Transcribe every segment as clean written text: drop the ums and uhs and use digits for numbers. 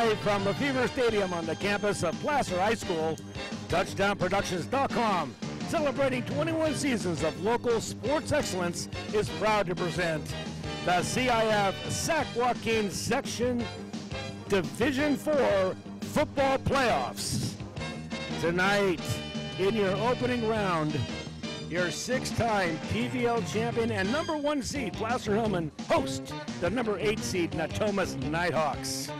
Live from LeFebvre Stadium on the campus of Placer High School, TouchdownProductions.com, celebrating 21 seasons of local sports excellence, is proud to present the CIF Sac-Joaquin Section Division IV football playoffs. Tonight, in your opening round, your six-time PVL champion and number 1 seed, Placer Hillmen, host the number 8 seed, Natomas Nighthawks.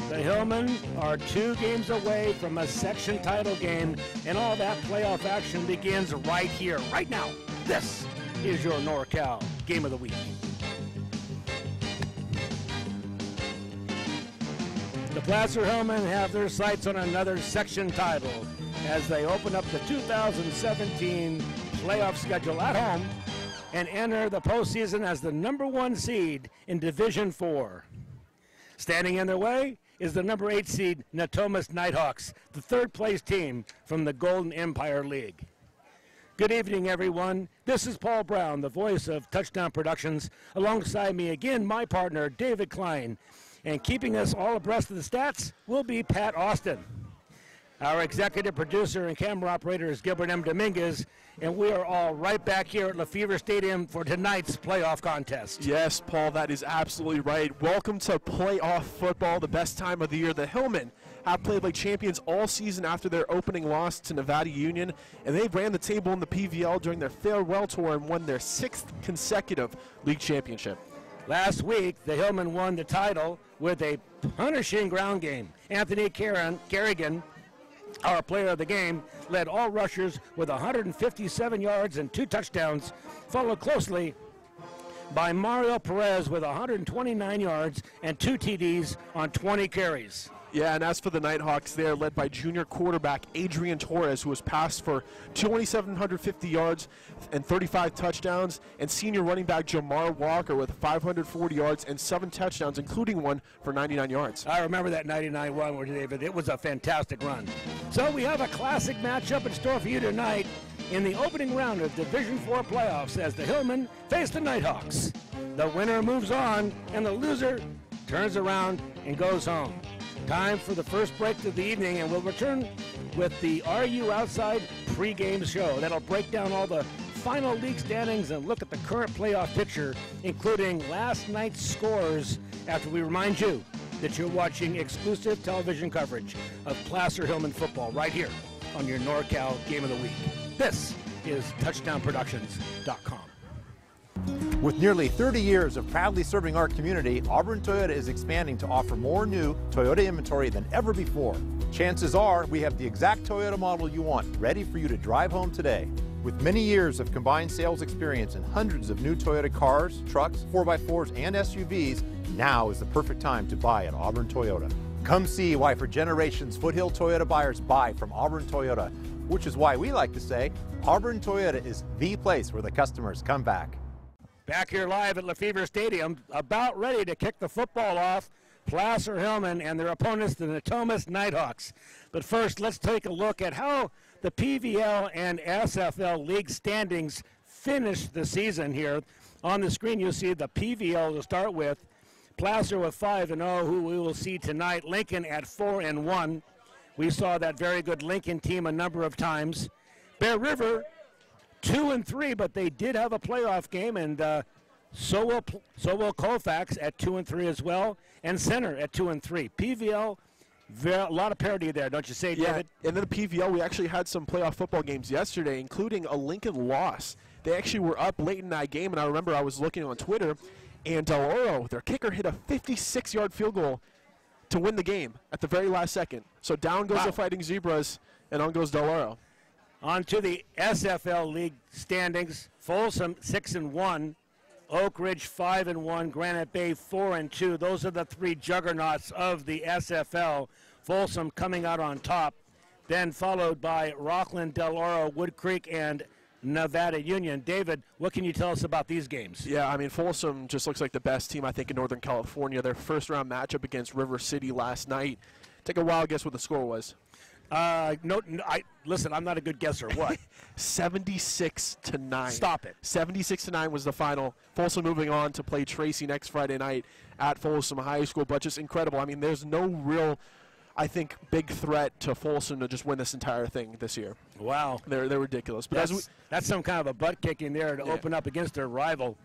The Hillmen are 2 games away from a section title game, and all that playoff action begins right here, right now. This is your NorCal Game of the Week. The Placer Hillmen have their sights on another section title as they open up the 2017 playoff schedule at home and enter the postseason as the number 1 seed in Division IV. Standing in their way is the number 8 seed Natomas Nighthawks, the 3rd place team from the Golden Empire League. Good evening, everyone. This is Paul Brown, the voice of Touchdown Productions. Alongside me again, my partner, David Kline. And keeping us all abreast of the stats will be Pat Austin. Our executive producer and camera operator is Gilbert M. Dominguez, and we are all right back here at LeFebvre Stadium for tonight's playoff contest. Yes, Paul, that is absolutely right. Welcome to playoff football, the best time of the year. The Hillmen have played like champions all season after their opening loss to Nevada Union, and they ran the table in the PVL during their farewell tour and won their 6th consecutive league championship. Last week, the Hillmen won the title with a punishing ground game. Anthony Kerrigan, our player of the game, led all rushers with 157 yards and 2 touchdowns, followed closely by Mario Perez with 129 yards and 2 TDs on 20 carries. Yeah, and as for the Nighthawks, they're led by junior quarterback Adrian Torres, who was passed for 2,750 yards and 35 touchdowns, and senior running back Jamar Walker with 540 yards and 7 touchdowns, including one for 99 yards. I remember that 99 run, David. It was a fantastic run. So we have a classic matchup in store for you tonight in the opening round of Division IV playoffs as the Hillmen face the Nighthawks. The winner moves on, and the loser turns around and goes home. Time for the first break of the evening, and we'll return with the Are You Outside pregame show. That'll break down all the final league standings and look at the current playoff picture, including last night's scores, after we remind you that you're watching exclusive television coverage of Placer Hillmen football right here on your NorCal Game of the Week. This is TouchdownProductions.com. With nearly 30 years of proudly serving our community, Auburn Toyota is expanding to offer more new Toyota inventory than ever before. Chances are we have the exact Toyota model you want, ready for you to drive home today. With many years of combined sales experience and hundreds of new Toyota cars, trucks, 4x4s, and SUVs, now is the perfect time to buy at Auburn Toyota. Come see why for generations Foothill Toyota buyers buy from Auburn Toyota, which is why we like to say Auburn Toyota is the place where the customers come back. Back here live at LeFebvre Stadium, about ready to kick the football off, Placer Hillmen and their opponents, the Natomas Nighthawks. But first, let's take a look at how the PVL and SFL league standings finished the season here. On the screen, you'll see the PVL to start with. Placer with 5-0, who we will see tonight. Lincoln at 4-1. We saw that very good Lincoln team a number of times. Bear River 2-3, but they did have a playoff game, and so will Colfax at 2-3 as well, and Center at 2-3. PVL, a lot of parity there, don't you say, David? Yeah, and then the PVL, we actually had some playoff football games yesterday, including a Lincoln loss. They actually were up late in that game, and I remember I was looking on Twitter, and Del Oro, their kicker, hit a 56-yard field goal to win the game at the very last second. So down goes the Fighting Zebras, and on goes Del Oro. On to the SFL league standings. Folsom 6-1, Oak Ridge 5-1, Granite Bay 4-2. Those are the 3 juggernauts of the SFL. Folsom coming out on top, then followed by Rockland, Del Oro, Wood Creek, and Nevada Union. David, what can you tell us about these games? Yeah, I mean, Folsom just looks like the best team, I think, in Northern California. Their first-round matchup against River City last night. Take a wild guess what the score was. Listen, I'm not a good guesser. What? 76-9. Stop it. 76-9 was the final. Folsom moving on to play Tracy next Friday night at Folsom High School, but just incredible. I mean, there's no real, I think, big threat to Folsom to just win this entire thing this year. Wow. They're ridiculous. But that's some kind of a butt kicking there to open up against their rival.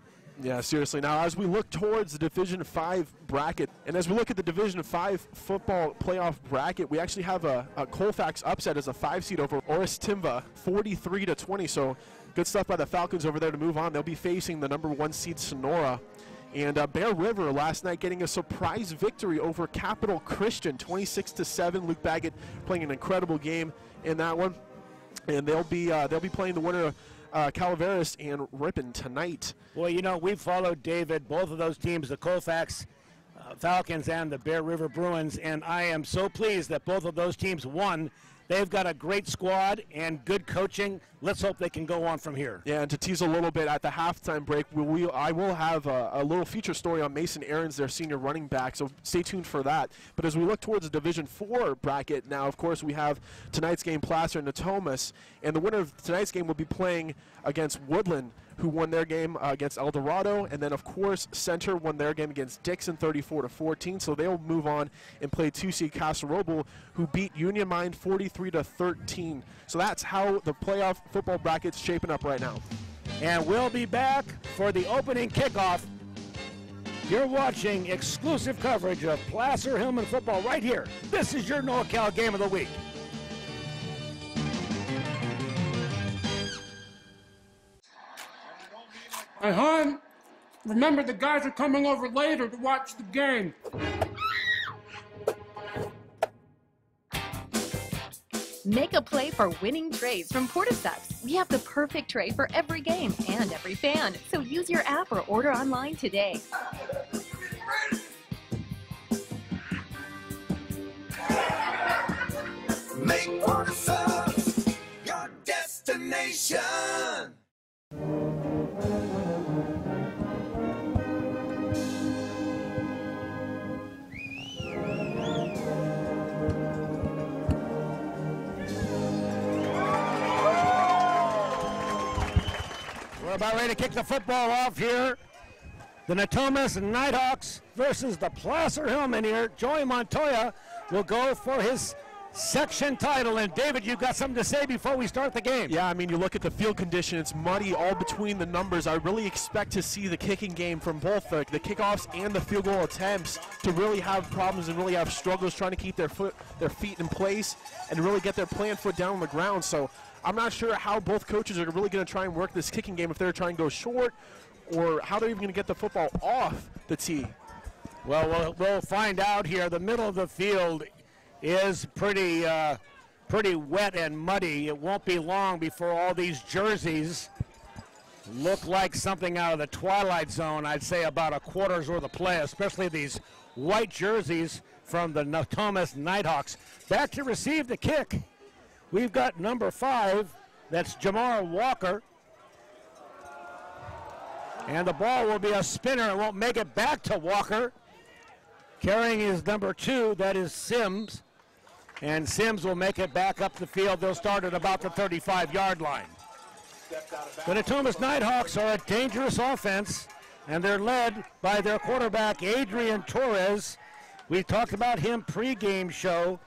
Yeah, seriously. Now, as we look towards the Division V bracket, and as we look at the Division V football playoff bracket, we actually have a Colfax upset as a 5 seed over Oris Timba, 43-20. So good stuff by the Falcons over there to move on. They'll be facing the number 1 seed Sonora. And Bear River last night getting a surprise victory over Capital Christian, 26-7. Luke Baggett playing an incredible game in that one, and they'll be playing the winner of Calaveras and Ripon tonight. Well, you know, we've followed, David, both of those teams, the Colfax Falcons and the Bear River Bruins, and I am so pleased that both of those teams won. They've got a great squad and good coaching. Let's hope they can go on from here. Yeah, and to tease a little bit at the halftime break, I will have a little feature story on Mason Aarons, their senior running back, so stay tuned for that. But as we look towards the Division IV bracket now, of course, we have tonight's game, Placer and Natomas, and the winner of tonight's game will be playing against Woodland, who won their game against El Dorado, and then of course Center won their game against Dixon 34-14, so they'll move on and play 2-seed Casa Roble, who beat Union Mine 43-13. So that's how the playoff football bracket's shaping up right now. And we'll be back for the opening kickoff. You're watching exclusive coverage of Placer Hillmen football right here. This is your NorCal Game of the Week. Hey, hon, remember the guys are coming over later to watch the game. Make a play for winning trays from Portasex. We have the perfect tray for every game and every fan. So use your app or order online today. Make Portasex your destination. We're about ready to kick the football off here. The Natomas Nighthawks versus the Placer Hillmen here. Joey Montoya will go for his section title. And David, you've got something to say before we start the game. Yeah, I mean, you look at the field condition, it's muddy all between the numbers. I really expect to see the kicking game from both the kickoffs and the field goal attempts to really have problems and really have struggles trying to keep their feet in place and really get their plant foot down on the ground. So I'm not sure how both coaches are really going to try and work this kicking game, if they're trying to go short or how they're even going to get the football off the tee. Well, we'll find out here. The middle of the field is pretty wet and muddy. It won't be long before all these jerseys look like something out of the Twilight Zone. I'd say about a quarter's worth of play, especially these white jerseys from the Natomas Nighthawks. Back to receive the kick. We've got number 5, that's Jamar Walker. And the ball will be a spinner. It won't make it back to Walker. Carrying his number 2, that is Sims. And Sims will make it back up the field. They'll start at about the 35-yard line. The Natomas Nighthawks are a dangerous offense, and they're led by their quarterback, Adrian Torres. We talked about him pregame show.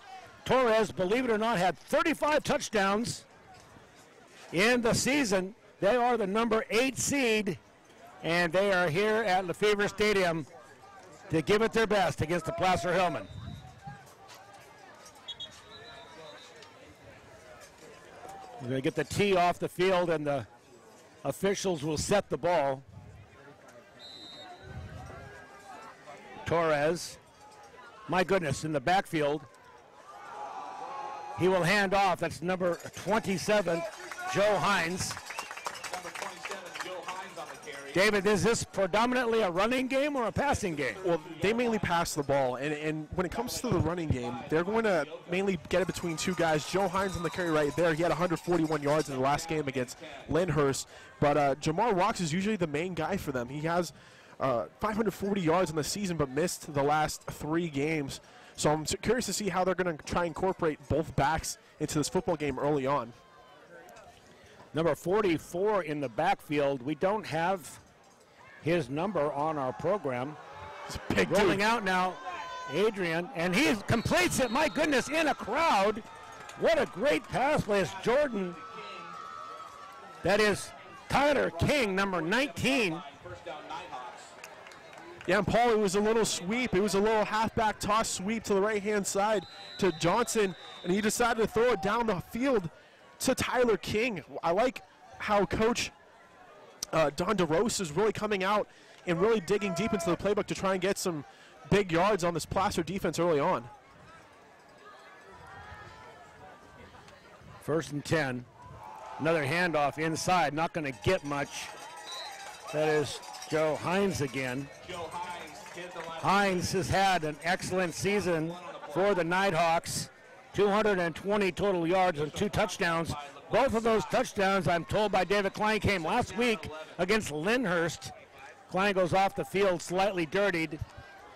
Torres, believe it or not, had 35 touchdowns in the season. They are the number 8 seed, and they are here at LeFebvre Stadium to give it their best against the Placer Hillmen. We're going to get the tee off the field, and the officials will set the ball. Torres, my goodness, in the backfield. He will hand off. That's number 27, Joe Hines. Number 27, Joe Hines on the carry. David, is this predominantly a running game or a passing game? Well, they mainly pass the ball, and when it comes to the running game, they're going to mainly get it between 2 guys. Joe Hines on the carry right there. He had 141 yards in the last game against Lyndhurst, but Jamar Walks is usually the main guy for them. He has 540 yards in the season, but missed the last 3 games. So I'm curious to see how they're going to try and incorporate both backs into this football game early on. Number 44 in the backfield. We don't have his number on our program. It's a big Rolling dude. out now, Adrian, and he completes it, my goodness, in a crowd. What a great pass play. It's Jordan. That is Tyler King, number 19. Yeah, and Paul, it was a little sweep. It was a little halfback toss sweep to the right-hand side to Johnson, and he decided to throw it down the field to Tyler King. I like how Coach Don DeRose is really coming out and really digging deep into the playbook to try and get some big yards on this Placer defense early on. 1st and 10. Another handoff inside, not going to get much. That is Joe Hines again. Hines has had an excellent season for the Nighthawks. 220 total yards and 2 touchdowns. Both of those touchdowns, I'm told by David Kline, came last week against Lyndhurst. Kline goes off the field slightly dirtied.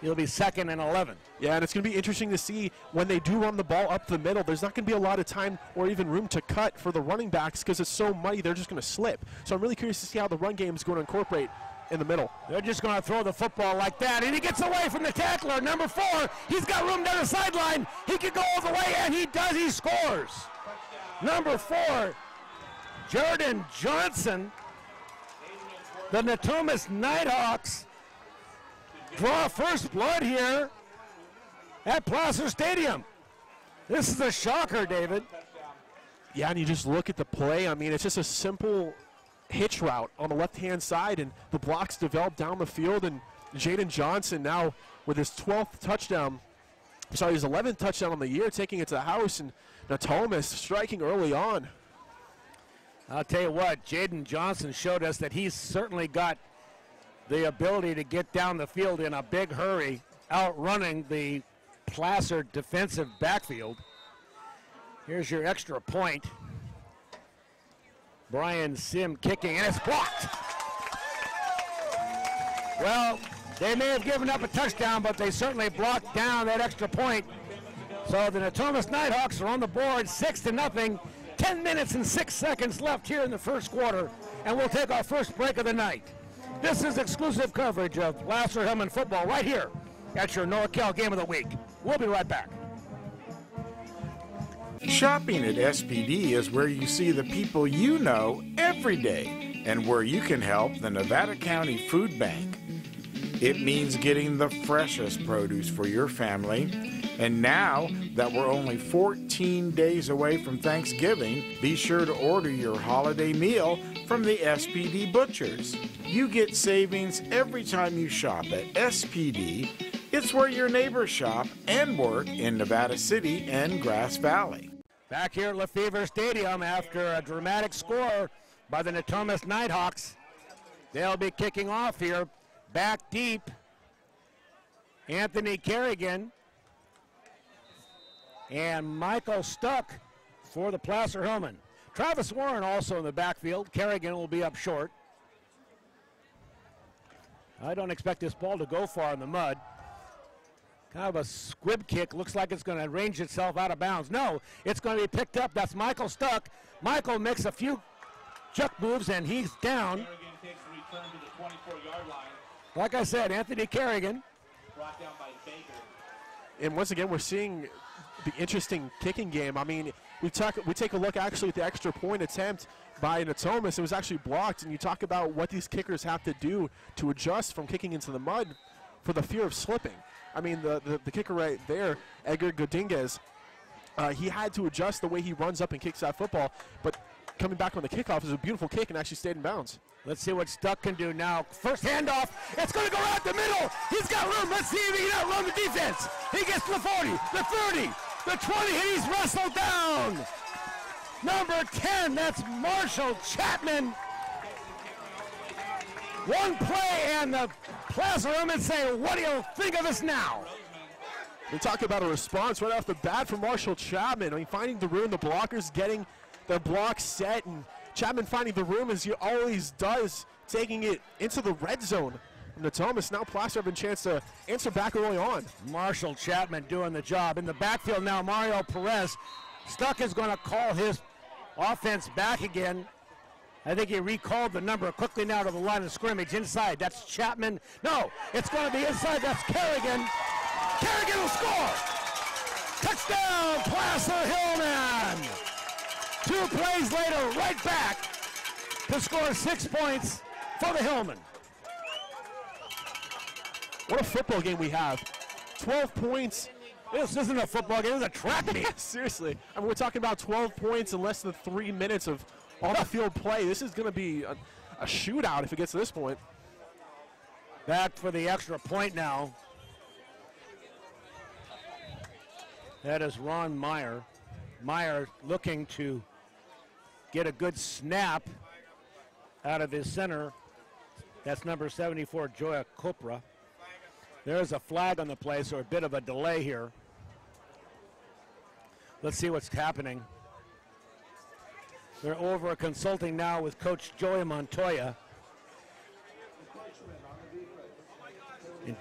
He'll be 2nd and 11. Yeah, and it's going to be interesting to see when they do run the ball up the middle. There's not going to be a lot of time or even room to cut for the running backs because it's so muddy, they're just going to slip. So I'm really curious to see how the run game is going to incorporate in the middle. They're just going to throw the football like that, and he gets away from the tackler, number 4. He's got room down the sideline. He could go all the way, and he does. He scores. Number 4, Jordan Johnson. The Natomas Nighthawks draw first blood here at Placer Stadium. This is a shocker, David. Yeah, and you just look at the play. I mean, it's just a simple hitch route on the left-hand side, and the blocks develop down the field, and Jaden Johnson now with his 12th touchdown, sorry, his 11th touchdown on the year, taking it to the house, and Natomas striking early on. I'll tell you what, Jaden Johnson showed us that he's certainly got the ability to get down the field in a big hurry, outrunning the Placer defensive backfield. Here's your extra point. Brian Sim kicking, and it's blocked. Well, they may have given up a touchdown, but they certainly blocked down that extra point. So the Natomas Nighthawks are on the board, 6-0. 10 minutes and 6 seconds left here in the first quarter, and we'll take our first break of the night. This is exclusive coverage of Placer Hillmen football right here at your NorCal Game of the Week. We'll be right back. Shopping at SPD is where you see the people you know every day and where you can help the Nevada County Food Bank. It means getting the freshest produce for your family. And now that we're only 14 days away from Thanksgiving, be sure to order your holiday meal from the SPD Butchers. You get savings every time you shop at SPD. It's where your neighbors shop and work in Nevada City and Grass Valley. Back here at LeFebvre Stadium after a dramatic score by the Natomas Nighthawks. They'll be kicking off here. Back deep, Anthony Kerrigan and Michael Stuck for the Placer Hillmen. Travis Warren also in the backfield. Kerrigan will be up short. I don't expect this ball to go far in the mud. Kind of a squib kick. Looks like it's going to range itself out of bounds. No, it's going to be picked up. That's Michael Stuck. Michael makes a few chuck moves, and he's down. Like I said, Anthony Kerrigan. Brought down by Baker. And once again, we're seeing the interesting kicking game. I mean, we take a look actually at the extra point attempt by Natomas. It was actually blocked, and you talk about what these kickers have to do to adjust from kicking into the mud for the fear of slipping. I mean, the kicker right there, Edgar Dominguez, he had to adjust the way he runs up and kicks that football, but coming back on the kickoff is a beautiful kick and actually stayed in bounds. Let's see what Stuck can do now. First handoff. It's going to go right the middle. He's got room. Let's see if he can outrun the defense. He gets to the 40, the 30, the 20, and he's wrestled down. Number 10, that's Marshall Chapman. One play, and the Placer Hillmen say, what do you think of this now? We talk about a response right off the bat from Marshall Chapman. I mean, finding the room, the blockers getting the block set, and Chapman finding the room as he always does, taking it into the red zone. Natomas, now Placer have a chance to answer back early on. Marshall Chapman doing the job. In the backfield now, Mario Perez. Stuck is going to call his offense back again. I think he recalled the number quickly now to the line of scrimmage inside. That's Chapman. No, it's going to be inside. That's Kerrigan. Kerrigan will score. Touchdown, Placer Hillmen. 2 plays later, right back to score 6 points for the Hillmen. What a football game we have. 12 points. This isn't a football game, this is a track meet. Seriously. I mean, we're talking about 12 points in less than 3 minutes of on-the-field play. This is going to be a shootout if it gets to this point. Back for the extra point now. That is Ron Meyer. Meyer looking to get a good snap out of his center. That's number 74, Joya Copra. There's a flag on the play, so a bit of a delay here. Let's see what's happening. They're over consulting now with Coach Joey Montoya. And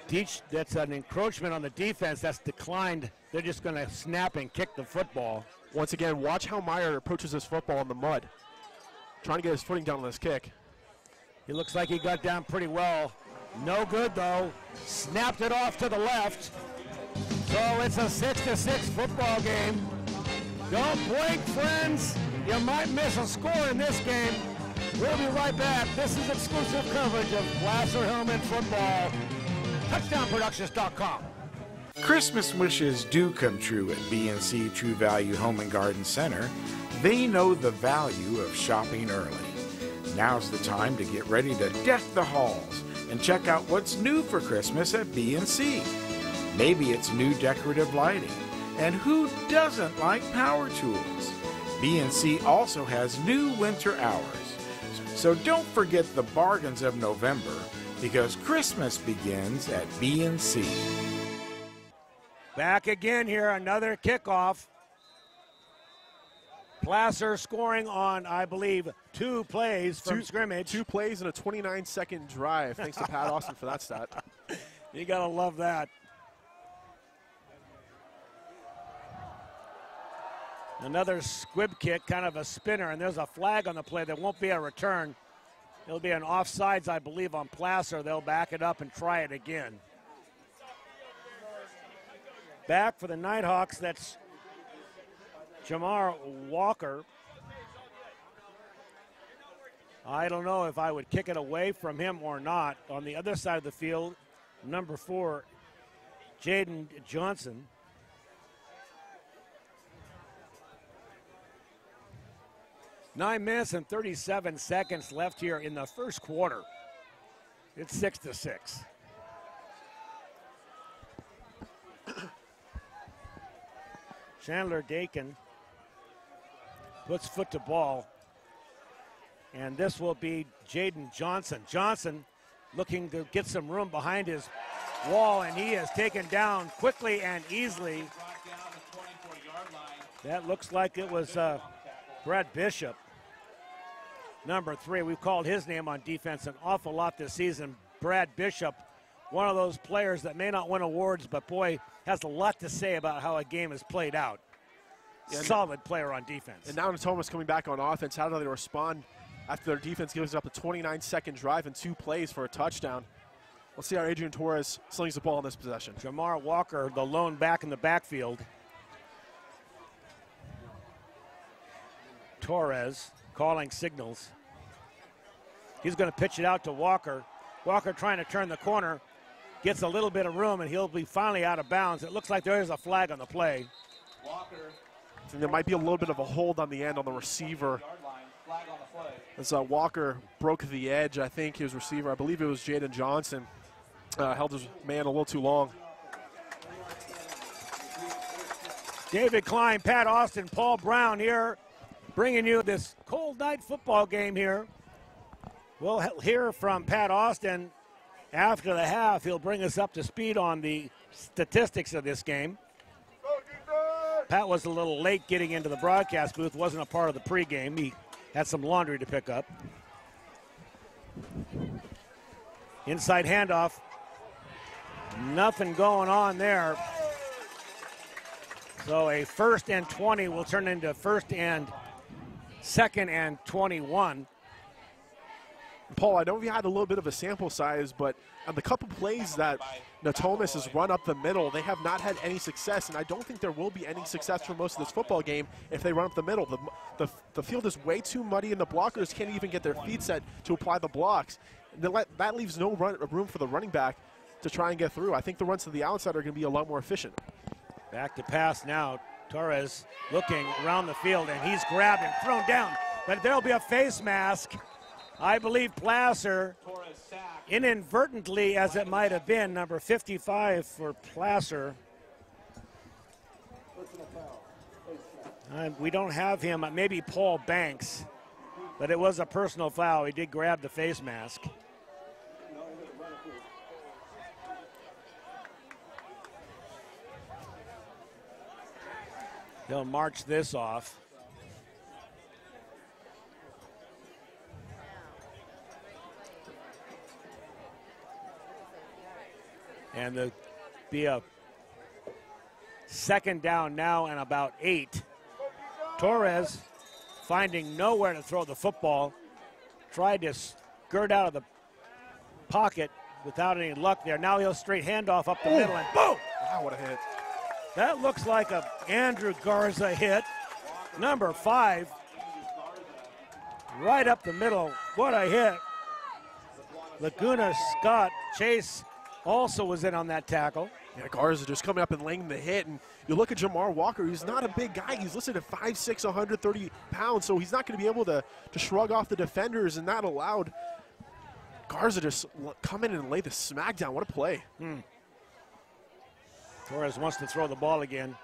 that's an encroachment on the defense. That's declined. They're just going to snap and kick the football. Once again, watch how Meyer approaches this football in the mud. Trying to get his footing down on this kick. He looks like he got down pretty well. No good, though. Snapped it off to the left. So it's a 6-6 football game. Don't blink, friends. You might miss a score in this game. We'll be right back. This is exclusive coverage of Placer Hillmen football. TouchdownProductions.com. Christmas wishes do come true at BNC True Value Home and Garden Center. They know the value of shopping early. Now's the time to get ready to deck the halls and check out what's new for Christmas at BNC. Maybe it's new decorative lighting. And who doesn't like power tools? BNC also has new winter hours. So don't forget the bargains of November, because Christmas begins at BNC. Back again here, another kickoff. Placer scoring on, I believe, 2 plays from scrimmage. 2 plays and a 29-second drive. Thanks to Pat Austin for that stat. You gotta love that. Another squib kick, kind of a spinner, and there's a flag on the play. There won't be a return. It'll be an offsides, I believe, on Placer. They'll back it up and try it again. Back for the Nighthawks, that's Jamar Walker. I don't know if I would kick it away from him or not. On the other side of the field, number 4, Jaden Johnson. Nine minutes and 37 seconds left here in the first quarter. It's 6-6. Chandler Dakin puts foot to ball. And this will be Jaden Johnson. Johnson looking to get some room behind his wall, and he is taken down quickly and easily. That looks like it was Brad Bishop. Number 3, we've called his name on defense an awful lot this season. Brad Bishop, one of those players that may not win awards, but boy, has a lot to say about how a game is played out. Yeah, solid player on defense. And now Natomas coming back on offense. How do they respond after their defense gives up a 29-second drive and 2 plays for a touchdown? Let's see how Adrian Torres slings the ball in this possession. Jamar Walker, the lone back in the backfield. Torres calling signals. He's going to pitch it out to Walker. Walker trying to turn the corner. Gets a little bit of room, and he'll be finally out of bounds. It looks like there is a flag on the play. Walker. I think there might be a little bit of a hold on the end on the receiver. As Walker broke the edge, I think his receiver, I believe it was Jaden Johnson, held his man a little too long. David Kline, Pat Austin, Paul Brown here, bringing you this cold night football game here. We'll hear from Pat Austin after the half. He'll bring us up to speed on the statistics of this game. Pat was a little late getting into the broadcast booth, wasn't a part of the pregame. He had some laundry to pick up. Inside handoff. Nothing going on there. So a 1st and 20 will turn into 1st and 2nd and 21. Paul, I know we had a little bit of a sample size, but on the couple plays that Natomas has run up the middle, they have not had any success, and I don't think there will be any success for most of this football game if they run up the middle. The field is way too muddy, and the blockers can't even get their feet set to apply the blocks. That leaves no room for the running back to try and get through. I think the runs to the outside are going to be a lot more efficient. Back to pass now. Torres looking around the field, and he's grabbed and thrown down, but there'll be a face mask. I believe Placer, inadvertently as it might have been, number 55 for Placer. We don't have him, maybe Paul Banks, but it was a personal foul. He did grab the face mask. They'll march this off. And there'll be a 2nd down now and about 8. Torres finding nowhere to throw the football. Tried to skirt out of the pocket without any luck there. Now he'll straight handoff up the middle and boom! Wow, what a hit. That looks like a Andrew Garza hit. Number 5. Right up the middle. What a hit. Laguna Scott Chase also was in on that tackle. Yeah, Garza just coming up and laying the hit. And you look at Jamar Walker, he's not a big guy. He's listed at 5'6", 130 pounds, so he's not going to be able to shrug off the defenders, and that allowed Garza to just come in and lay the smack down. What a play. Torres wants to throw the ball again.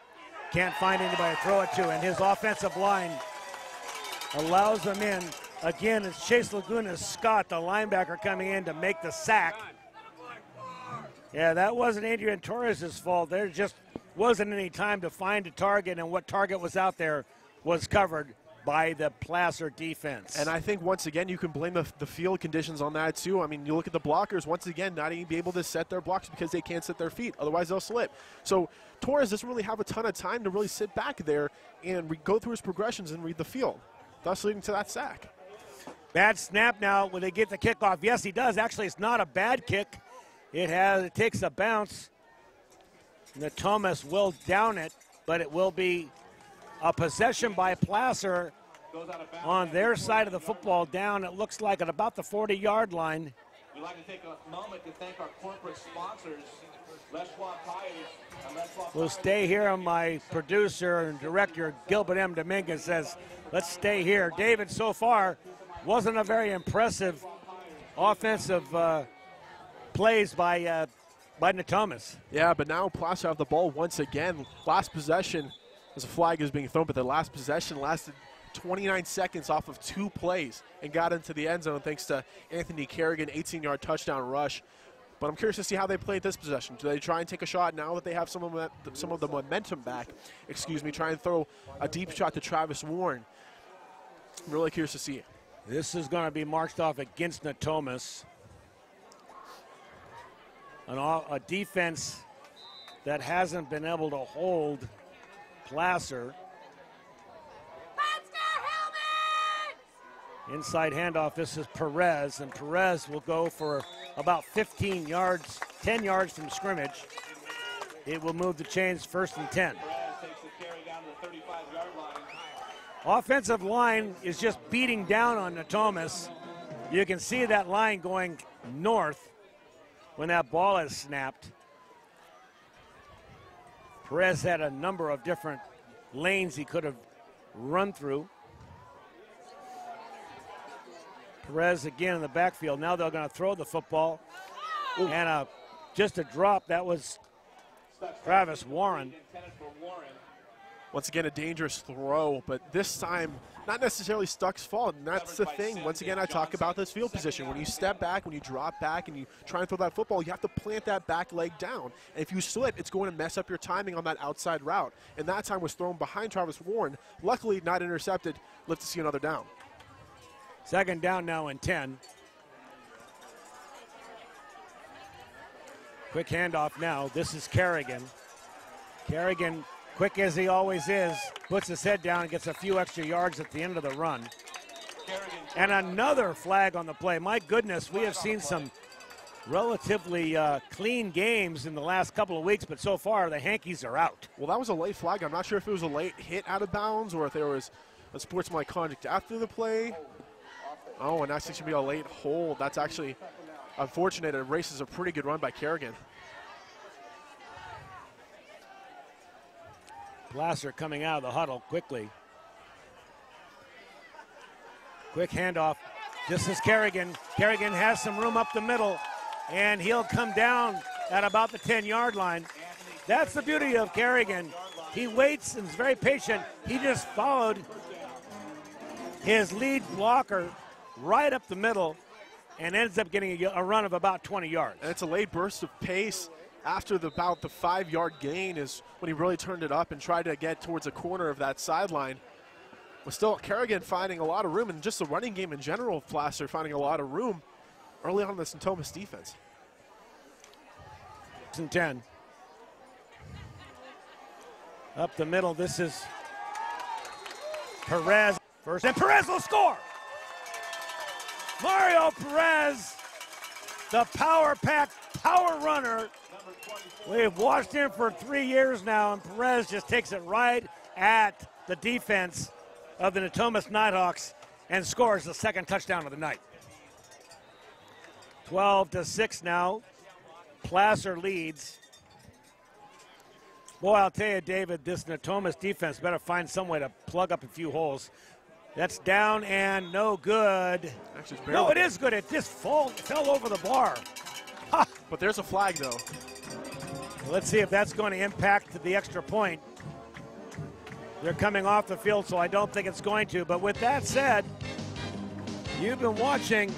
Can't find anybody to throw it to, and his offensive line allows them in. Again, it's Chase Laguna Scott, the linebacker, coming in to make the sack. Yeah, that wasn't Adrian Torres' fault. There just wasn't any time to find a target, and what target was out there was covered by the Placer defense. And I think, once again, you can blame the field conditions on that, too. I mean, you look at the blockers, once again, not even be able to set their blocks because they can't set their feet. Otherwise, they'll slip. So Torres doesn't really have a ton of time to really sit back there and go through his progressions and read the field, thus leading to that sack. Bad snap now. Will they get the kickoff? Yes, he does. Actually, it's not a bad kick. It takes a bounce. Natomas will down it, but it will be a possession by Placer on their side of the football down. It looks like at about the 40-yard line. We'd like to take a moment to thank our corporate sponsors, Les Schwab Tires and Les Schwab. We'll stay here. My producer and director, Gilbert M. Dominguez, says, let's stay here. David, so far, wasn't a very impressive offensive plays by Natomas. Yeah, but now Placer have the ball once again. Last possession, as a flag is being thrown, but the last possession lasted 29 seconds off of 2 plays and got into the end zone thanks to Anthony Kerrigan, 18-yard touchdown rush. But I'm curious to see how they play this possession. Do they try and take a shot now that they have some of the momentum back? Try and throw a deep shot to Travis Warren. I'm really curious to see it. This is going to be marched off against Natomas. A defense that hasn't been able to hold Placer. Inside handoff, this is Perez, and Perez will go for about 15 yards, 10 yards from scrimmage. It will move the chains 1st and 10. Offensive line is just beating down on Natomas. You can see that line going north when that ball is snapped. Perez had a number of different lanes he could have run through. Perez again in the backfield. Now they're going to throw the football. Ooh. And just a drop. That was Travis Warren. Once again, a dangerous throw, but this time not necessarily Stuck's fault, and that's the thing. Once again, I talk about this field position. When you step back, when you drop back, and you try and throw that football, you have to plant that back leg down. And if you slip, it's going to mess up your timing on that outside route. And that time was thrown behind Travis Warren. Luckily, not intercepted. Live to see another down. 2nd down now and 10. Quick handoff now. This is Kerrigan. Kerrigan, quick as he always is, puts his head down and gets a few extra yards at the end of the run. And another flag on the play. My goodness, we have seen some relatively clean games in the last couple of weeks, but so far the Hankies are out. Well, that was a late flag. I'm not sure if it was a late hit out of bounds or if there was a sportsmanlike conduct after the play. Oh, and that's going to be a late hold. That's actually unfortunate. It erases a pretty good run by Kerrigan. Placer coming out of the huddle quickly. Quick handoff. This is Kerrigan. Kerrigan has some room up the middle, and he'll come down at about the 10-yard line. That's the beauty of Kerrigan. He waits and is very patient. He just followed his lead blocker right up the middle and ends up getting a run of about 20 yards. And it's a late burst of pace. After about the 5-yard gain is when he really turned it up and tried to get towards the corner of that sideline. But still, Kerrigan finding a lot of room, and just the running game in general, Placer finding a lot of room early on in this Natomas defense. 10. Up the middle, this is Perez. First, and Perez will score! Mario Perez, the power-packed power runner. We've watched him for 3 years now, and Perez just takes it right at the defense of the Natomas Nighthawks and scores the second touchdown of the night. 12-6 now. Placer leads. Boy, I'll tell you, David, this Natomas defense better find some way to plug up a few holes. That's down and no good. No, it is good. It just fell over the bar. Ha! But there's a flag, though. Let's see if that's going to impact the extra point. They're coming off the field, so I don't think it's going to. But with that said, you've been watching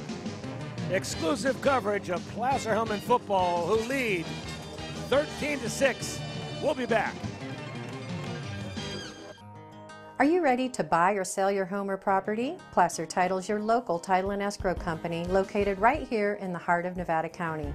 exclusive coverage of Placer Hillmen football, who lead 13-6. We'll be back. Are you ready to buy or sell your home or property? Placer Title is your local title and escrow company located right here in the heart of Nevada County.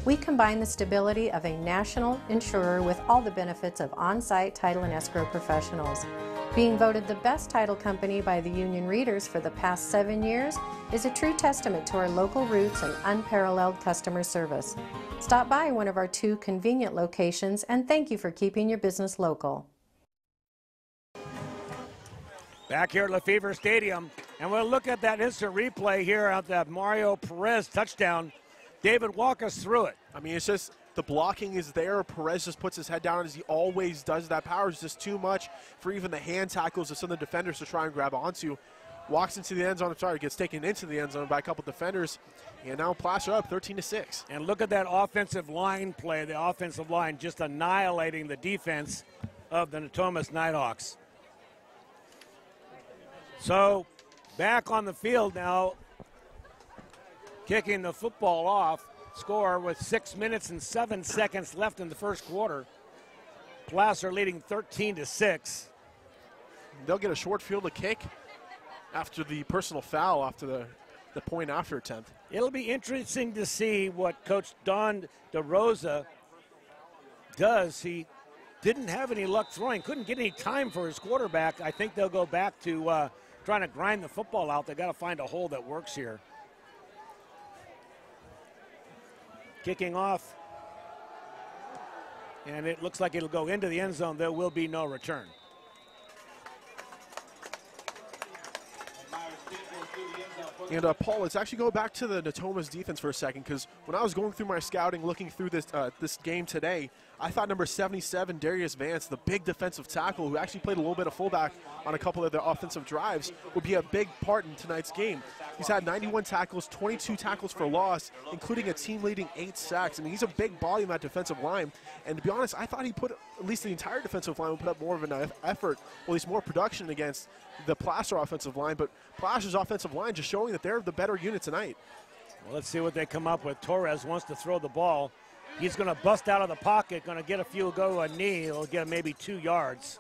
We combine the stability of a national insurer with all the benefits of on-site title and escrow professionals. Being voted the best title company by the union readers for the past 7 years is a true testament to our local roots and unparalleled customer service. Stop by one of our 2 convenient locations, and thank you for keeping your business local. Back here at LeFebvre Stadium, and we'll look at that instant replay here at that Mario Perez touchdown. David, walk us through it. I mean, it's just the blocking is there. Perez just puts his head down as he always does. That power is just too much for even the hand tackles of some of the defenders to try and grab onto. Walks into the end zone. I'm sorry, gets taken into the end zone by a couple defenders. And now Placer up 13-6. And look at that offensive line play. The offensive line just annihilating the defense of the Natomas Nighthawks. So back on the field now, kicking the football off. Score with 6 minutes and 7 seconds left in the first quarter. Placer leading 13-6. They'll get a short field to kick after the personal foul after the point after attempt. It'll be interesting to see what Coach Don DeRosa does. He didn't have any luck throwing, couldn't get any time for his quarterback. I think they'll go back to trying to grind the football out. They got to find a hole that works here. Kicking off, and it looks like it'll go into the end zone. There will be no return. And Paul, let's actually go back to the Natomas defense for a second, because when I was going through my scouting, looking through this this game today, I thought number 77, Darius Vance, the big defensive tackle who actually played a little bit of fullback on a couple of the offensive drives, would be a big part in tonight's game. He's had 91 tackles, 22 tackles for loss, including a team-leading 8 sacks. I mean, he's a big body in that defensive line. And to be honest, I thought he put, at least the entire defensive line would put up more of an effort, or at least more production against the Placer offensive line. But Placer's offensive line just showing that they're the better unit tonight. Well, let's see what they come up with. Torres wants to throw the ball. He's going to bust out of the pocket, going to get a few, go a knee. He'll get maybe 2 yards.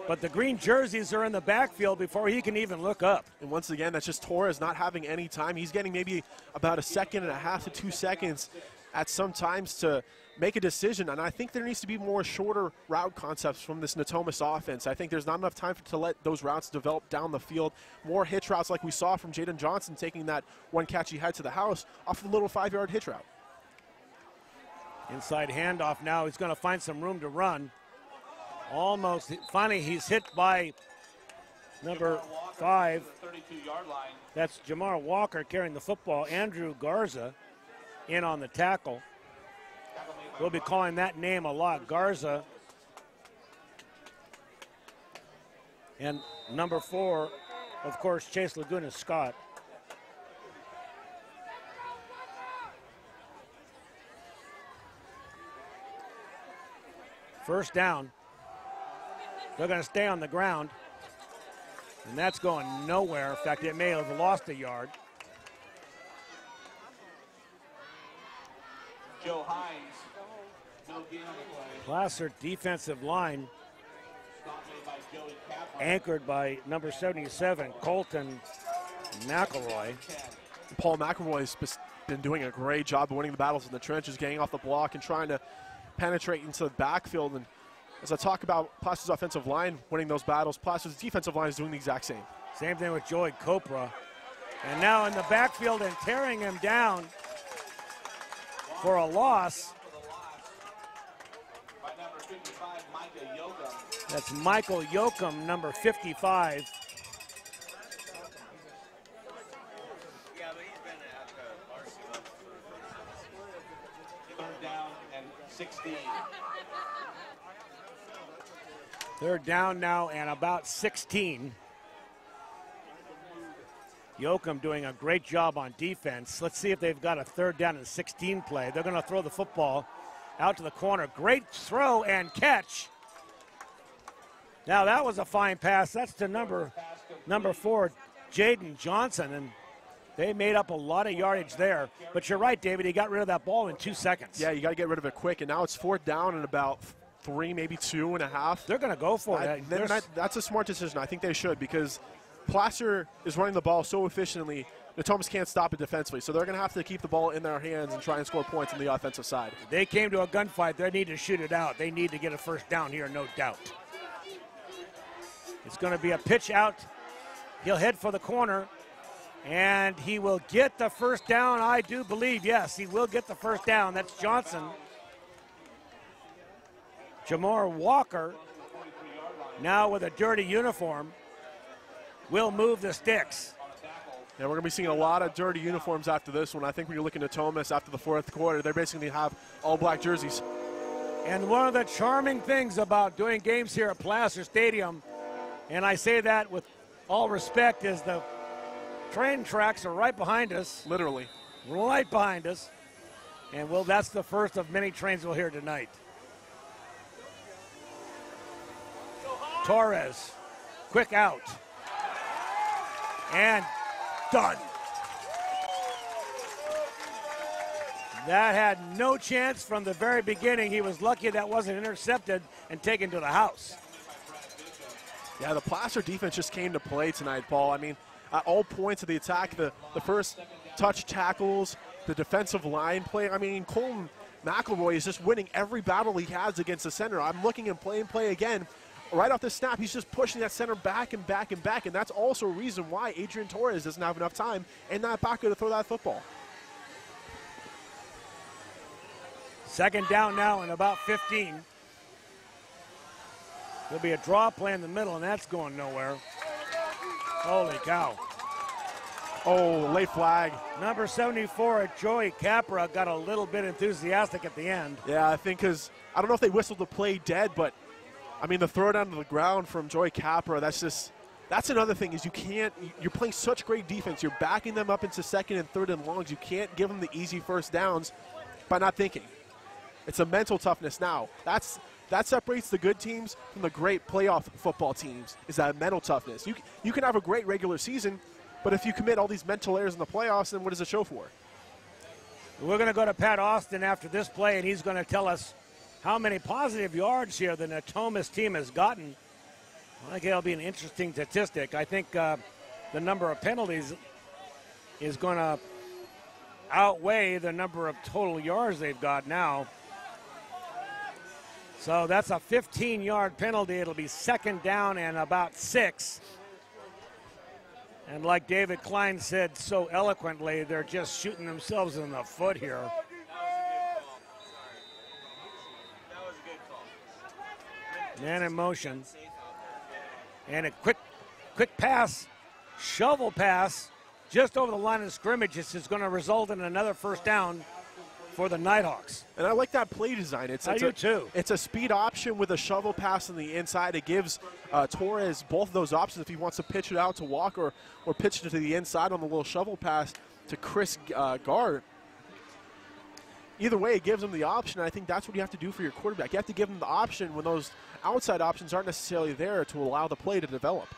But the green jerseys are in the backfield before he can even look up. And once again, that's just Torres not having any time. He's getting maybe about 1.5 to 2 seconds at some times to make a decision, and I think there needs to be more shorter route concepts from this Natomas offense. I think there's not enough time to let those routes develop down the field. More hitch routes like we saw from Jaden Johnson, taking that one catch he had to the house off a little 5-yard hitch route. Inside handoff now. He's going to find some room to run. Almost. Finally, he's hit by number 5. That's Jamar Walker carrying the football. Andrew Garza in on the tackle. We'll be calling that name a lot, Garza. And number 4, of course, Chase Laguna Scott. First down. They're going to stay on the ground. And that's going nowhere. In fact, it may have lost a yard. Joe Hines. No gain on the play. Placer defensive line anchored by number 77, Colton McElroy. Paul McElroy's been doing a great job of winning the battles in the trenches, getting off the block and trying to penetrate into the backfield. And as I talk about Placer's offensive line winning those battles, Placer's defensive line is doing the exact same. Same thing with Joey Copra. And now in the backfield and tearing him down for a loss. That's Michael Yoakum, number 55. Third down and 16. Third down now and about 16. Yoakum doing a great job on defense. Let's see if they've got a third down and 16 play. They're going to throw the football out to the corner. Great throw and catch. Now that was a fine pass. That's to number 4, Jaden Johnson, and they made up a lot of yardage there. But you're right, David. He got rid of that ball in 2 seconds. Yeah, you got to get rid of it quick. And now it's fourth down and about 3, maybe 2.5. They're going to go for it. That's a smart decision. I think they should, because Placer is running the ball so efficiently. Natomas can't stop it defensively, so they're going to have to keep the ball in their hands and try and score points on the offensive side. They came to a gunfight. They need to shoot it out. They need to get a first down here, no doubt. It's going to be a pitch out. He'll head for the corner, and he will get the first down, I do believe. Yes, he will get the first down. That's Johnson. Jamar Walker, now with a dirty uniform, will move the sticks. Yeah, we're going to be seeing a lot of dirty uniforms after this one. I think when you're looking at Natomas after the fourth quarter, they basically have all black jerseys. And one of the charming things about doing games here at Placer Stadium, and I say that with all respect, is the train tracks are right behind us. Literally. Right behind us. And that's the first of many trains we'll hear tonight. Torres, quick out. And done. That had no chance from the very beginning. He was lucky that wasn't intercepted and taken to the house. Yeah, the Placer defense just came to play tonight, Paul. I mean, at all points of the attack, the first touch tackles, the defensive line play. I mean, Colton McElroy is just winning every battle he has against the center. I'm looking and play again. Right off the snap, he's just pushing that center back and back and back, and that's also a reason why Adrian Torres doesn't have enough time in that pocket to throw that football. Second down now and about 15. There'll be a draw play in the middle, and that's going nowhere. Holy cow. Oh, late flag. Number 74, Joey Capra, got a little bit enthusiastic at the end. Yeah, I think because I don't know if they whistled the play dead, but I mean, the throw down to the ground from Joey Capra, that's another thing is you're playing such great defense. You're backing them up into second and third and longs. You can't give them the easy first downs by not thinking. It's a mental toughness now. That separates the good teams from the great playoff football teams, is that mental toughness. You can have a great regular season, but if you commit all these mental errors in the playoffs, then what does it show for? We're going to go to Pat Austin after this play, and he's going to tell us how many positive yards here the Natomas team has gotten. I think it'll be an interesting statistic. I think the number of penalties is going to outweigh the number of total yards they've got now. So that's a 15-yard penalty. It'll be 2nd down and about 6. And like David Kline said so eloquently, they're just shooting themselves in the foot here. Man in motion. And a quick pass, shovel pass, just over the line of scrimmage. This is going to result in another 1st down for the Nighthawks. And I like that play design. I do too. It's a speed option with a shovel pass on the inside. It gives Torres both of those options if he wants to pitch it out to Walker or pitch it to the inside on the little shovel pass to Chris Gard. Either way, it gives him the option. I think that's what you have to do for your quarterback. You have to give him the option when those outside options aren't necessarily there to allow the play to develop.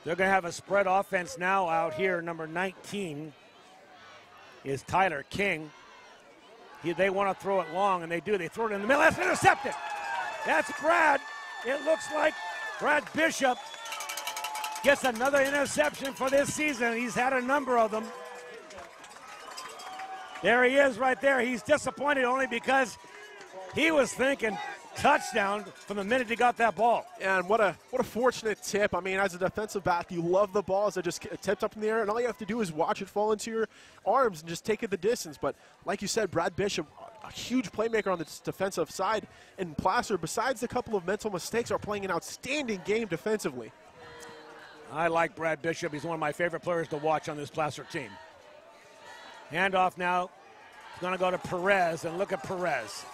They're going to have a spread offense now out here. Number 19 is Tyler King. They want to throw it long, and they do. They throw it in the middle. That's intercepted. That's Brad. It looks like Brad Bishop gets another interception for this season. He's had a number of them. There he is right there. He's disappointed only because he was thinking touchdown from the minute he got that ball. And what a fortunate tip. I mean, as a defensive back, you love the balls that just tipped up in the air, and all you have to do is watch it fall into your arms and just take it the distance. But like you said, Brad Bishop, a huge playmaker on the defensive side, and Placer, besides a couple of mental mistakes, are playing an outstanding game defensively. I like Brad Bishop. He's one of my favorite players to watch on this Placer team. Handoff now. It's going to go to Perez, and look at Perez.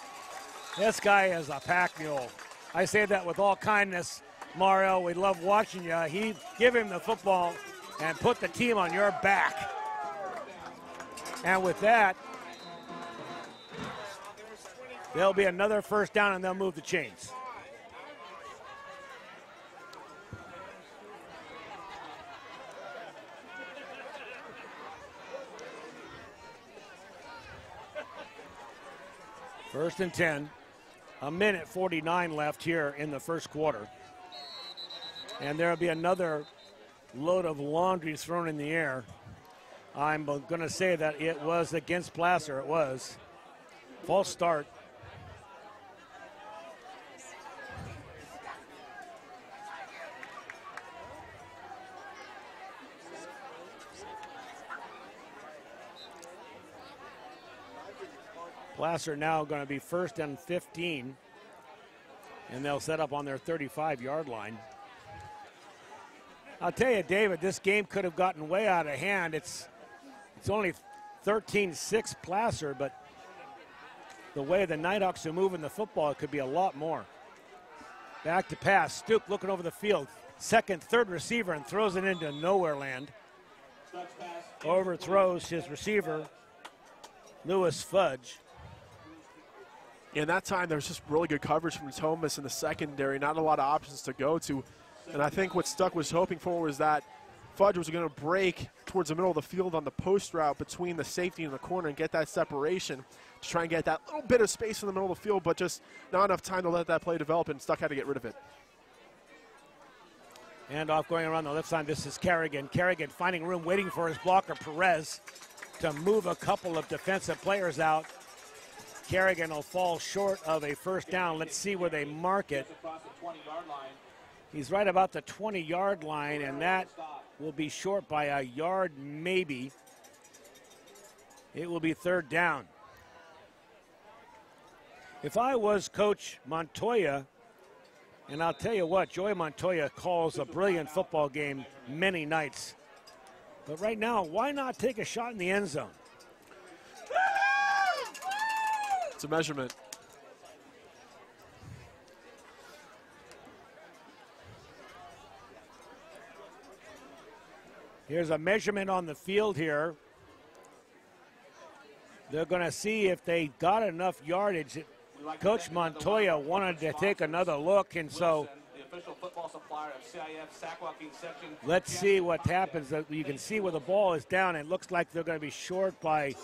This guy is a pack mule. I say that with all kindness, Mario. We love watching you. Give him the football and put the team on your back. And with that, there'll be another 1st down, and they'll move the chains. First and 10. A minute 49 left here in the 1st quarter. And there'll be another load of laundry thrown in the air. I'm going to say that it was against Placer. It was. False start. Placer now going to be 1st and 15, and they'll set up on their 35-yard line. I'll tell you, David, this game could have gotten way out of hand. It's only 13-6 Placer, but the way the Nighthawks are moving the football, it could be a lot more. Back to pass. Stuke looking over the field. 2nd, 3rd receiver, and throws it into nowhere land. Overthrows his receiver, Lewis Fudge. And that time, there was just really good coverage from Natomas in the secondary. Not a lot of options to go to. And I think what Stuck was hoping for was that Fudge was going to break towards the middle of the field on the post route between the safety and the corner and get that separation to try and get that little bit of space in the middle of the field, but just not enough time to let that play develop, and Stuck had to get rid of it. Handoff going around the left side. This is Kerrigan. Kerrigan finding room, waiting for his blocker, Perez, to move a couple of defensive players out. Kerrigan will fall short of a 1st down. Let's see where they mark it. He's right about the 20-yard line, and that will be short by a yard maybe. It will be 3rd down. If I was Coach Montoya, and I'll tell you what, Joey Montoya calls a brilliant football game many nights. But right now, why not take a shot in the end zone? It's a measurement. Here's a measurement on the field here. They're going to see if they got enough yardage. Coach Montoya wanted to take another look, and so the official football supplier of CIF Sac-Joaquin Section. Let's see what happens. You can see where the ball is down. It looks like they're going to be short by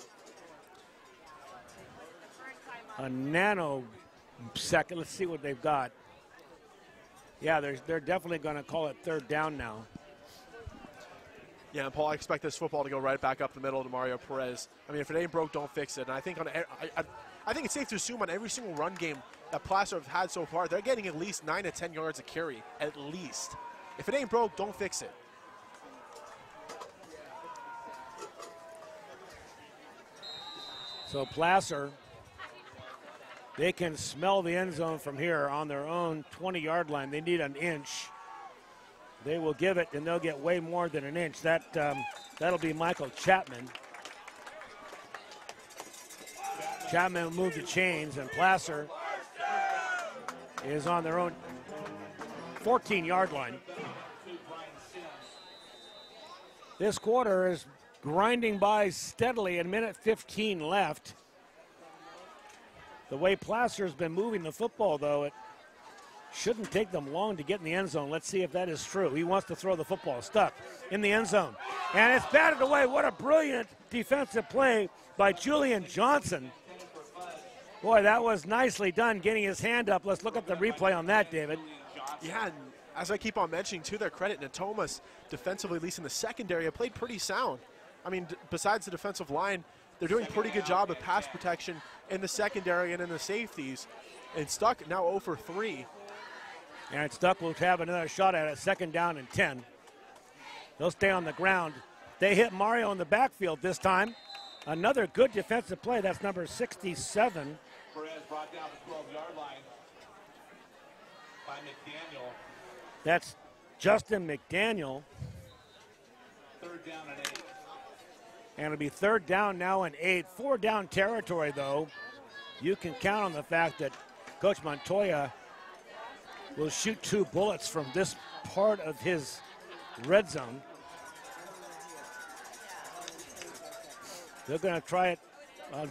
a nanosecond. Let's see what they've got. Yeah, they're definitely going to call it 3rd down now. Yeah, and Paul, I expect this football to go right back up the middle to Mario Perez. I mean, if it ain't broke, don't fix it. And I think I think it's safe to assume on every single run game that Placer have had so far, they're getting at least 9 to 10 yards a carry, at least. If it ain't broke, don't fix it. So Placer, they can smell the end zone from here on their own 20-yard line. They need an inch. They will give it, and they'll get way more than an inch. That'll be Michael Chapman. Chapman will move the chains, and Placer is on their own 14-yard line. This quarter is grinding by steadily, a minute 15 left. The way Placer's been moving the football, though, it shouldn't take them long to get in the end zone. Let's see if that is true. He wants to throw the football. Stuck in the end zone. And it's batted away. What a brilliant defensive play by Julian Johnson. Boy, that was nicely done, getting his hand up. Let's look at the replay on that, David. Yeah, and as I keep on mentioning, to their credit, Natomas, defensively, at least in the secondary, have played pretty sound. I mean, besides the defensive line, they're doing a pretty good job of pass protection in the secondary and in the safeties. And Stuck now 0 for 3. And Stuck will have another shot at it, 2nd down and 10. They'll stay on the ground. They hit Mario in the backfield this time. Another good defensive play. That's number 67. Perez brought down the 12-yard line by McDaniel. That's Justin McDaniel. 3rd down and 8. And it'll be 3rd down now and 8. 4 down territory, though. You can count on the fact that Coach Montoya will shoot 2 bullets from this part of his red zone. They're going to try it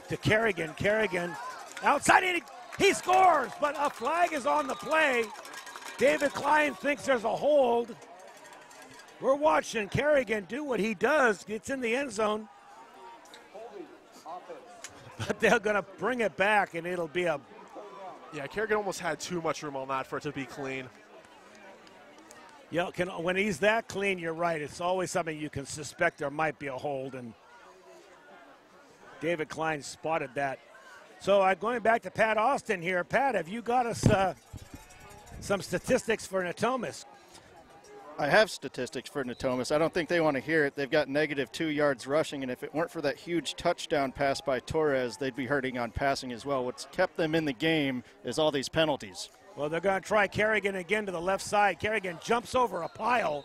to Kerrigan. Kerrigan outside, he scores, but a flag is on the play. David Kline thinks there's a hold. We're watching Kerrigan do what he does, gets in the end zone. But they're going to bring it back, and it'll be a... Yeah, Kerrigan almost had too much room on that for it to be clean. Yeah, when he's that clean, you're right. It's always something you can suspect there might be a hold, and David Kline spotted that. So going back to Pat Austin here. Pat, have you got us some statistics for Natomas? I have statistics for Natomas. I don't think they want to hear it. They've got -2 yards rushing, and if it weren't for that huge touchdown pass by Torres, they'd be hurting on passing as well. What's kept them in the game is all these penalties. Well, they're going to try Kerrigan again to the left side. Kerrigan jumps over a pile,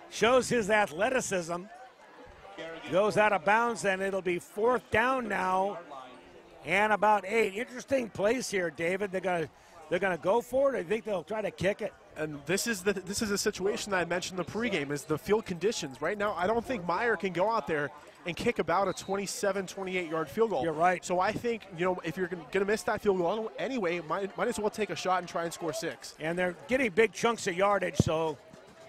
shows his athleticism, goes out of bounds, and it'll be 4th down now and about 8. Interesting place here, David. They're going to go for it. I think they'll try to kick it. And this is a situation that I mentioned in the pregame, is the field conditions. Right now, I don't think Meyer can go out there and kick about a 27, 28-yard field goal. You're right. So I think, if you're going to miss that field goal anyway, might as well take a shot and try and score 6. And they're getting big chunks of yardage, so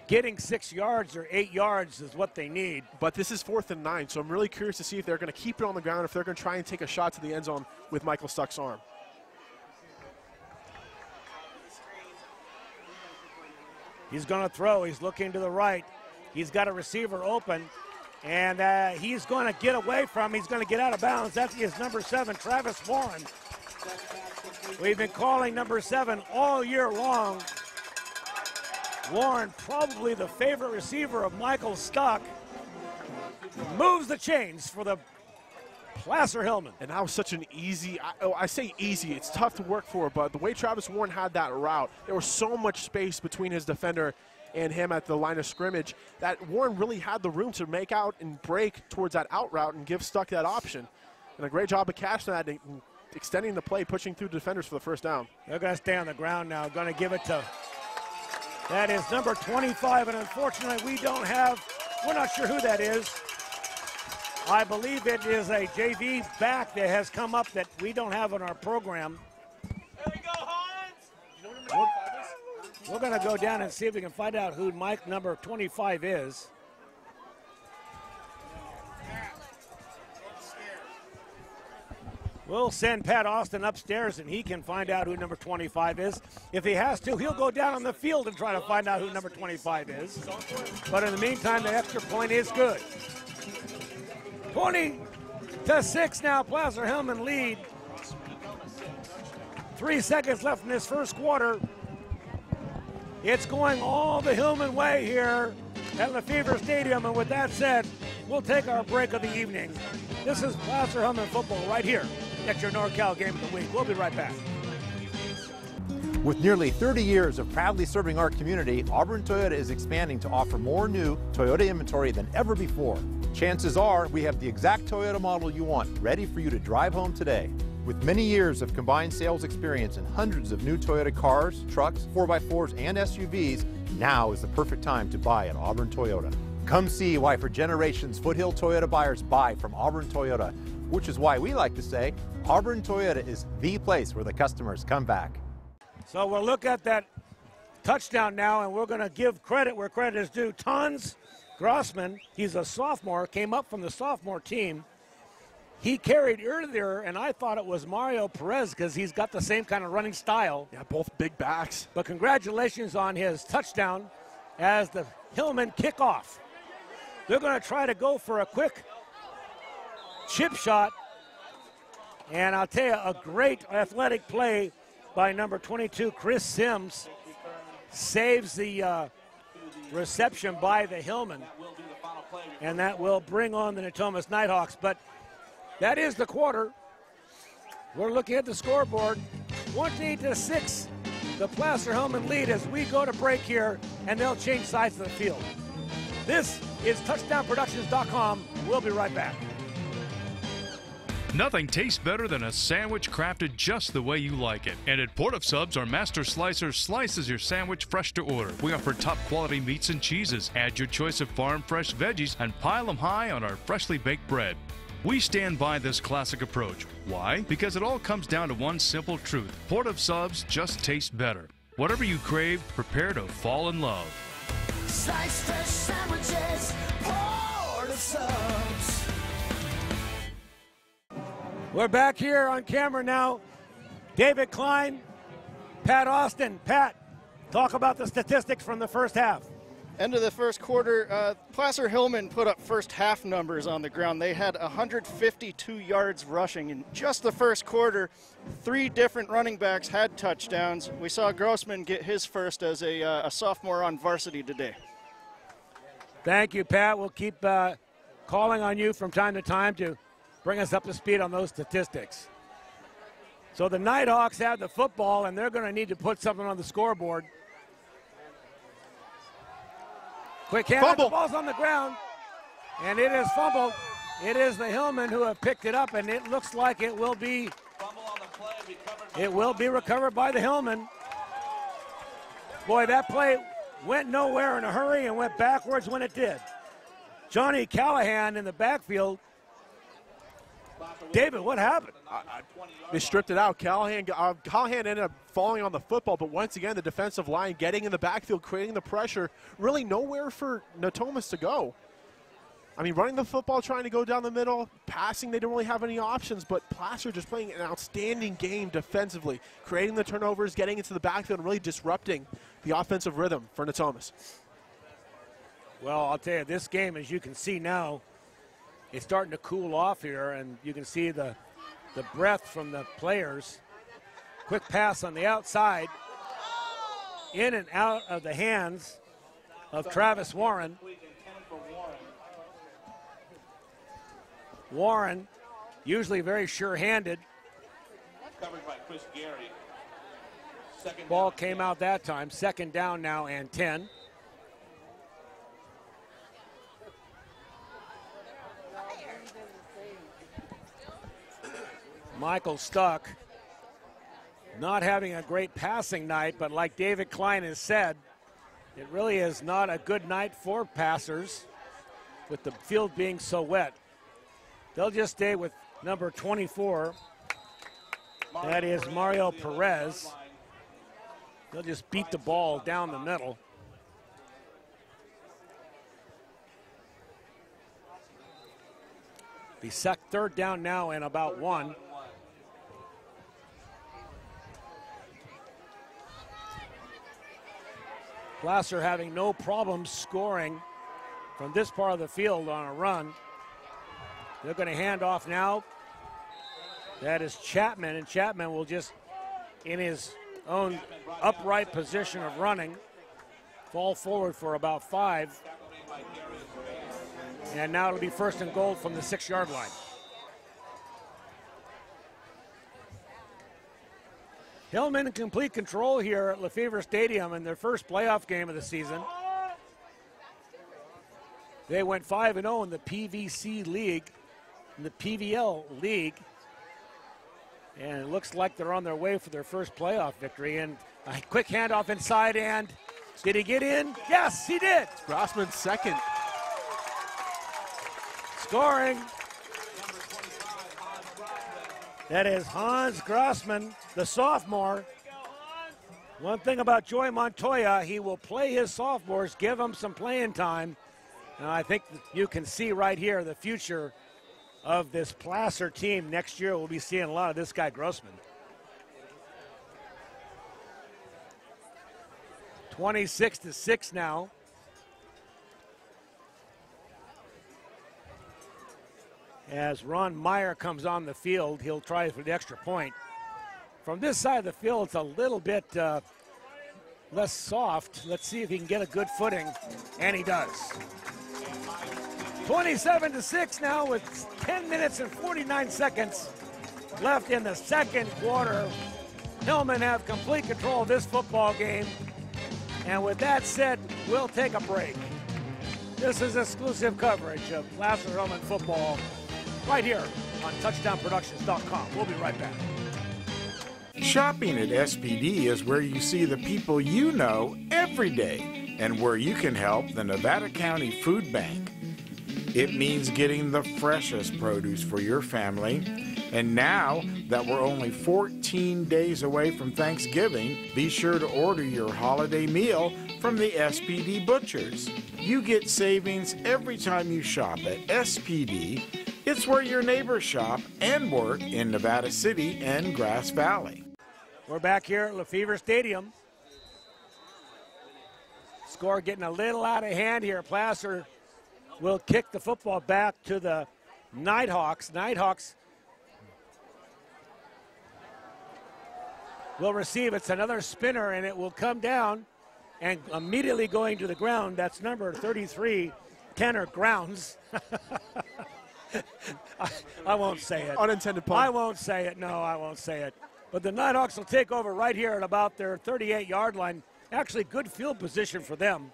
getting 6 yards or 8 yards is what they need. But this is 4th and 9, so I'm really curious to see if they're going to keep it on the ground, if they're going to try and take a shot to the end zone with Michael Stuck's arm. He's going to throw. He's looking to the right. He's got a receiver open, and he's going to get away from him. He's going to get out of bounds. That's his number 7, Travis Warren. We've been calling number 7 all year long. Warren, probably the favorite receiver of Michael Stuck, moves the chains for the Placer Hillmen. And that was such an easy, I say easy, it's tough to work for, but the way Travis Warren had that route, there was so much space between his defender and him at the line of scrimmage that Warren really had the room to make out and break towards that out route and give Stuck that option. And a great job of catching that and extending the play, pushing through defenders for the 1st down. They're going to stay on the ground now, going to give it to, that is number 25, and unfortunately we're not sure who that is. I believe it is a JV back that has come up that we don't have on our program. There you go, Hans! We're going to go down and see if we can find out who Mike number 25 is. We'll send Pat Austin upstairs, and he can find out who number 25 is. If he has to, he'll go down on the field and try to find out who number 25 is. But in the meantime, the extra point is good. 20-6 now, Placer Hillmen lead. 3 seconds left in this first quarter. It's going all the Hillmen way here at LeFebvre Stadium, and with that said, we'll take our break of the evening. This is Placer Hillmen football right here at your NorCal Game of the Week. We'll be right back. With nearly 30 years of proudly serving our community, Auburn Toyota is expanding to offer more new Toyota inventory than ever before. Chances are we have the exact Toyota model you want, ready for you to drive home today. With many years of combined sales experience and hundreds of new Toyota cars, trucks, 4x4s, and SUVs, now is the perfect time to buy at Auburn Toyota. Come see why for generations Foothill Toyota buyers buy from Auburn Toyota, which is why we like to say Auburn Toyota is the place where the customers come back. So we'll look at that touchdown now, and we're going to give credit where credit is due. Tons Grossman, he's a sophomore, came up from the sophomore team. He carried earlier, and I thought it was Mario Perez because he's got the same kind of running style. Yeah, both big backs. But congratulations on his touchdown as the Hillmen kick off. They're going to try to go for a quick chip shot. And I'll tell you, a great athletic play by number 22, Chris Sims, saves the reception by the Hillmen. And that will bring on the Natomas Nighthawks. But that is the quarter. We're looking at the scoreboard. 20-6, the Placer Hillmen lead as we go to break here, and they'll change sides of the field. This is TouchdownProductions.com. We'll be right back. Nothing tastes better than a sandwich crafted just the way you like it. And at Port of Subs, our master slicer slices your sandwich fresh to order. We offer top quality meats and cheeses. Add your choice of farm fresh veggies and pile them high on our freshly baked bread. We stand by this classic approach. Why? Because it all comes down to one simple truth. Port of Subs just tastes better. Whatever you crave, prepare to fall in love. Slice fresh sandwiches, Port of Subs. We're back here on camera now. David Kline, Pat Austin. Pat, talk about the statistics from the first half. End of the first quarter, Placer Hillmen put up first half numbers on the ground. They had 152 yards rushing in just the first quarter. 3 different running backs had touchdowns. We saw Grossman get his first as a sophomore on varsity today. Thank you, Pat. We'll keep calling on you from time to time to bring us up to speed on those statistics. So the Nighthawks have the football, and they're going to need to put something on the scoreboard. Quick hand, the ball's on the ground, and it is fumbled. It is the Hillmen who have picked it up, and it looks like it will be recovered by the Hillmen. Boy, that play went nowhere in a hurry and went backwards when it did. Johnny Callahan in the backfield. David, what happened? They stripped it out. Callahan ended up falling on the football, but once again, the defensive line getting in the backfield, creating the pressure. Really nowhere for Natomas to go. I mean, running the football, trying to go down the middle, passing, they don't really have any options, but Placer just playing an outstanding game defensively, creating the turnovers, getting into the backfield, and really disrupting the offensive rhythm for Natomas. Well, I'll tell you, this game, as you can see now, it's starting to cool off here, and you can see the breath from the players. Quick pass on the outside, in and out of the hands of Travis Warren. Warren, usually very sure-handed. Covered by Chris Gary. Ball came out that time. Second down now and 10. Michael Stuck not having a great passing night, but like David Kline has said, it really is not a good night for passers with the field being so wet. They'll just stay with number 24. That is Mario Perez. They'll just beat the ball down the middle. Be third down now and about 1. Placer having no problem scoring from this part of the field on a run. They're going to hand off now. That is Chapman, and Chapman will just, in his own upright position of running, fall forward for about 5. And now it'll be first and goal from the 6-yard line. Hillmen in complete control here at LeFebvre Stadium in their first playoff game of the season. They went 5-0 in the PVC League, in the PVL League. And it looks like they're on their way for their first playoff victory. And a quick handoff inside, and did he get in? Yes, he did. It's Grossman's second. Scoring. That is Hans Grossman, the sophomore. One thing about Joey Montoya, he will play his sophomores, give them some playing time. And I think you can see right here the future of this Placer team. Next year we'll be seeing a lot of this guy Grossman. 26-6 now. As Ron Meyer comes on the field, he'll try for the extra point. From this side of the field, it's a little bit less soft. Let's see if he can get a good footing, and he does. 27-6 now with 10 minutes and 49 seconds left in the second quarter. Hillmen have complete control of this football game. And with that said, we'll take a break. This is exclusive coverage of Placer Hillmen football right here on touchdownproductions.com. We'll be right back. Shopping at SPD is where you see the people you know every day and where you can help the Nevada County Food Bank. It means getting the freshest produce for your family. And now that we're only 14 days away from Thanksgiving, be sure to order your holiday meal from the SPD Butchers. You get savings every time you shop at SPD. It's where your neighbors shop and work in Nevada City and Grass Valley. We're back here at LeFebvre Stadium. Score getting a little out of hand here. Placer will kick the football back to the Nighthawks. Nighthawks will receive. It's another spinner, and it will come down and immediately going to the ground. That's number 33, Tanner Grounds. I won't say it. Unintended pun. I won't say it. No, I won't say it. But the Nighthawks will take over right here at about their 38-yard line. Actually, good field position for them.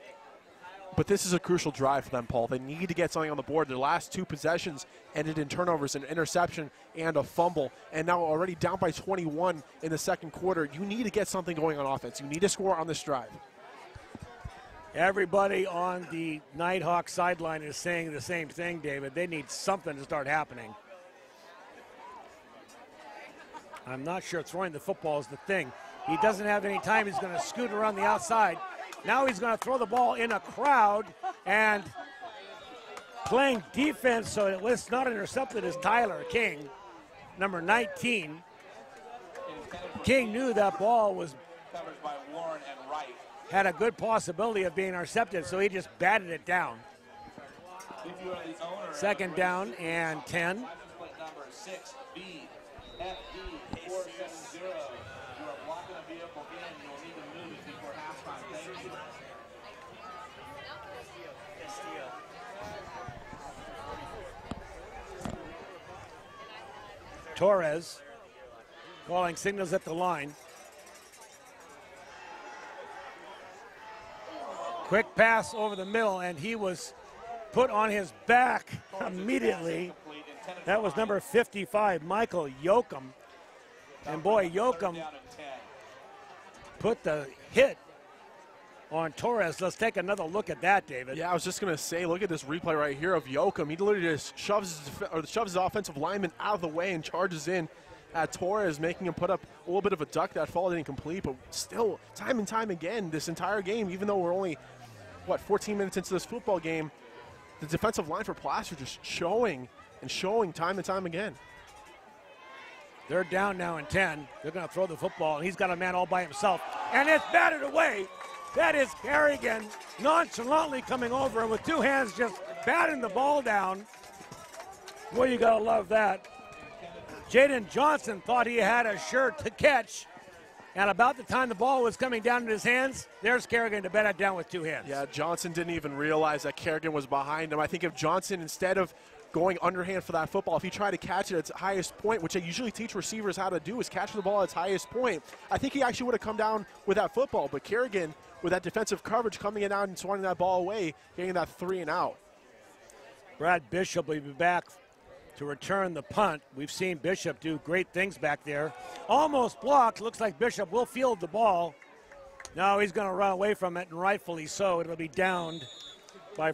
But this is a crucial drive for them, Paul. They need to get something on the board. Their last 2 possessions ended in turnovers, an interception, and a fumble. And now already down by 21 in the second quarter. You need to get something going on offense. You need to score on this drive. Everybody on the Nighthawk sideline is saying the same thing, David. They need something to start happening. I'm not sure throwing the football is the thing. He doesn't have any time. He's going to scoot around the outside. Now he's going to throw the ball in a crowd, and playing defense so it's not intercepted is Tyler King, number 19. King knew that ball was covered by Warren and Wright. Had a good possibility of being intercepted, so he just batted it down. Second down and 10. Number 6B, FD 470. You are blocking a vehicle in. You will need to move it before halftime. Thank you. Torres calling signals at the line. Quick pass over the middle, and he was put on his back immediately. That was number 55, Michael Yoakum. And boy, Yoakum put the hit on Torres. Let's take another look at that, David. Yeah, I was just going to say, look at this replay right here of Yoakum. He literally just shoves his offensive lineman out of the way and charges in at Torres, making him put up a little bit of a duck. That fall didn't complete, but still, time and time again, this entire game, even though we're only, 14 minutes into this football game, the defensive line for Placer just showing time and time again. They're down now in 10. They're going to throw the football, and he's got a man all by himself. And it's batted away That is Kerrigan nonchalantly coming over and with two hands just batting the ball down. Boy, you gotta love that. Jaden Johnson thought he had a shirt to catch, and about the time the ball was coming down in his hands, there's Kerrigan to bat it down with two hands. Yeah, Johnson didn't even realize that Kerrigan was behind him. I think if Johnson, instead of going underhand for that football, if he tried to catch it at its highest point, which I usually teach receivers how to do, is catch the ball at its highest point, I think he actually would have come down with that football. But Kerrigan, with that defensive coverage, coming in out and swatting that ball away, getting that 3 and out. Brad Bishop will be back to return the punt. We've seen Bishop do great things back there. Almost blocked. Looks like Bishop will field the ball. Now he's going to run away from it, and rightfully so. It'll be downed by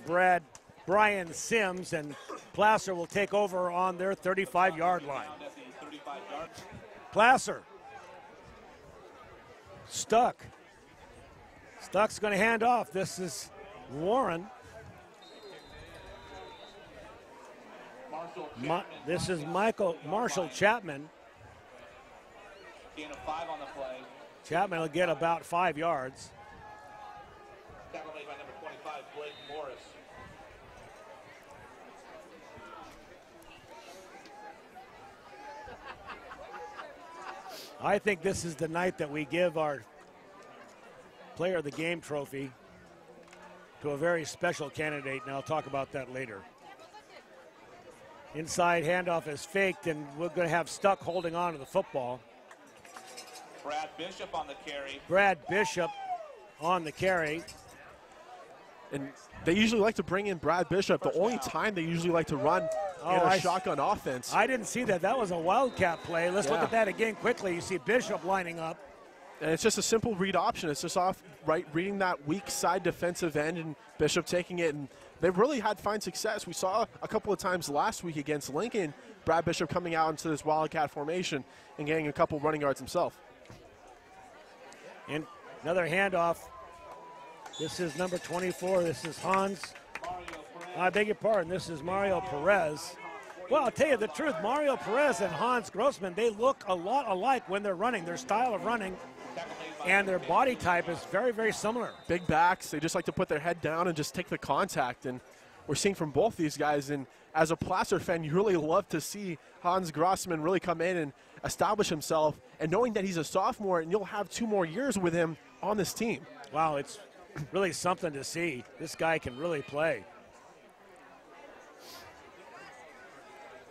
Brian Sims, and Placer will take over on their 35-yard line. Placer. Stuck's going to hand off. This is Warren. This is Marshall Chapman. Gain of 5 on the play. Chapman will get about 5 yards. Tackle made by number 25, Blake Morris. I think this is the night that we give our Player of the Game trophy to a very special candidate, and I'll talk about that later. Inside handoff is faked, and we're going to have Stuck holding on to the football. Brad Bishop on the carry. Brad Bishop on the carry. And they usually like to bring in Brad Bishop. The only time they usually like to run in a shotgun offense. I didn't see that. That was a wildcat play. Let's look at that again quickly. You see Bishop lining up. And it's just a simple read option. It's just reading that weak side defensive end, and Bishop taking it. And they've really had fine success. We saw a couple of times last week against Lincoln, Brad Bishop coming out into this wildcat formation and getting a couple running yards himself. And another handoff. This is number 24. This is Hans. I beg your pardon. This is Mario Perez. Well, I'll tell you the truth. Mario Perez and Hans Grossman, they look a lot alike when they're running. Their style of running and their body type is very, very similar. Big backs. They just like to put their head down and just take the contact. And we're seeing from both these guys. And as a Placer fan, you really love to see Hans Grossman really come in and establish himself. And knowing that he's a sophomore and you'll have 2 more years with him on this team. Wow, it's really something to see. This guy can really play.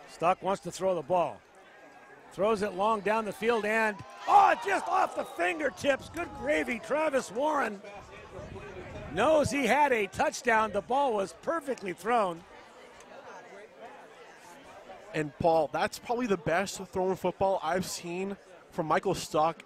Stuck wants to throw the ball. Throws it long down the field and, just off the fingertips. Good gravy. Travis Warren knows he had a touchdown. The ball was perfectly thrown. And Paul, that's probably the best thrown football I've seen from Michael Stuck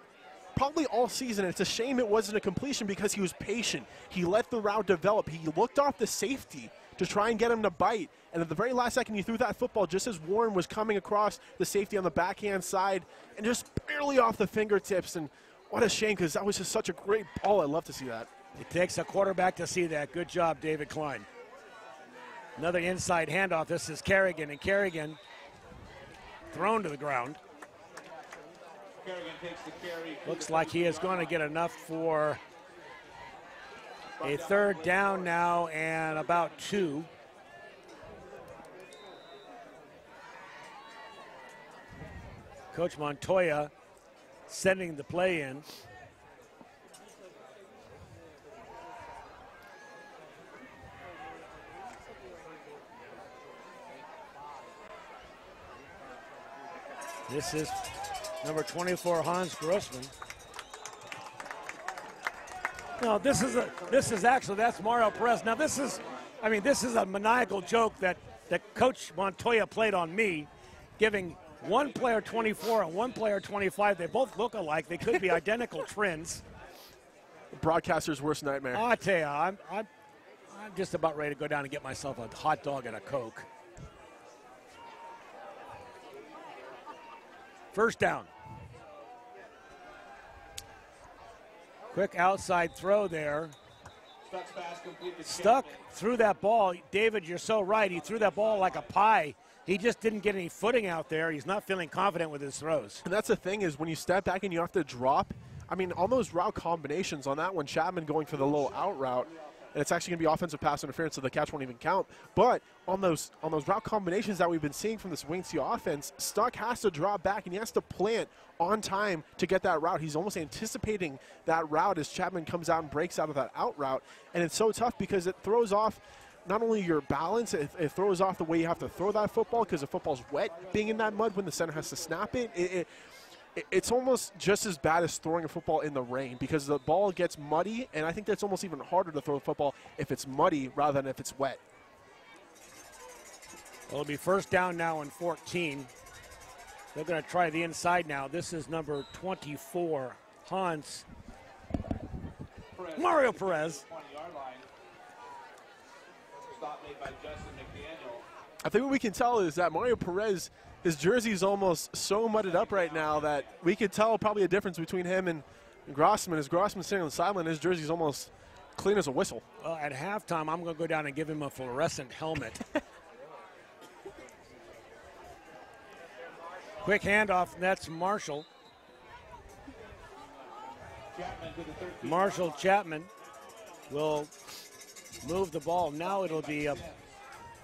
probably all season. It's a shame it wasn't a completion because he was patient. He let the route develop. He looked off the safety to try and get him to bite. And at the very last second, he threw that football just as Warren was coming across the safety on the backhand side and just barely off the fingertips. And what a shame, because that was just such a great ball. I love to see that. It takes a quarterback to see that. Good job, David Kline. Another inside handoff. This is Kerrigan, and Kerrigan thrown to the ground. Kerrigan takes the carry. Looks like he is going to get enough for a 3rd down now and about 2. Coach Montoya sending the play in. This is number 24, Hans Grossman. No, that's Mario Perez. Now this is a maniacal joke that Coach Montoya played on me, giving one player 24 and one player 25. They both look alike. They could be identical twins. The broadcaster's worst nightmare. I tell you, I'm just about ready to go down and get myself a hot dog and a Coke. 1st down. Quick outside throw there. Stuck threw that ball. David, you're so right. He threw that ball like a pie. He just didn't get any footing out there. He's not feeling confident with his throws. And that's the thing is when you step back and you have to drop I mean, on those route combinations, on that one, Chapman going for the little out route, and it's actually going to be offensive pass interference, so the catch won't even count. But on those route combinations that we've been seeing from this Wing C offense, Stuck has to drop back, and he has to plant on time to get that route. He's almost anticipating that route as Chapman comes out and breaks out of that out route. And it's so tough because it throws off not only your balance, it throws off the way you have to throw that football because the football's wet being in that mud when the center has to snap it. It's almost just as bad as throwing a football in the rain because the ball gets muddy, and I think that's almost even harder to throw a football if it's muddy rather than if it's wet. Well, it'll be first down now and 14. They're going to try the inside now. This is number 24, Hans. Mario Perez. 20-yard line. Stop made by Justin McDaniel. I think what we can tell is that Mario Perez, his jersey is almost so mudded up right now that we could tell probably a difference between him and Grossman. As Grossman's sitting on the sideline, his jersey's almost clean as a whistle. Well, at halftime, I'm going to go down and give him a fluorescent helmet. Quick handoff, and that's Marshall. Marshall Chapman will move the ball. Now it'll be a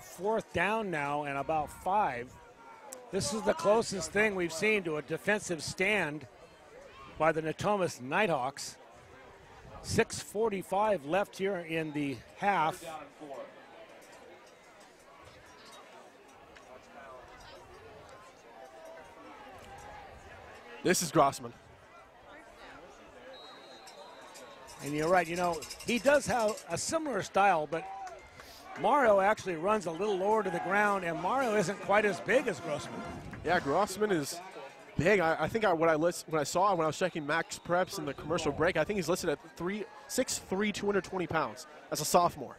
fourth down now and about 5. This is the closest thing we've seen to a defensive stand by the Natomas Nighthawks. 6:45 left here in the half. This is Grossman. And you're right, you know, he does have a similar style, but Mario actually runs a little lower to the ground, and Mario isn't quite as big as Grossman. Yeah, Grossman is big. I think when I saw when I was checking Max Preps in the commercial break, I think he's listed at 6'3", 220 pounds as a sophomore.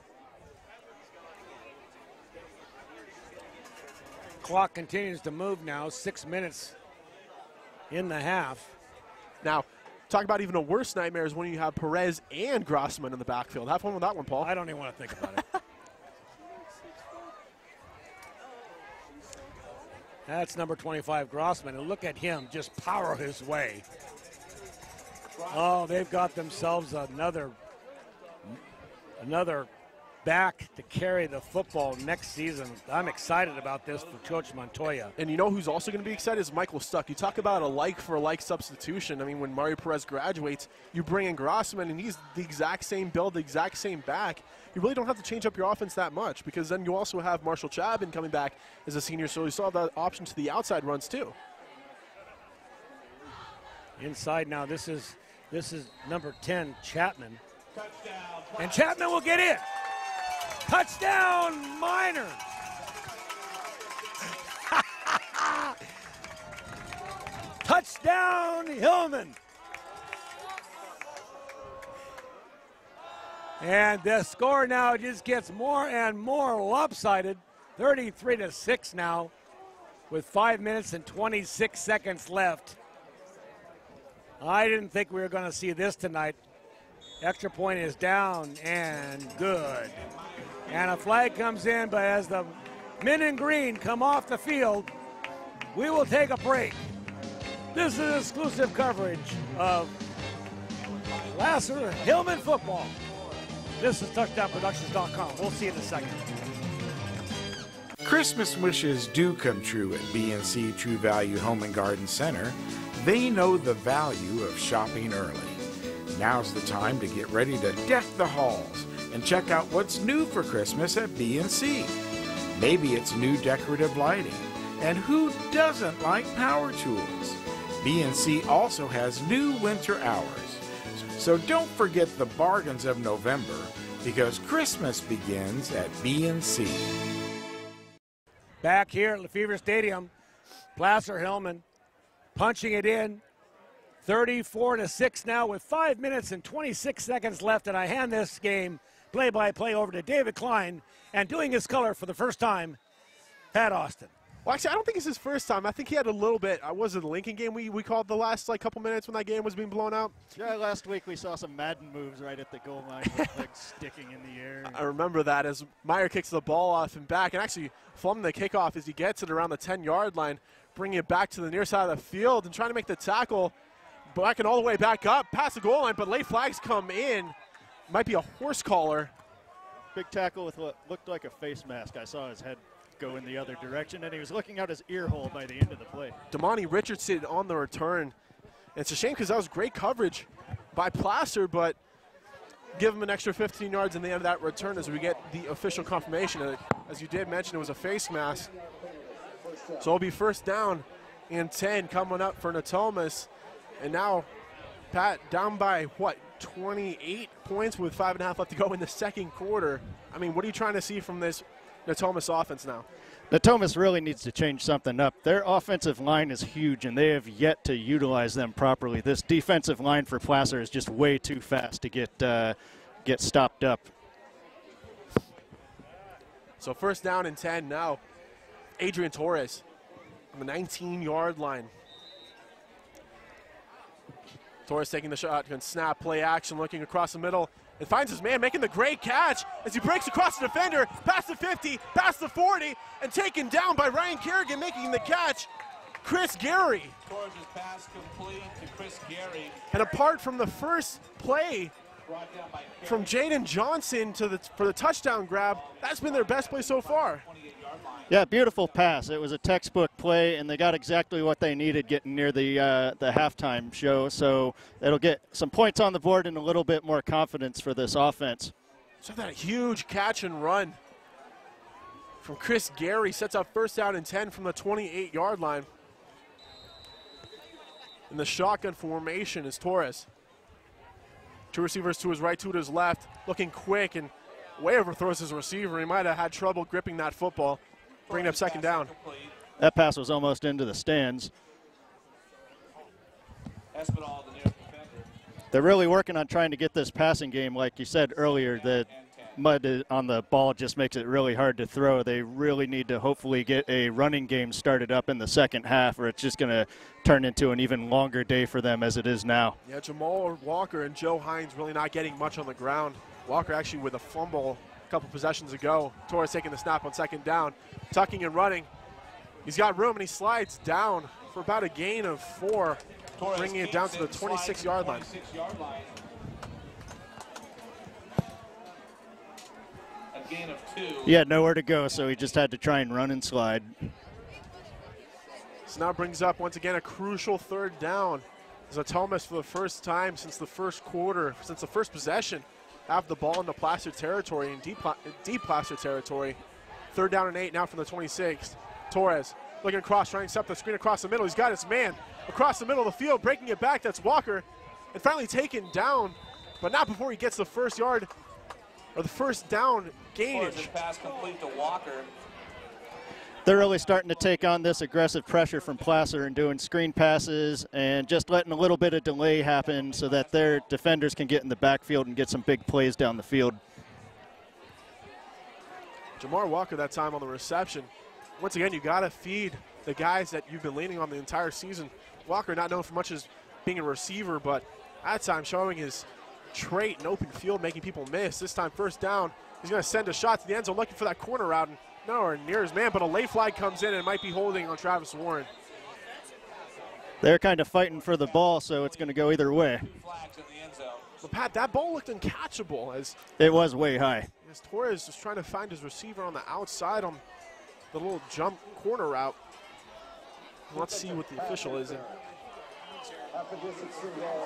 Clock continues to move now, 6 minutes in the half. Now, talk about even a worse nightmare is when you have Perez and Grossman in the backfield. Have fun with that one, Paul. I don't even want to think about it. That's number 25, Grossman, and look at him just power his way. Oh, they've got themselves another back to carry the football next season. I'm excited about this for Coach Montoya. And you know who's also going to be excited is Michael Stuck. You talk about a like-for-like substitution. I mean, when Mario Perez graduates, you bring in Grossman, and he's the exact same build, the exact same back. You really don't have to change up your offense that much because then you also have Marshall Chapman coming back as a senior, so you still have that option to the outside runs too. Inside now, this is number 10, Chapman. And Chapman will get in. Touchdown, Miners. Touchdown, Hillmen. And the score now just gets more and more lopsided. 33-6 now with 5 minutes and 26 seconds left. I didn't think we were going to see this tonight. Extra point is down and good. And a flag comes in, but as the men in green come off the field, we will take a break. This is exclusive coverage of Placer Hillmen football. This is TouchdownProductions.com. We'll see you in a second. Christmas wishes do come true at B&C True Value Home and Garden Center. They know the value of shopping early. Now's the time to get ready to deck the halls and check out what's new for Christmas at B&C. Maybe it's new decorative lighting. And who doesn't like power tools? B&C also has new winter hours. So don't forget the bargains of November because Christmas begins at B&C. Back here at LeFebvre Stadium, Placer Hillmen punching it in. 34-6 now with 5 minutes and 26 seconds left, and I hand this game play-by-play over to David Kline, and doing his color for the first time, Pat Austin. Well, actually, I don't think it's his first time. I think he had a little bit. Was it the Lincoln game we called the last couple minutes when that game was being blown out? Yeah, last week we saw some Madden moves right at the goal line with legs sticking in the air. I remember that as Meyer kicks the ball off and back, and actually from the kickoff as he gets it around the 10-yard line, bringing it back to the near side of the field and trying to make the tackle. backing all the way back up, past the goal line, but late flags come in. Might be a horse collar. Big tackle with what looked like a face mask. I saw his head go in the other direction, and he was looking out his ear hole by the end of the play. Damani Richardson on the return. It's a shame because that was great coverage by Placer, but give him an extra 15 yards in the end of that return as we get the official confirmation. As you did mention, it was a face mask. So it'll be first down and 10 coming up for Natomas. And now, Pat, down by, what, 28 points with 5.5 left to go in the second quarter. I mean, what are you trying to see from this Natomas offense now? Natomas really needs to change something up. Their offensive line is huge, and they have yet to utilize them properly. This defensive line for Placer is just way too fast to get stopped up. So first down and 10 now. Adrian Torres on the 19-yard line. Torres taking the shot, can snap, play action, looking across the middle, and finds his man making the great catch as he breaks across the defender, past the 50, past the 40, and taken down by Ryan Kerrigan making the catch, Chris Gary. Torres' pass complete to Chris Gary. And apart from the first play from Jaden Johnson for the touchdown grab, that's been their best play so far. Yeah, beautiful pass. It was a textbook play, and they got exactly what they needed getting near the halftime show. So it'll get some points on the board and a little bit more confidence for this offense. So that huge catch and run from Chris Gary sets up first down and 10 from the 28-yard line. In the shotgun formation is Torres. Two receivers to his right, two to his left, looking quick and way overthrows his receiver. He might have had trouble gripping that football. Bringing up second down. That pass was almost into the stands. They're really working on trying to get this passing game. Like you said earlier, the mud on the ball just makes it really hard to throw. They really need to hopefully get a running game started up in the second half, or it's just going to turn into an even longer day for them as it is now. Yeah, Jamal Walker and Joe Hines really not getting much on the ground. Walker actually with a fumble a couple possessions ago. Torres taking the snap on second down, tucking and running. He's got room and he slides down for about a gain of 4, bringing it down to the 26-yard line. A gain of 2. He had nowhere to go, so he just had to try and run and slide. So now brings up once again a crucial third down. Natomas for the first time since the first quarter, since the first possession, have the ball in the Placer territory, in deep Placer territory. Third down and 8 now from the 26. Torres looking across, trying to set the screen across the middle. He's got his man across the middle of the field, breaking it back. That's Walker, and finally taken down, but not before he gets the first yard or the first down gainage. Pass complete to Walker. They're really starting to take on this aggressive pressure from Placer and doing screen passes and just letting a little bit of delay happen so that their defenders can get in the backfield and get some big plays down the field. Jamar Walker that time on the reception. Once again, you got to feed the guys that you've been leaning on the entire season. Walker not known for much as being a receiver, but that time showing his trait in open field, making people miss. This time first down, he's going to send a shot to the end zone looking for that corner route. And nowhere near his man, but a late flag comes in and it might be holding on Travis Warren. They're kind of fighting for the ball, so it's going to go either way. But Pat, that ball looked uncatchable as it was way high. As Torres was trying to find his receiver on the outside on the little jump corner route. Let's see what the official is.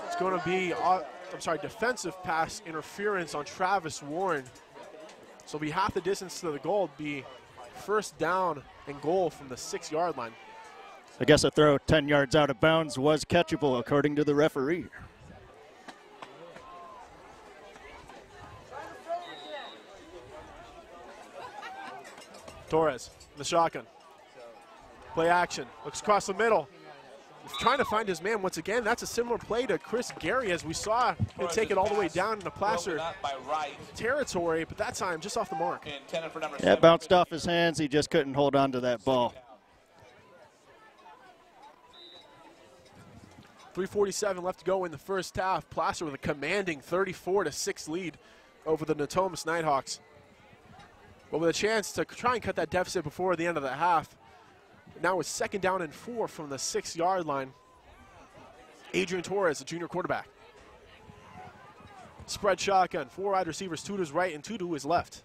It's going to be, defensive pass interference on Travis Warren. So it'll be half the distance to the goal, it'll be first down and goal from the 6-yard line. I guess a throw 10 yards out of bounds was catchable, according to the referee. Torres, the shotgun. Play action, looks across the middle. He's trying to find his man once again. That's a similar play to Chris Gary, as we saw him take it all the way down into Placer territory, but that time just off the mark. Yeah, bounced off his hands. He just couldn't hold on to that ball. 3:47 left to go in the first half. Placer with a commanding 34-6 lead over the Natomas Nighthawks. But with a chance to try and cut that deficit before the end of the half. Now it's second down and 4 from the 6-yard line. Adrian Torres, the junior quarterback. Spread shotgun, 4 wide receivers, 2 to his right and 2 to his left.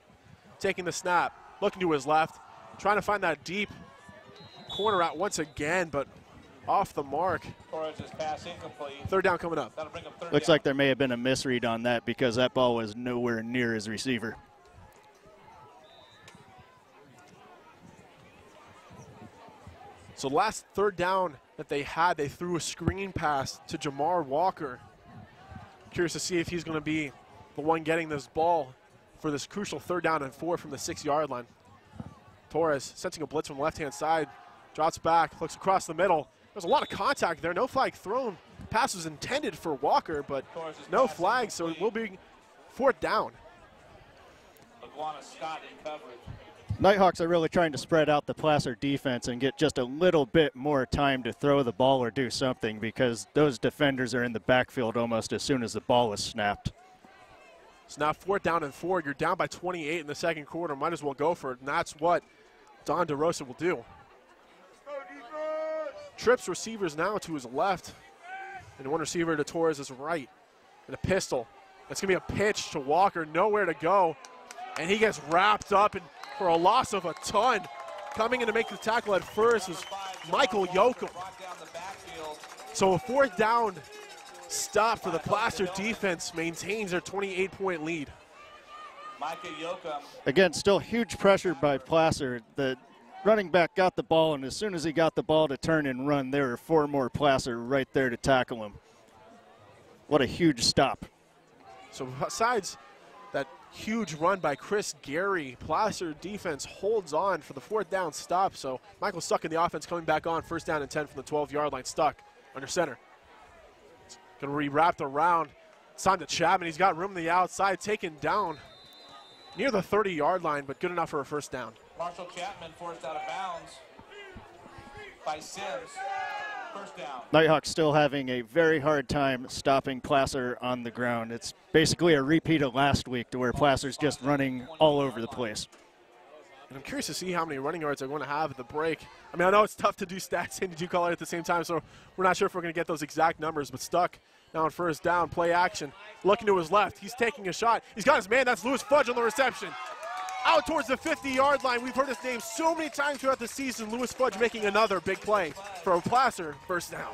Taking the snap, looking to his left, trying to find that deep corner out once again, but off the mark. Torres' pass incomplete. Third down coming up. That'll bring up third Looks down. like there may have been a misread on that because that ball was nowhere near his receiver. So last third down that they had, they threw a screen pass to Jamar Walker. Curious to see if he's going to be the one getting this ball for this crucial 3rd down and 4 from the 6-yard line. Torres sensing a blitz from the left-hand side, drops back, looks across the middle. There's a lot of contact there. No flag thrown. Pass was intended for Walker, but no flag, so it will be 4th down. Iguana Scott in coverage. Nighthawks are really trying to spread out the Placer defense and get just a little bit more time to throw the ball or do something because those defenders are in the backfield almost as soon as the ball is snapped. So now 4th down and 4. You're down by 28 in the second quarter. Might as well go for it, and that's what Don DeRosa will do. Trips receivers now to his left, and one receiver to Torres' right. And a pistol. That's going to be a pitch to Walker, nowhere to go. And he gets wrapped up for a loss of a ton. Coming in to make the tackle at first was Michael Yoakum. So a 4th down stop for the Placer defense maintains their 28-point lead. Micah Yoakum. Again, still huge pressure by Placer. The running back got the ball, and as soon as he got the ball to turn and run, there were 4 more Placer right there to tackle him. What a huge stop. So besides that huge run by Chris Gary, Placer defense holds on for the 4th down stop. So Michael stuck in the offense, coming back on 1st down and 10 from the 12-yard line, stuck under center. Going to be wrapped around. It's time to Chapman. He's got room on the outside, taken down near the 30-yard line, but good enough for a 1st down. Marshall Chapman forced out of bounds by Sims. 1st down. Nighthawks still having a very hard time stopping Placer on the ground. It's basically a repeat of last week to where Placer's just running all over the place. And I'm curious to see how many running yards they're going to have at the break. I mean, I know it's tough to do stats and to do call it at the same time, so we're not sure if we're going to get those exact numbers, but stuck now on 1st down, play action. Looking to his left, he's taking a shot. He's got his man, that's Lewis Fudge on the reception. Out towards the 50-yard line. We've heard his name so many times throughout the season. Lewis Fudge making another big play for Placer, 1st down.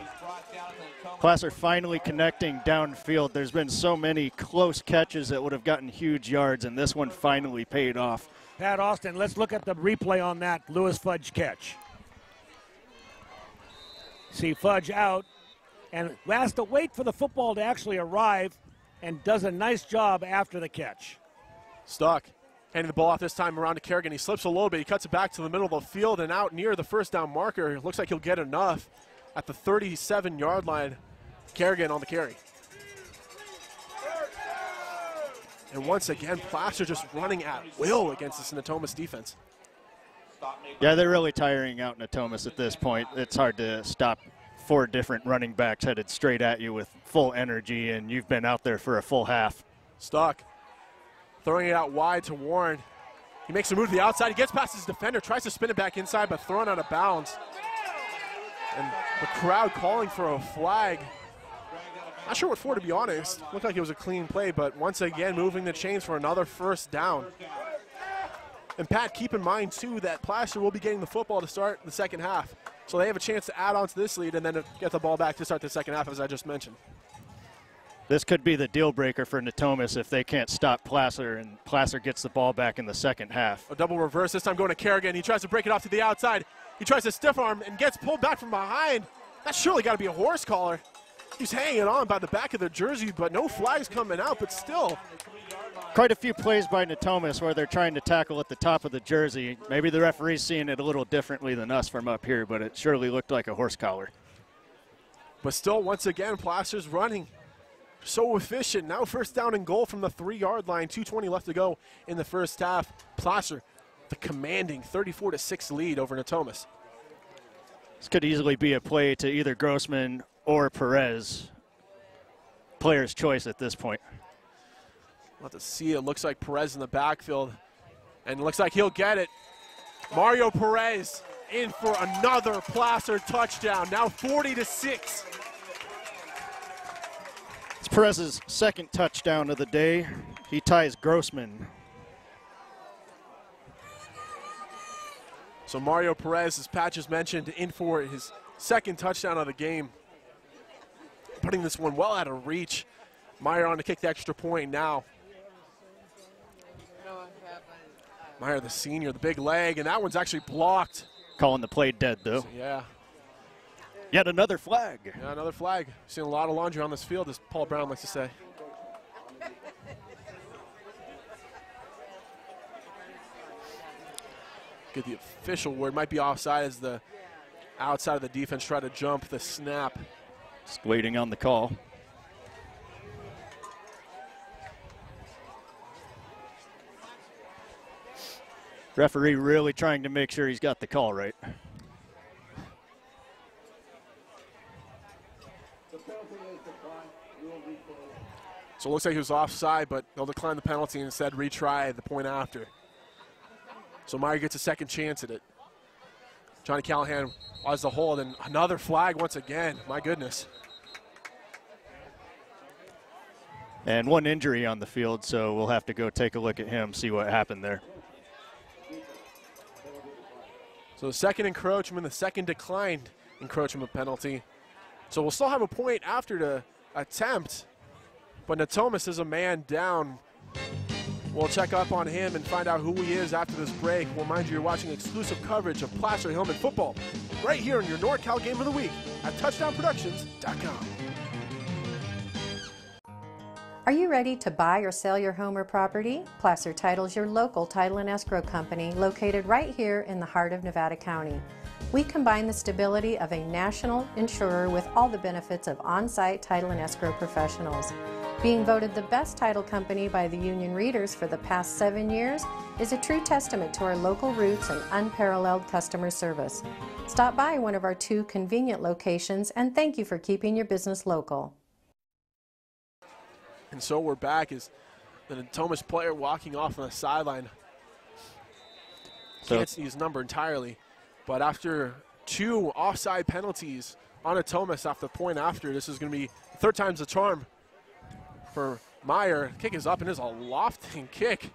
Placer finally connecting downfield. There's been so many close catches that would have gotten huge yards, and this one finally paid off. Pat Austin, let's look at the replay on that Lewis Fudge catch. See Fudge out and has to wait for the football to actually arrive and does a nice job after the catch. Stuck. Handing the ball off this time around to Kerrigan. He slips a little bit. He cuts it back to the middle of the field and out near the 1st down marker. It looks like he'll get enough at the 37-yard line. Kerrigan on the carry. And once again, Placer just running at will against this Natomas defense. Yeah, they're really tiring out Natomas at this point. It's hard to stop 4 different running backs headed straight at you with full energy, and you've been out there for a full half. Stuck. Throwing it out wide to Warren. He makes a move to the outside. He gets past his defender, tries to spin it back inside, but thrown out of bounds. And the crowd calling for a flag. Not sure what for, to be honest. Looked like it was a clean play, but once again, moving the chains for another 1st down. And Pat, keep in mind, too, that Placer will be getting the football to start the 2nd half. So they have a chance to add on to this lead and then get the ball back to start the 2nd half, as I just mentioned. This could be the deal breaker for Natomas if they can't stop Placer, and Placer gets the ball back in the 2nd half. A double reverse, this time going to Kerrigan. He tries to break it off to the outside. He tries to stiff arm and gets pulled back from behind. That's surely got to be a horse collar. He's hanging on by the back of the jersey, but no flags coming out, but still. Quite a few plays by Natomas where they're trying to tackle at the top of the jersey. Maybe the referee's seeing it a little differently than us from up here, but it surely looked like a horse collar. But still, once again, Placer's running. So efficient. Now 1st down and goal from the 3-yard line. 2:20 left to go in the 1st half. Placer, the commanding 34-6 lead over Natomas. This could easily be a play to either Grossman or Perez. Player's choice at this point. We'll have to see. It looks like Perez in the backfield. And it looks like he'll get it. Mario Perez in for another Placer touchdown. Now 40-6. Perez's second touchdown of the day. He ties Grossman. So Mario Perez, as Pat just mentioned, in for his second touchdown of the game. Putting this one well out of reach. Meyer on to kick the extra point now. Meyer, the senior, the big leg, and that one's actually blocked. Calling the play dead, though. So, yeah. Yet another flag. Yeah, another flag. Seen a lot of laundry on this field, as Paul Brown likes to say. Get the official word. Might be offside as the outside of the defense try to jump the snap. Just waiting on the call. Referee really trying to make sure he's got the call right. So it looks like he was offside, but they'll decline the penalty and instead retry the point after. So Meyer gets a second chance at it. Johnny Callahan was the hold, and another flag once again. My goodness. And one injury on the field, so we'll have to go take a look at him, see what happened there. So the second encroachment, the second declined encroachment penalty. So we'll still have a point after the attempt, but Natomas is a man down. We'll check up on him and find out who he is after this break. We'll remind you you're watching exclusive coverage of Placer Hillmen football right here in your NorCal Game of the Week at touchdownproductions.com. Are you ready to buy or sell your home or property? Placer Title's your local title and escrow company located right here in the heart of Nevada County. We combine the stability of a national insurer with all the benefits of on-site title and escrow professionals. Being voted the best title company by the union readers for the past 7 years is a true testament to our local roots and unparalleled customer service. Stop by one of our 2 convenient locations and thank you for keeping your business local. And so we're back as the Natomas player walking off on the sideline. Can't see his number entirely, but after 2 offside penalties on Natomas after the point after, this is going to be 3rd time's the charm for Meyer. Kick is up and is a lofting kick.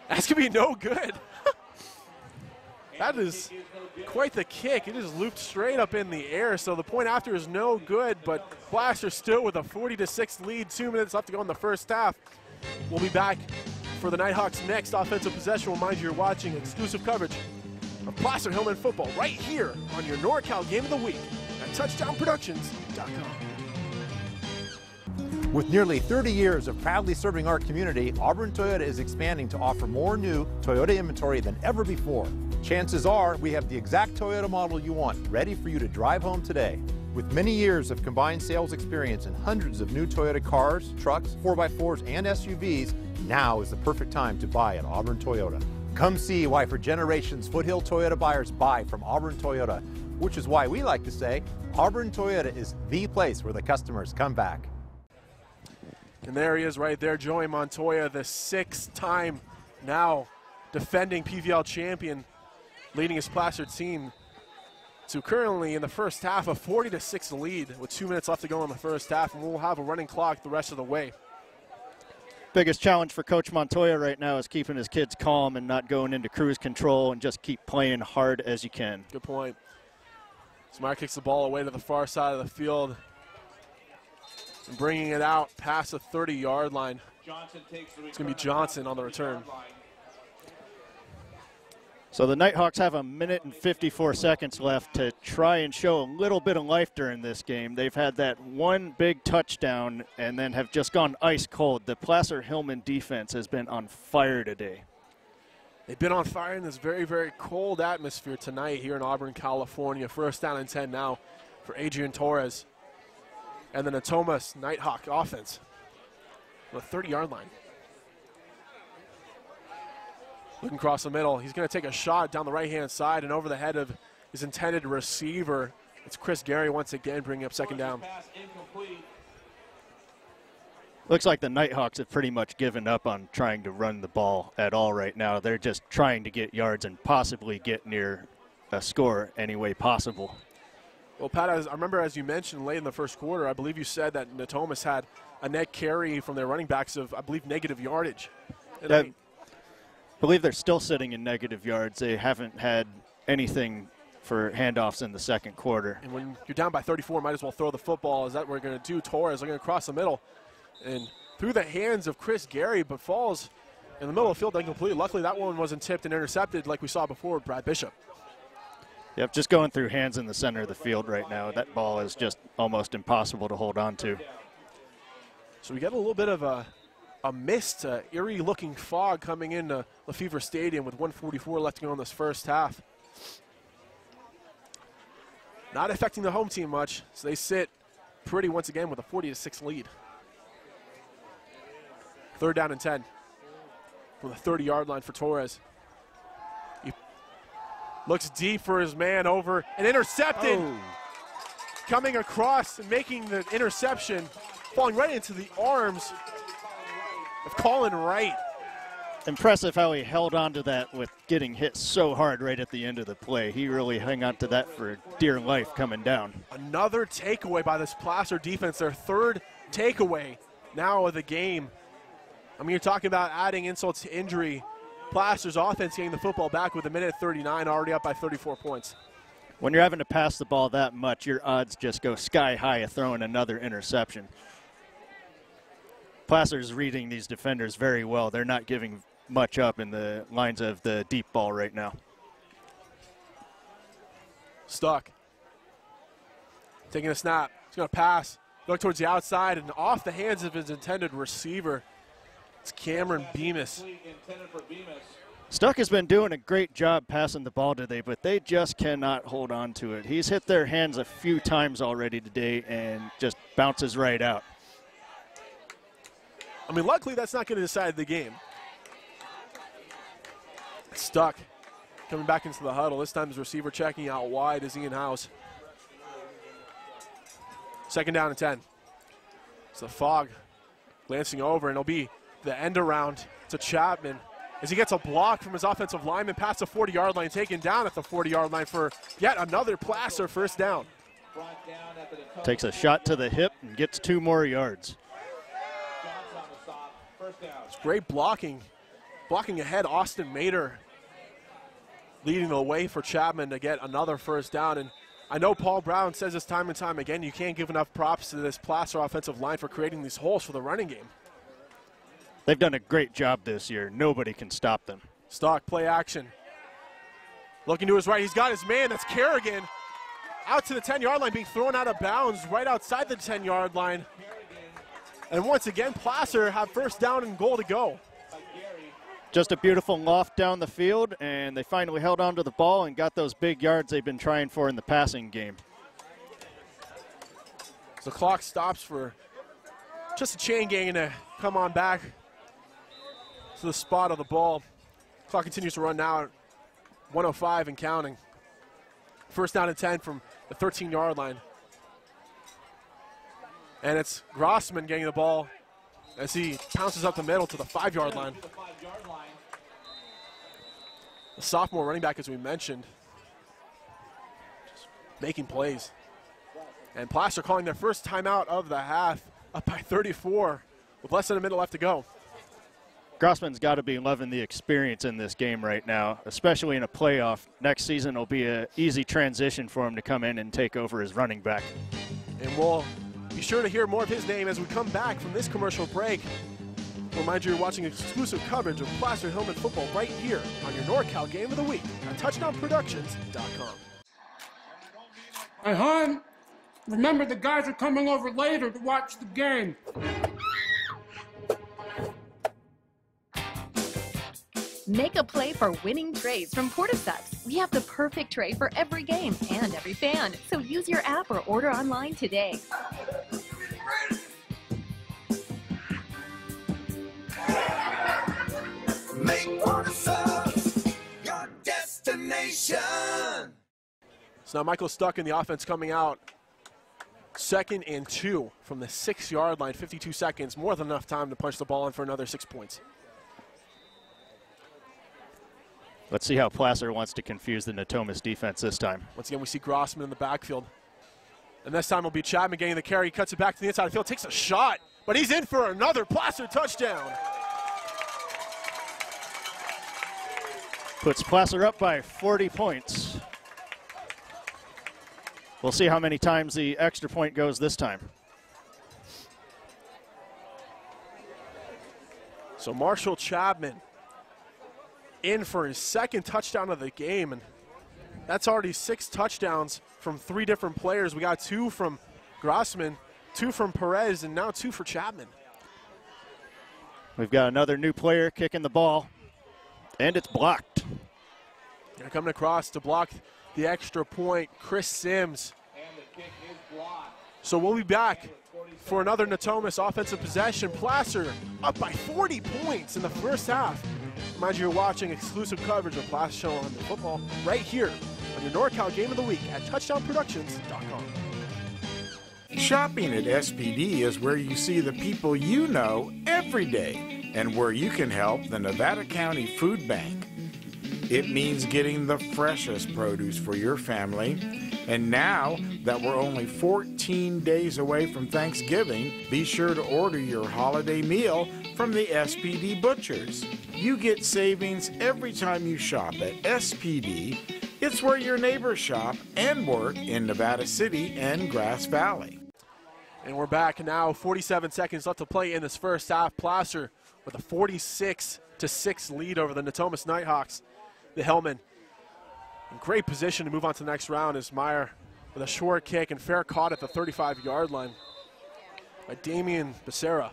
That's going to be no good. That is quite the kick. It is looped straight up in the air, so the point after is no good, but Placer still with a 40-6 lead, 2 minutes left to go in the first half. We'll be back for the Nighthawks' next offensive possession. Remind you you're watching exclusive coverage of Placer Hillmen football right here on your NorCal Game of the Week at touchdownproductions.com. With nearly 30 years of proudly serving our community, Auburn Toyota is expanding to offer more new Toyota inventory than ever before. Chances are we have the exact Toyota model you want, ready for you to drive home today. With many years of combined sales experience and hundreds of new Toyota cars, trucks, 4x4s, and SUVs, now is the perfect time to buy at Auburn Toyota. Come see why for generations Foothill Toyota buyers buy from Auburn Toyota, which is why we like to say Auburn Toyota is the place where the customers come back. And there he is right there, Joey Montoya, the 6th-time now defending PVL champion, leading his Placer team to currently in the first half a 40-6 lead with 2 minutes left to go in the first half, and we'll have a running clock the rest of the way. Biggest challenge for Coach Montoya right now is keeping his kids calm and not going into cruise control and just keep playing hard as you can. Good point. Meyer kicks the ball away to the far side of the field and bringing it out past the 30-yard line. It's going to be Johnson on the return. So the Nighthawks have 1 minute and 54 seconds left to try and show a little bit of life during this game. They've had that one big touchdown and then have just gone ice cold. The Placer Hillmen defense has been on fire today. They've been on fire in this very, very cold atmosphere tonight here in Auburn, California. 1st down and 10 now for Adrian Torres and the Natomas Nighthawk offense on the 30-yard line. Looking across the middle, he's going to take a shot down the right-hand side and over the head of his intended receiver. It's Chris Gary once again bringing up 2nd down. Looks like the Nighthawks have pretty much given up on trying to run the ball at all right now. They're just trying to get yards and possibly get near a score any way possible. Well, Pat, I remember as you mentioned late in the first quarter, I believe you said that Natomas had a net carry from their running backs of, I believe, negative yardage. And I believe they're still sitting in negative yards. They haven't had anything for handoffs in the second quarter. And when you're down by 34, might as well throw the football. Is that what we're going to do? Torres are going to cross the middle and through the hands of Chris Gary, but falls in the middle of the field incomplete. Luckily, that one wasn't tipped and intercepted like we saw before with Brad Bishop. Yep, just going through hands in the center of the field right now. That ball is just almost impossible to hold on to. So we get a little bit of a mist, eerie-looking fog coming into LeFebvre Stadium with 1:44 left to go in this first half. Not affecting the home team much, so they sit pretty once again with a 40-6 lead. 3rd down and 10 from the 30-yard line for Torres. He looks deep for his man over and intercepted. Oh. Coming across and making the interception, falling right into the arms of Colin Wright. Impressive how he held on to that with getting hit so hard right at the end of the play. He really hung on to that for dear life coming down. Another takeaway by this Placer defense, their 3rd takeaway now of the game. I mean, you're talking about adding insults to injury. Placer's offense getting the football back with 1:39, already up by 34 points. When you're having to pass the ball that much, your odds just go sky high of throwing another interception. Placer's reading these defenders very well. They're not giving much up in the lines of the deep ball right now. Stuck. Taking a snap. He's going to pass. Look towards the outside and off the hands of his intended receiver. It's Cameron Bemis. Stuck has been doing a great job passing the ball today, but they just cannot hold on to it. He's hit their hands a few times already today and just bounces right out. I mean, luckily that's not going to decide the game. Stuck coming back into the huddle. This time his receiver checking out wide is Ian House. 2nd down and 10. It's the fog glancing over, and it'll be the end around to Chapman as he gets a block from his offensive lineman past the 40-yard line, taken down at the 40-yard line for yet another Placer first down. Takes a shot to the hip and gets 2 more yards. It's great blocking. Blocking ahead, Austin Mater leading the way for Chapman to get another first down. And I know Paul Brown says this time and time again, you can't give enough props to this Placer offensive line for creating these holes for the running game. They've done a great job this year. Nobody can stop them. Stock, play action. Looking to his right, he's got his man, that's Kerrigan. Out to the 10-yard line, being thrown out of bounds right outside the 10-yard line. And once again, Placer have first down and goal to go. Just a beautiful loft down the field, and they finally held on to the ball and got those big yards they've been trying for in the passing game. So the clock stops for just a chain gang to come on back to the spot of the ball. Clock continues to run now at 1:05 and counting. First down and 10 from the 13-yard line. And it's Grossman getting the ball as he pounces up the middle to the 5-yard line. The sophomore running back, as we mentioned, just making plays. And Placer calling their first timeout of the half, up by 34 with less than a minute left to go. Grossman's got to be loving the experience in this game right now, especially in a playoff. Next season will be an easy transition for him to come in and take over as running back. And we'll be sure to hear more of his name as we come back from this commercial break. Remind you you're watching exclusive coverage of Placer Hillmen football right here on your NorCal Game of the Week at TouchdownProductions.com. Hey, hon, remember the guys are coming over later to watch the game. Make a play for winning trays from Portisubs. We have the perfect tray for every game and every fan. So use your app or order online today. Make Portisubs your destination. So now Michael Stuck in the offense coming out. 2nd and 2 from the 6-yard line, 52 seconds. More than enough time to punch the ball in for another 6 points. Let's see how Placer wants to confuse the Natomas defense this time. Once again, we see Grossman in the backfield. And this time will be Chapman getting the carry. He cuts it back to the inside of the field, takes a shot, but he's in for another Placer touchdown. Puts Placer up by 40 points. We'll see how many times the extra point goes this time. So Marshall Chapman in for his second touchdown of the game, and that's already 6 touchdowns from 3 different players. We got 2 from Grossman, 2 from Perez, and now 2 for Chapman. We've got another new player kicking the ball, and it's blocked. They're coming across to block the extra point, Chris Sims. So we'll be back for another Natomas offensive possession. Placer up by 40 points in the first half. Remind you, you're watching exclusive coverage of Placer Show on the football right here on your NorCal Game of the Week at touchdownproductions.com. Shopping at SPD is where you see the people you know every day and where you can help the Nevada County Food Bank. It means getting the freshest produce for your family. And now that we're only 14 days away from Thanksgiving, be sure to order your holiday meal from the SPD Butchers. You get savings every time you shop at SPD. It's where your neighbors shop and work in Nevada City and Grass Valley. And we're back now, 47 seconds left to play in this first half. Placer with a 46-6 lead over the Natomas Nighthawks. The Hillmen in great position to move on to the next round as Meyer with a short kick and fair caught at the 35-yard line by Damian Becerra.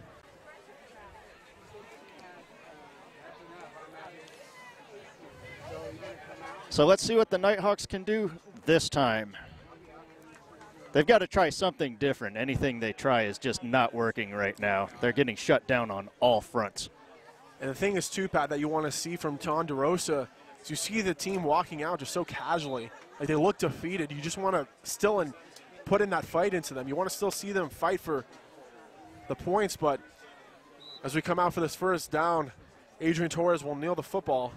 So let's see what the Nighthawks can do this time. They've got to try something different. Anything they try is just not working right now. They're getting shut down on all fronts. And the thing is, too, Pat, that you want to see from Ton DeRosa is you see the team walking out just so casually. Like they look defeated. You just want to still put in that fight into them. You want to still see them fight for the points, but as we come out for this first down, Adrian Torres will kneel the football.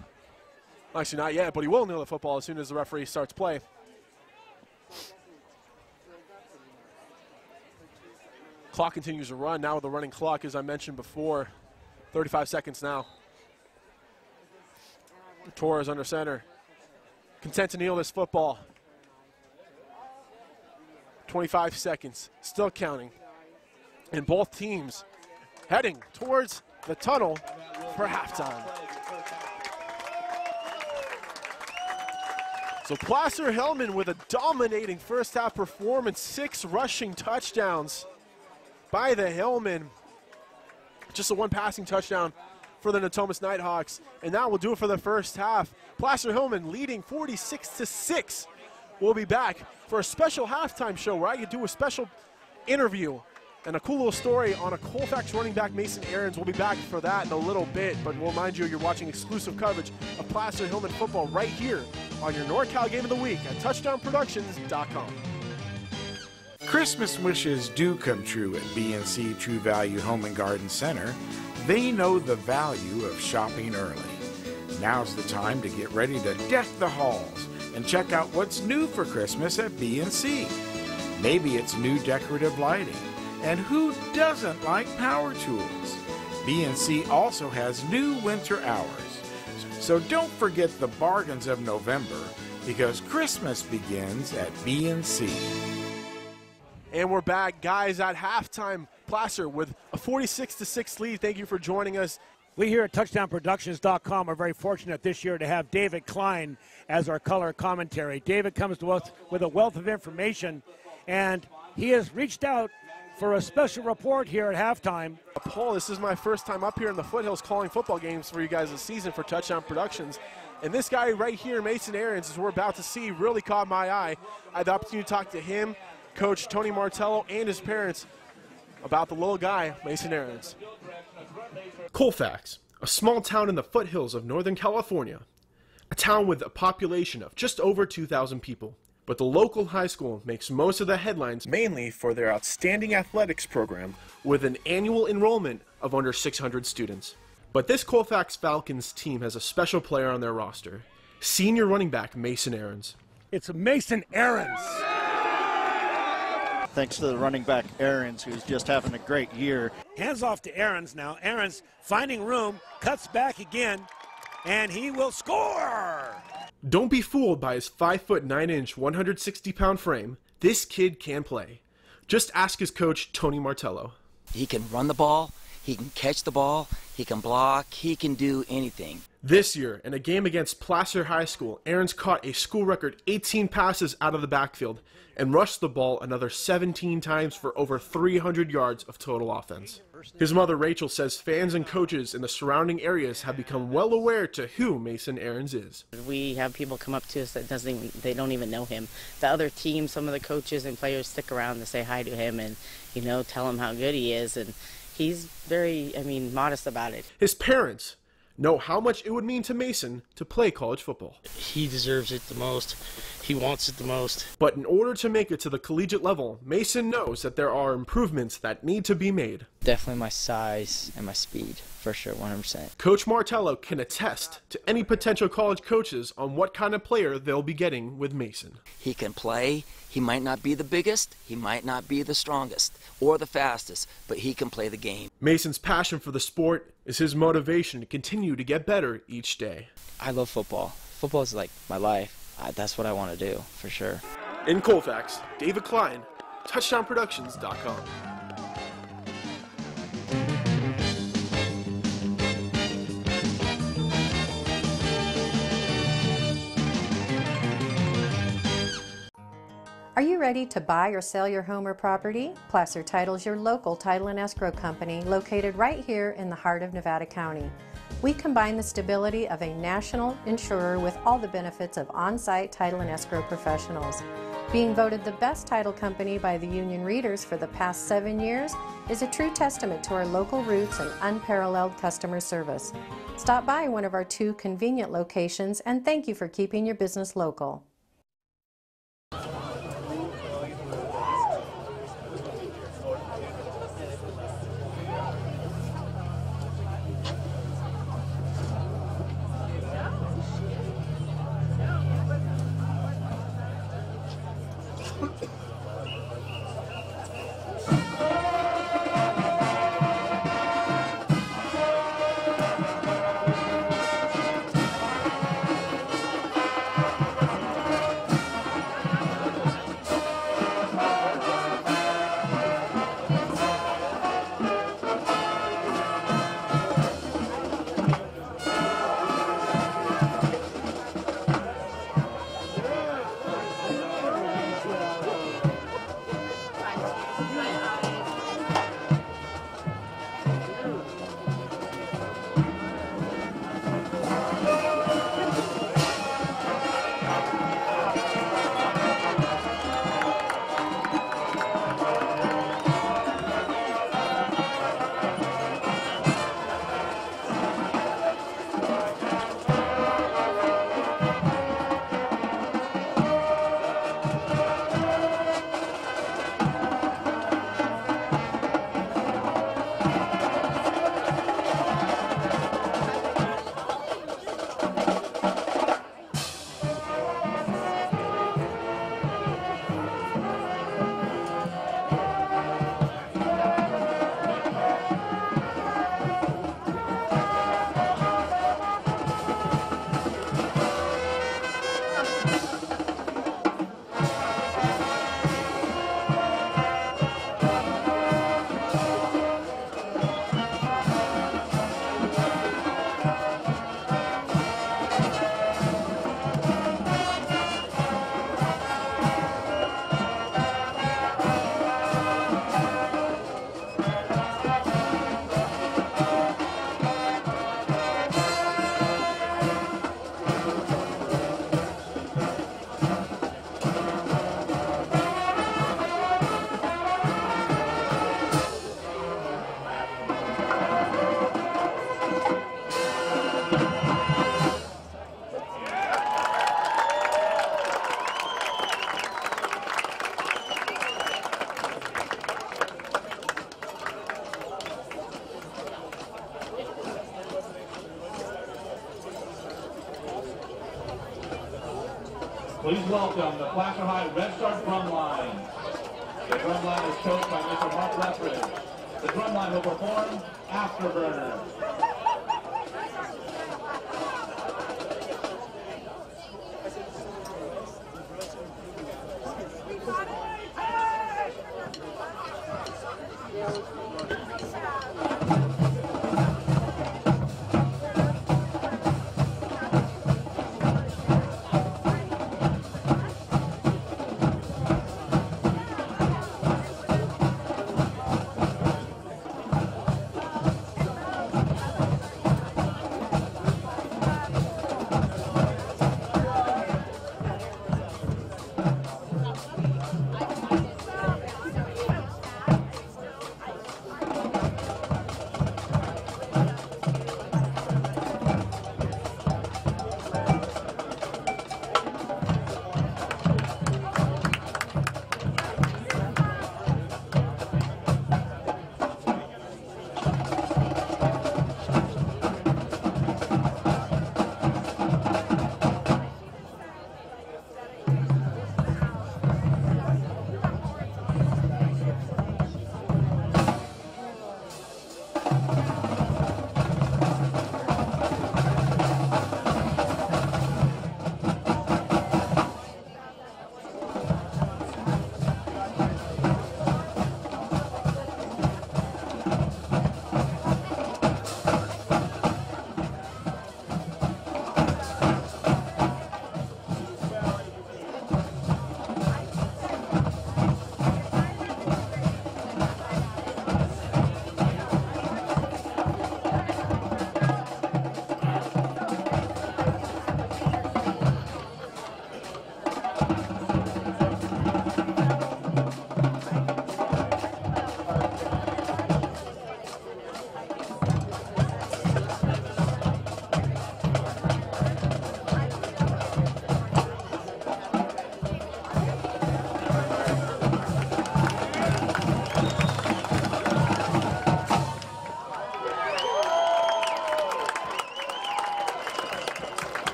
Actually, not yet, but he will kneel the football as soon as the referee starts play. Clock continues to run now with the running clock, as I mentioned before. 35 seconds now. Torres under center. Content to kneel this football. 25 seconds, still counting. And both teams heading towards the tunnel for halftime. So Placer Hillmen with a dominating first half performance, 6 rushing touchdowns by the Hillmen. Just a 1 passing touchdown for the Natomas Nighthawks. And that will do it for the first half. Placer Hillmen leading 46-6. We'll be back for a special halftime show where I could do a special interview and a cool little story on a Colfax running back, Mason Aarons. We'll be back for that in a little bit, but we'll remind you you're watching exclusive coverage of Placer Hillmen football right here on your NorCal Game of the Week at touchdownproductions.com. Christmas wishes do come true at B&C True Value Home and Garden Center. They know the value of shopping early. Now's the time to get ready to deck the halls and check out what's new for Christmas at B&C. Maybe it's new decorative lighting. And who doesn't like power tools? B&C also has new winter hours. So don't forget the bargains of November, because Christmas begins at B&C. And we're back, guys, at halftime. Placer with a 46-6 lead. Thank you for joining us. We here at touchdownproductions.com are very fortunate this year to have David Kline as our color commentary. David comes to us with a wealth of information, and he has reached out for a special report here at halftime. Paul, this is my first time up here in the foothills calling football games for you guys this season for Touchdown Productions. And this guy right here, Mason Aarons, as we're about to see, really caught my eye. I had the opportunity to talk to him, Coach Tony Martello, and his parents about the little guy, Mason Aarons. Colfax, a small town in the foothills of Northern California. A town with a population of just over 2,000 people. But the local high school makes most of the headlines mainly for their outstanding athletics program with an annual enrollment of under 600 students. But this Colfax Falcons team has a special player on their roster, senior running back Mason Aarons. It's Mason Aarons. thanks to the running back Aarons, who's just having a great year. Hands off to Aarons now. Aarons finding room, cuts back again, and he will score! Don't be fooled by his 5'9", 160-pound frame. This kid can play. Just ask his coach, Tony Martello. He can run the ball, he can catch the ball, he can block, he can do anything. This year, in a game against Placer High School, Aarons caught a school record 18 passes out of the backfield and rushed the ball another 17 times for over 300 yards of total offense. His mother, Rachel, says fans and coaches in the surrounding areas have become well aware to who Mason Aarons is. We have people come up to us that they don't even know him. The other teams, some of the coaches and players stick around to say hi to him and, you know, tell him how good he is. And he's very, modest about it. His parents know how much it would mean to Mason to play college football. He deserves it the most. He wants it the most. But in order to make it to the collegiate level, Mason knows that there are improvements that need to be made. Definitely my size and my speed, for sure, 100%. Coach Martello can attest to any potential college coaches on what kind of player they'll be getting with Mason. He can play. He might not be the biggest, he might not be the strongest or the fastest, but he can play the game. Mason's passion for the sport is his motivation to continue to get better each day. I love football. Football is like my life. That's what I want to do, for sure. In Colfax, David Kline, TouchdownProductions.com. Are you ready to buy or sell your home or property? Placer Title's your local title and escrow company located right here in the heart of Nevada County. We combine the stability of a national insurer with all the benefits of on-site title and escrow professionals. Being voted the best title company by the union readers for the past 7 years is a true testament to our local roots and unparalleled customer service. Stop by one of our 2 convenient locations and thank you for keeping your business local. Please welcome the Placer High Red Star drum line. The drumline is coached by Mr. Mark LeFebvre. The drumline will perform Afterburner.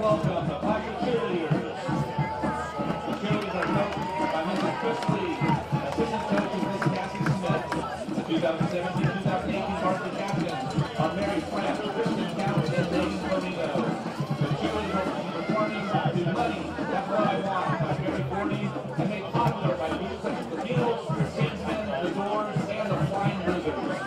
Welcome the Placer cheerleaders. The cheerleaders are coached by Mrs. Chris Lee, assistant coach is Miss Cassie Smith. The 2017-2018 varsity captains are Mary Pratt, Kristen Count, and Megan Dominguez. The cheerleaders will be performing to Money, That's What I Want by Mary Gordy, and made popular by groups such as the Beatles, Kingsmen, the Doors, and the Flying Lizards.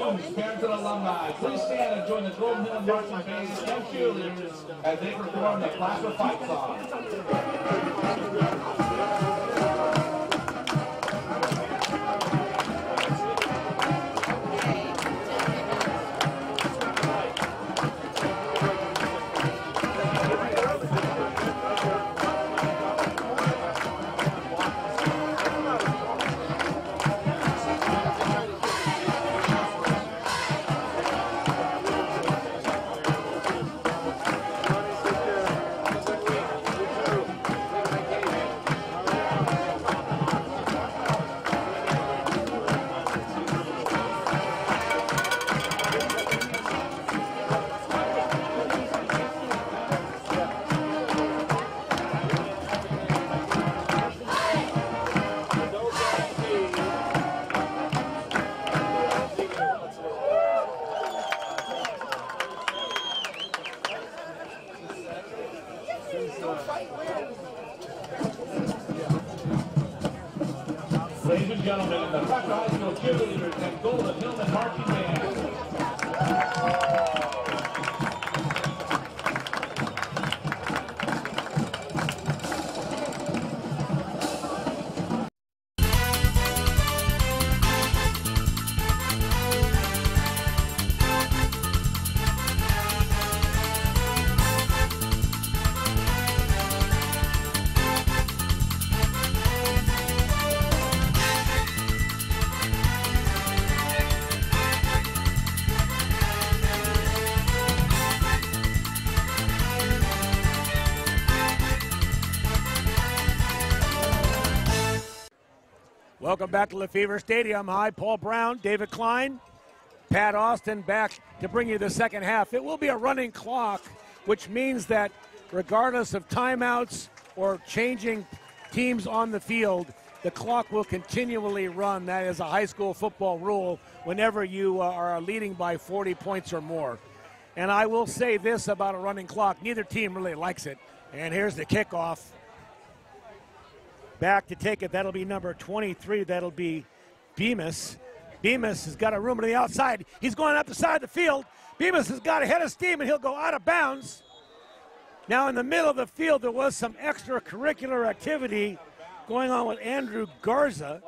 Students, parents, and alumni, please stand and join the Golden Hill marching band and cheerleaders as they perform the Placer fight song. Ladies and gentlemen, the Freshman High School cheerleaders and Golden Hillmen marching band. Welcome back to LeFebvre Stadium. Hi, Paul Brown, David Kline, Pat Austin back to bring you the second half. It will be a running clock, which means that regardless of timeouts or changing teams on the field, the clock will continually run. That is a high school football rule whenever you are leading by 40 points or more. And I will say this about a running clock. Neither team really likes it. And here's the kickoff. Back to take it, that'll be number 23. That'll be Bemis. Bemis has got a room to the outside. He's going up the side of the field. Bemis has got a head of steam, and he'll go out of bounds. Now in the middle of the field, there was some extracurricular activity going on with Andrew Garza.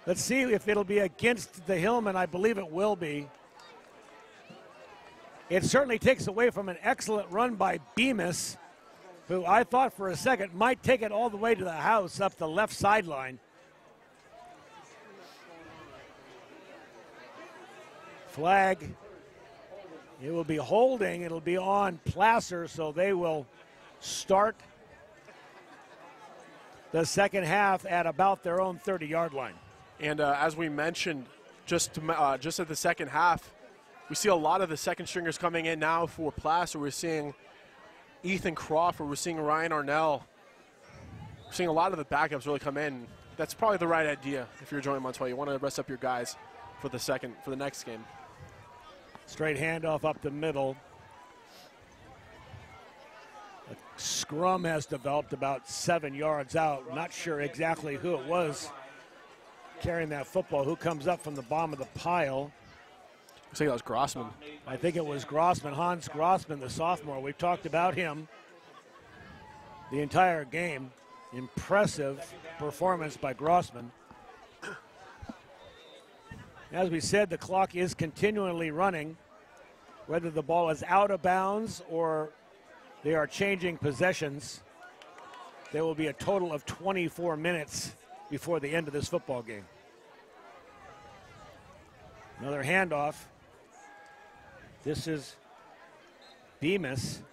Let's see if it'll be against the Hillmen. I believe it will be. It certainly takes away from an excellent run by Bemis, who I thought for a second might take it all the way to the house up the left sideline. Flag. It will be holding. It'll be on Placer, so they will start the second half at about their own 30-yard line. And as we mentioned, just at the second half, we see a lot of the second stringers coming in now for Placer. We're seeing Ethan Crawford, we're seeing Ryan Arnell. We're seeing a lot of the backups really come in. That's probably the right idea if you're joining Montoya. You want to rest up your guys for the next game. Straight handoff up the middle. A scrum has developed about 7 yards out. Not sure exactly who it was carrying that football. Who comes up from the bottom of the pile? I think that was Grossman. I think it was Grossman, Hans Grossman, the sophomore. We've talked about him the entire game. Impressive performance by Grossman. As we said, the clock is continually running. Whether the ball is out of bounds or they are changing possessions, there will be a total of 24 minutes before the end of this football game. Another handoff. This is Bemis.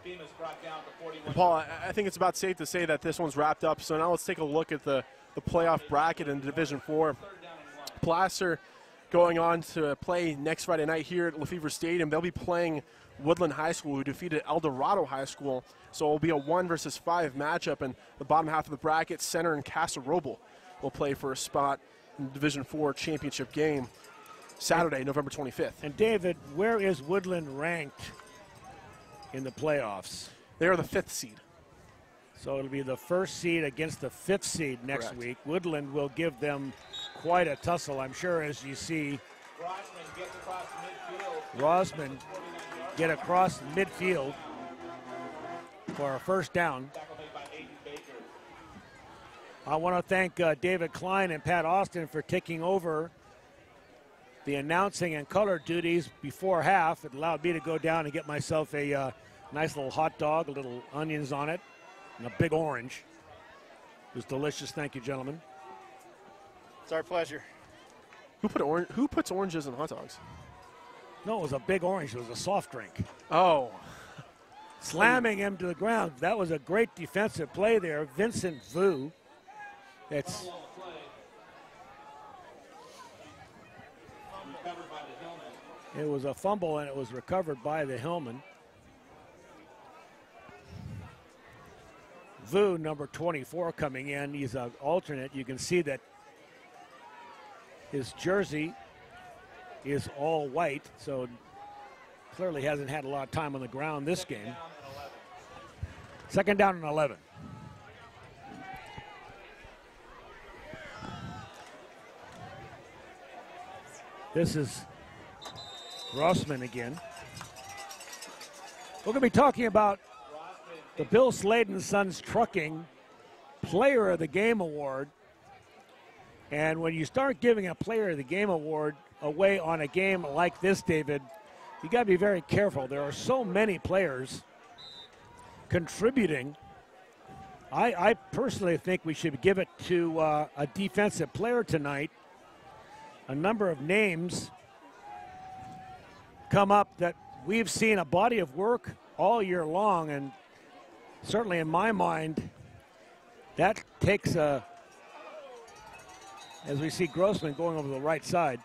And Paul, I think it's about safe to say that this one's wrapped up. So now let's take a look at the playoff bracket in Division IV. Placer going on to play next Friday night here at LeFebvre Stadium. They'll be playing Woodland High School, who defeated El Dorado High School. So it will be a 1 versus 5 matchup. And the bottom half of the bracket, Center and Casa Roble will play for a spot in the Division IV championship game Saturday, November 25th. And David, where is Woodland ranked in the playoffs? They are the 5th seed. So it'll be the 1st seed against the 5th seed next Correct. week. Woodland will give them quite a tussle, I'm sure, as you see Rossman get across midfield for a first down. I want to thank David Kline and Pat Austin for taking over the announcing and color duties before half. It allowed me to go down and get myself a nice little hot dog, a little onions on it, and a big orange. It was delicious. Thank you, gentlemen. It's our pleasure. Who puts oranges in hot dogs? No, it was a big orange. It was a soft drink. Oh. Slamming him to the ground. That was a great defensive play there. Vincent Vu. It was a fumble, and it was recovered by the Hillmen. Vu, number 24, coming in. He's an alternate. You can see that his jersey is all white, so clearly hasn't had a lot of time on the ground this game. Second down and 11. This is Rossman again. We're going to be talking about the Bill Sladen Sons Trucking Player of the Game Award. And when you start giving a Player of the Game Award away on a game like this, David, you got to be very careful. There are so many players contributing. I personally think we should give it to a defensive player tonight. A number of names come up that we've seen a body of work all year long, and certainly in my mind, that takes as we see Grossman going over the right side.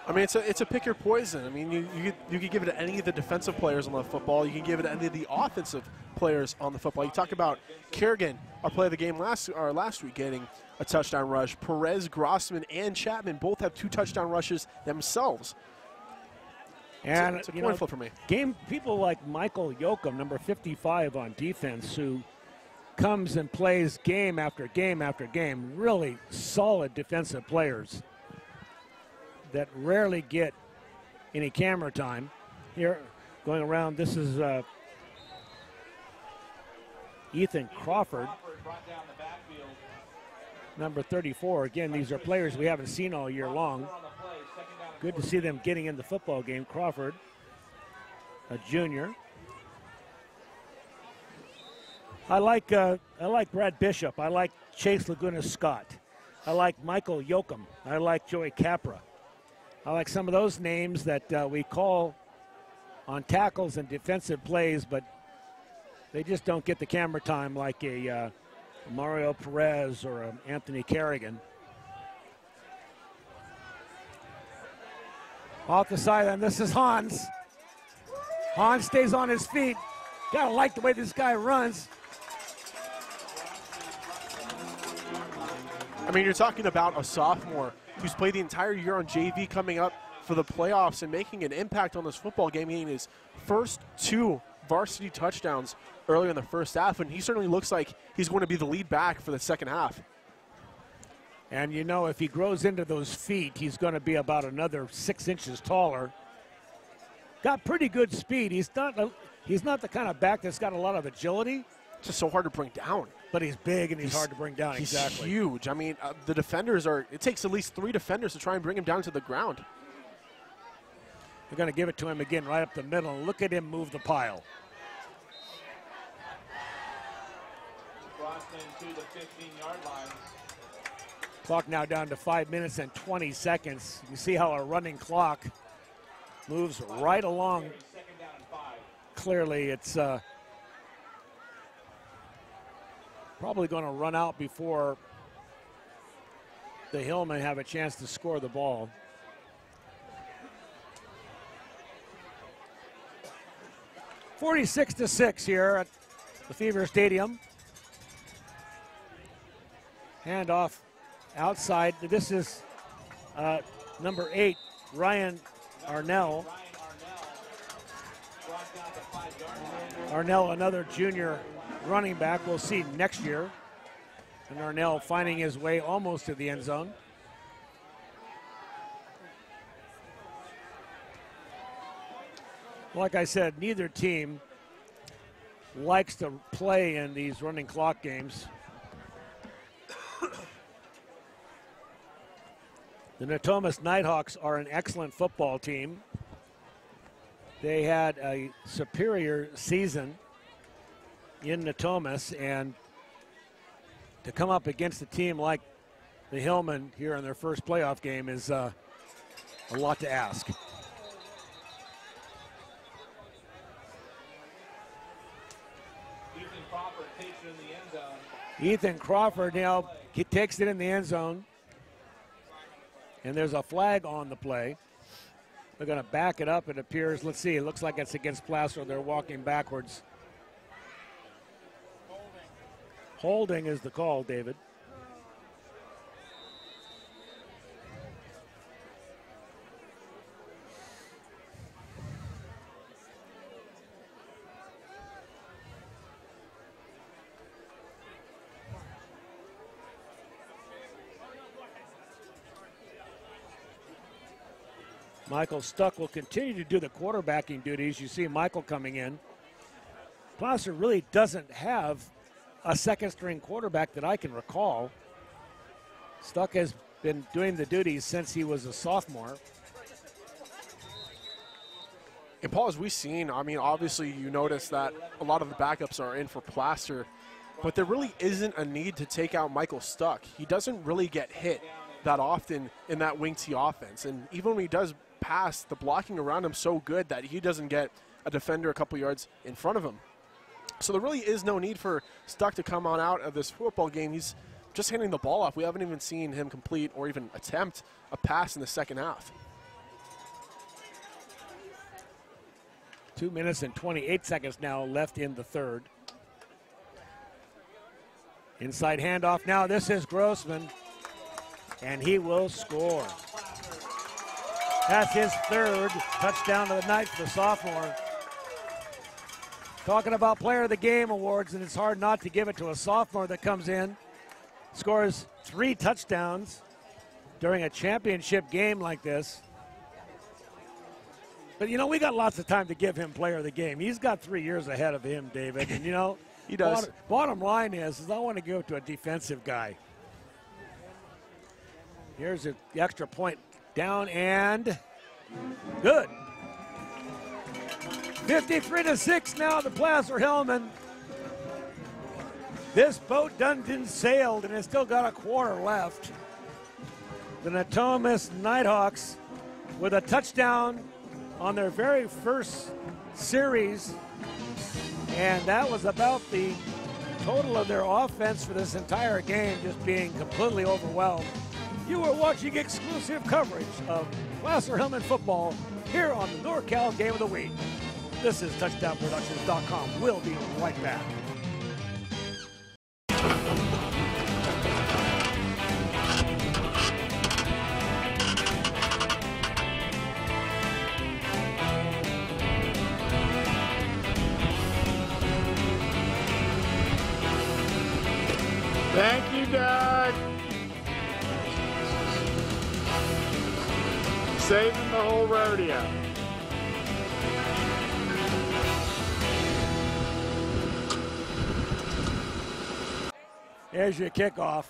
I mean, it's a pick your poison. I mean, you could give it to any of the defensive players on the football. You can give it to any of the offensive players on the football. You talk about Kerrigan, our player of the game last week, getting a touchdown rush. Perez, Grossman, and Chapman both have 2 touchdown rushes themselves. And it's a coin flip for me. People like Michael Yoakum, number 55 on defense, who comes and plays game after game after game. Really solid defensive players that rarely get any camera time. Here, going around, this is Ethan Crawford, number 34. Again, these are players we haven't seen all year long. Good to see them getting in the football game. Crawford, a junior. I like Brad Bishop. I like Chase Laguna Scott. I like Michael Yoakum. I like Joey Capra. I like some of those names that we call on tackles and defensive plays, but they just don't get the camera time like a Mario Perez or a Anthony Kerrigan. Off the sideline, this is Hans. Hans stays on his feet. Gotta like the way this guy runs. I mean, you're talking about a sophomore who's played the entire year on JV, coming up for the playoffs and making an impact on this football game, getting his first 2 varsity touchdowns earlier in the first half, and he certainly looks like he's going to be the lead back for the second half. And you know, if he grows into those feet, he's going to be about another 6 inches taller. Got pretty good speed. He's not the kind of back that's got a lot of agility. It's just so hard to bring down. But he's big and he's hard to bring down. He's exactly. Huge. I mean, the defenders it takes at least 3 defenders to try and bring him down to the ground. They're going to give it to him again right up the middle. And look at him move the pile. Grossman to the 15-yard line. Clock now down to 5 minutes and 20 seconds. You see how our running clock moves right along. Clearly, it's probably going to run out before the Hillmen have a chance to score the ball. (46-6) here at LeFebvre Stadium. Handoff outside. This is number 8, Ryan Arnell. Arnell, another junior running back. We'll see next year. And Arnell finding his way almost to the end zone. Like I said, neither team likes to play in these running clock games. The Natomas Nighthawks are an excellent football team. They had a superior season in Natomas, and to come up against a team like the Hillmen here in their first playoff game is a lot to ask. Ethan Crawford now he takes it in the end zone. And there's a flag on the play. They're going to back it up, it appears. Let's see, it looks like it's against Placer. They're walking backwards. Holding is the call, David. Michael Stuck will continue to do the quarterbacking duties. You see Michael coming in. Placer really doesn't have a second-string quarterback that I can recall. Stuck has been doing the duties since he was a sophomore. And Paul, as we've seen, I mean, obviously you notice that a lot of the backups are in for Placer, but there really isn't a need to take out Michael Stuck. He doesn't really get hit that often in that wing T offense. And even when he does pass, the blocking around him so good that he doesn't get a defender a couple yards in front of him. So there really is no need for Stuck to come on out of this football game. He's just handing the ball off. We haven't even seen him complete or even attempt a pass in the second half. 2 minutes and 28 seconds now left in the third. Inside handoff now. This is Grossman, and he will score. That's his third touchdown of the night for the sophomore. Talking about Player of the Game awards, and it's hard not to give it to a sophomore that comes in, scores 3 touchdowns during a championship game like this. But, you know, we got lots of time to give him Player of the Game. He's got 3 years ahead of him, David. And, you know, he does. Bottom line is I want to give it to a defensive guy. Here's the extra point. Down and good. 53-6 now, the Placer Hillmen. This boat done sailed, and it's still got a quarter left. The Natomas Nighthawks with a touchdown on their very first series, and that was about the total of their offense for this entire game, just being completely overwhelmed. You are watching exclusive coverage of Placer Hillmen football here on the NorCal Game of the Week. This is TouchdownProductions.com. We'll be right back. Thank you, Doug. Saving the whole rodeo. There's your kickoff.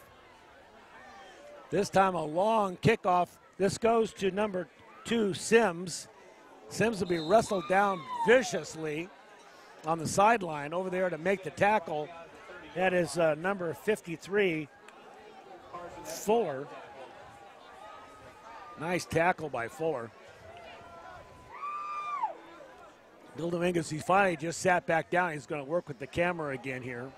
This time a long kickoff. This goes to number 2, Sims. Sims will be wrestled down viciously on the sideline over there to make the tackle. That is number 53, Fuller. Nice tackle by Fuller. Bill Dominguez, he finally just sat back down. He's going to work with the camera again here.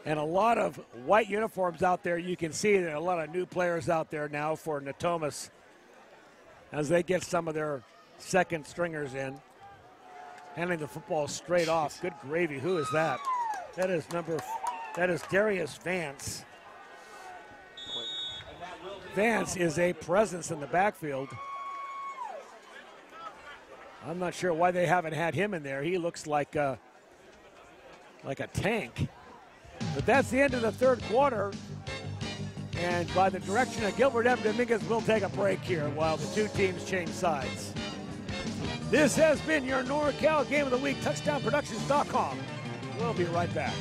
And a lot of white uniforms out there. You can see there are a lot of new players out there now for Natomas as they get some of their second stringers in. Handing the football straight off. Good gravy. Who is that? That is Darius Vance. Vance is a presence in the backfield. I'm not sure why they haven't had him in there. He looks like a tank. But that's the end of the third quarter. And by the direction of Gilbert M. Dominguez, we'll take a break here while the two teams change sides. This has been your NorCal Game of the Week, TouchdownProductions.com. We'll be right back.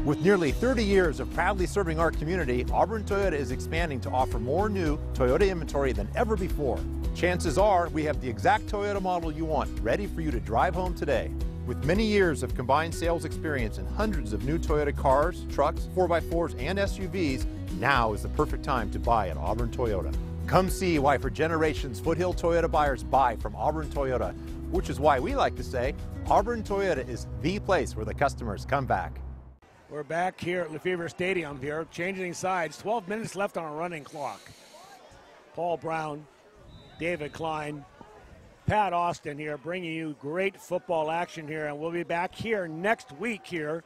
With nearly 30 years of proudly serving our community, Auburn Toyota is expanding to offer more new Toyota inventory than ever before. Chances are we have the exact Toyota model you want, ready for you to drive home today. With many years of combined sales experience and hundreds of new Toyota cars, trucks, 4x4s, and SUVs, now is the perfect time to buy at Auburn Toyota. Come see why for generations Foothill Toyota buyers buy from Auburn Toyota, which is why we like to say Auburn Toyota is the place where the customers come back. We're back here at LeFebvre Stadium here, changing sides. 12 minutes left on a running clock. Paul Brown, David Kline, Pat Austin here, bringing you great football action here, and we'll be back here next week here,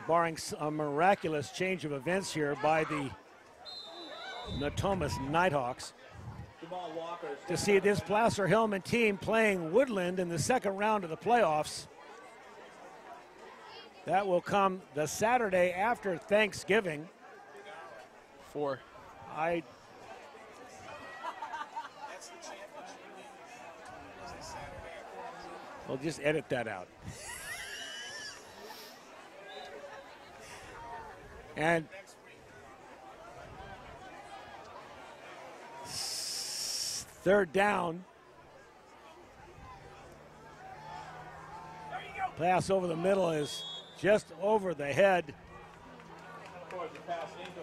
barring a miraculous change of events here by the Natomas Nighthawks, to see this Placer Hillmen team playing Woodland in the second round of the playoffs. That will come the Saturday after Thanksgiving. Well, just edit that out. And third down. Pass over the middle is just over the head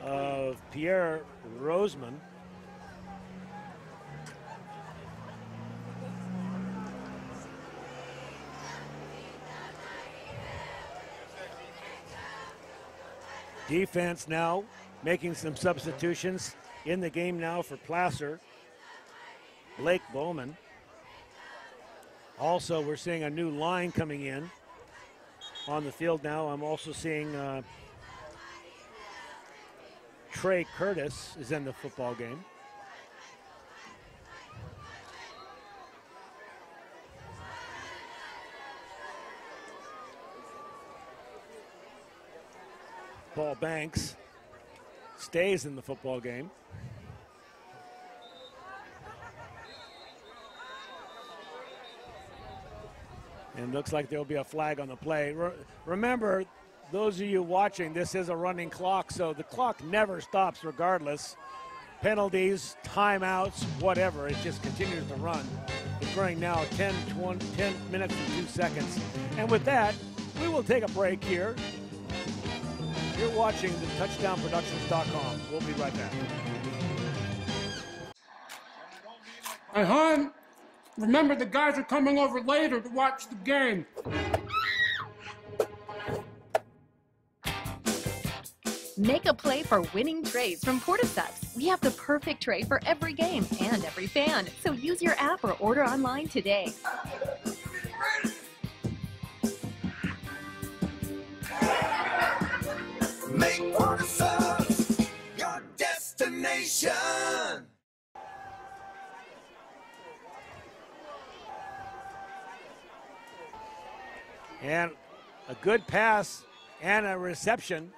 of Pierre Roseman. Defense now making some substitutions in the game now for Placer. Blake Bowman. Also, we're seeing a new line coming in on the field now. I'm also seeing Trey Curtis is in the football game. Paul Banks stays in the football game. And looks like there'll be a flag on the play. Remember, those of you watching, this is a running clock, so the clock never stops regardless. Penalties, timeouts, whatever, it just continues to run. It's running now 10 minutes and 2 seconds. And with that, we will take a break here. You're watching the TouchdownProductions.com. We'll be right back. Hey, hon, remember the guys are coming over later to watch the game. Make a play for winning trays from Portasubs. We have the perfect tray for every game and every fan. So use your app or order online today. Make Portasubs your destination. And a good pass and a reception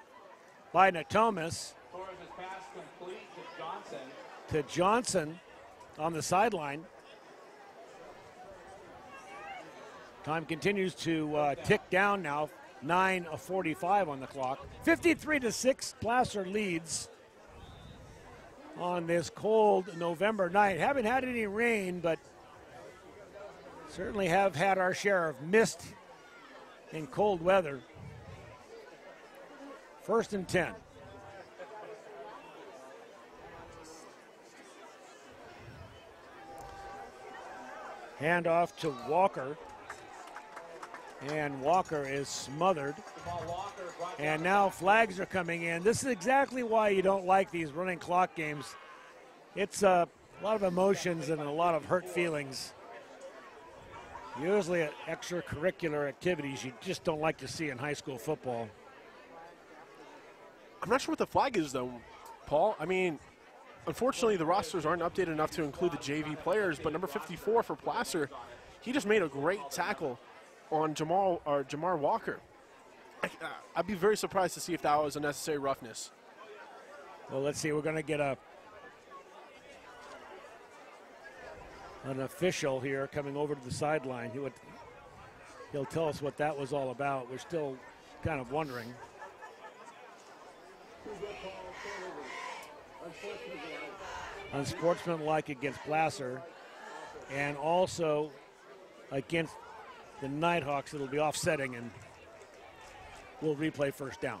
by Natomas to Johnson on the sideline. Time continues to tick down now. 9:45 on the clock. 53-6, Placer leads on this cold November night. Haven't had any rain, but certainly have had our share of mist in cold weather. 1st and 10. Handoff to Walker. And Walker is smothered. And now flags are coming in. This is exactly why you don't like these running clock games. It's a lot of emotions and a lot of hurt feelings. Usually at extracurricular activities you just don't like to see in high school football. I'm not sure what the flag is, though, Paul. I mean, unfortunately, the rosters aren't updated enough to include the JV players, but number 54 for Placer, he just made a great tackle on Jamar Walker. I'd be very surprised to see if that was a necessary roughness. Well, let's see. We're going to get an official here coming over to the sideline. He'll tell us what that was all about. We're still kind of wondering. Unsportsmanlike against Placer, and also against the Nighthawks. It'll be offsetting, and we'll replay first down.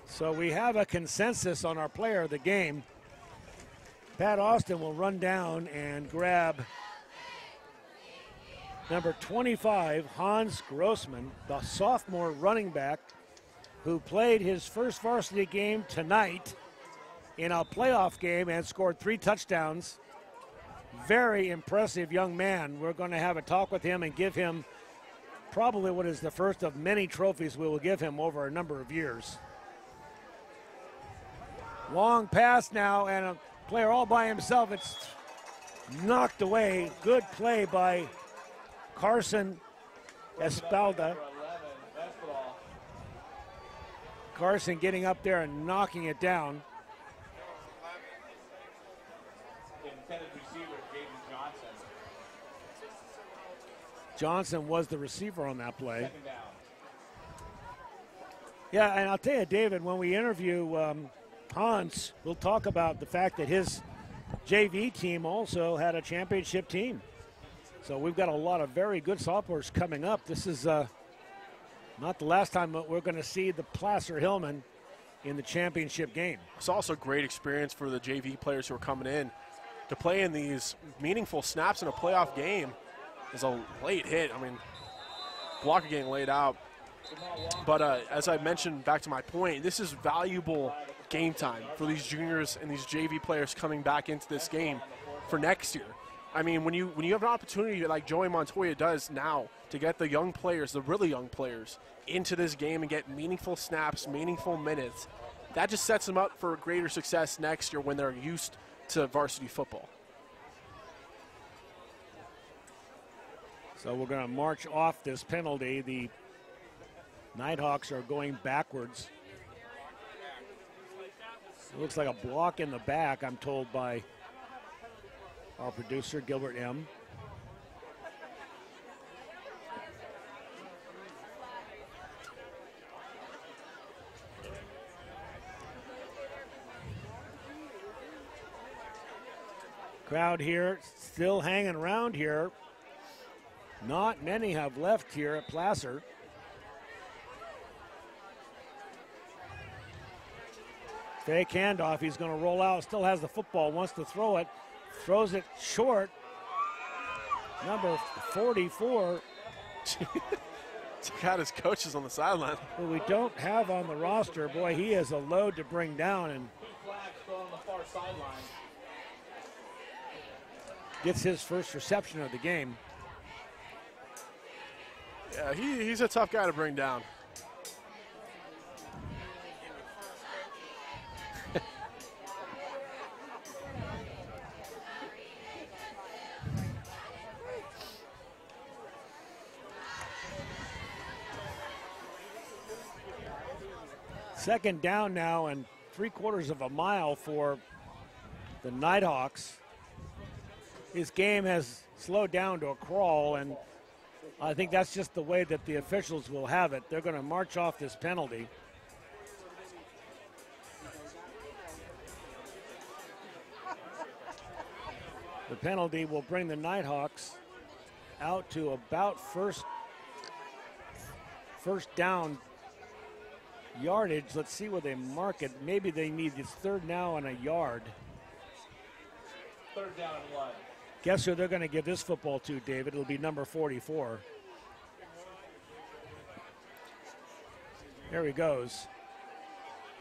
So we have a consensus on our player of the game. Pat Austin will run down and grab number 25, Hans Grossman, the sophomore running back who played his first varsity game tonight in a playoff game and scored 3 touchdowns. Very impressive young man. We're going to have a talk with him and give him probably what is the first of many trophies we will give him over a number of years. Long pass now, and a player all by himself. It's knocked away. Good play by Carson Espalda. Carson getting up there and knocking it down. Intended receiver, Jaden Johnson. Johnson was the receiver on that play. Second down. Yeah, and I'll tell you, David, when we interview Hans, we'll talk about the fact that his JV team also had a championship team. So we've got a lot of very good sophomores coming up. This is not the last time we're going to see the Placer Hillmen in the championship game. It's also a great experience for the JV players who are coming in to play in these meaningful snaps in a playoff game. Is a late hit. I mean, blocker getting laid out. But as I mentioned, back to my point, this is valuable game time for these juniors and these JV players coming back into this game for next year. I mean, when you have an opportunity like Joey Montoya does now to get the young players, the really young players, into this game and get meaningful snaps, meaningful minutes, that just sets them up for greater success next year when they're used to varsity football. So we're going to march off this penalty. The Nighthawks are going backwards. It looks like a block in the back, I'm told by our producer, Gilbert M. Crowd here still hanging around here. Not many have left here at Placer. Fake handoff, he's going to roll out, still has the football, wants to throw it, throws it short. Number 44. Got his coaches on the sideline. Who we don't have on the roster. Boy, he is a load to bring down, and Flags still on the far sideline. gets his first reception of the game. Yeah, he's a tough guy to bring down. Second down now and 3/4 of a mile for the Nighthawks. His game has slowed down to a crawl, and I think that's just the way that the officials will have it. They're going to march off this penalty. The penalty will bring the Nighthawks out to about first down yardage. Let's see where they mark it. Maybe they need this third now and a yard. Third down and 1. Guess who they're going to give this football to, David? It'll be number 44. There he goes.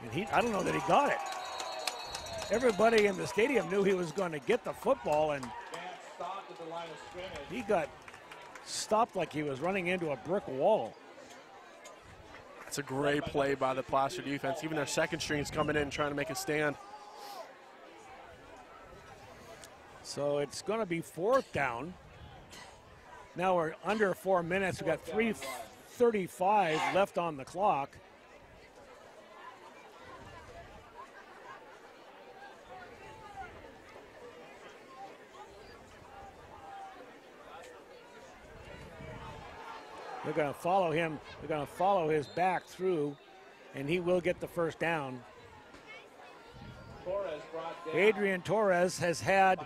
And I don't know that he got it. Everybody in the stadium knew he was going to get the football, and Stopped at the line of scrimmage. he got stopped like he was running into a brick wall. It's a great play by the Placer defense. Even their second string is coming in trying to make a stand. So it's going to be 4th down. Now we're under 4 minutes. We've got 3:35 left on the clock. They're going to follow him. They're going to follow his back through, and he will get the first down. Adrian Torres has had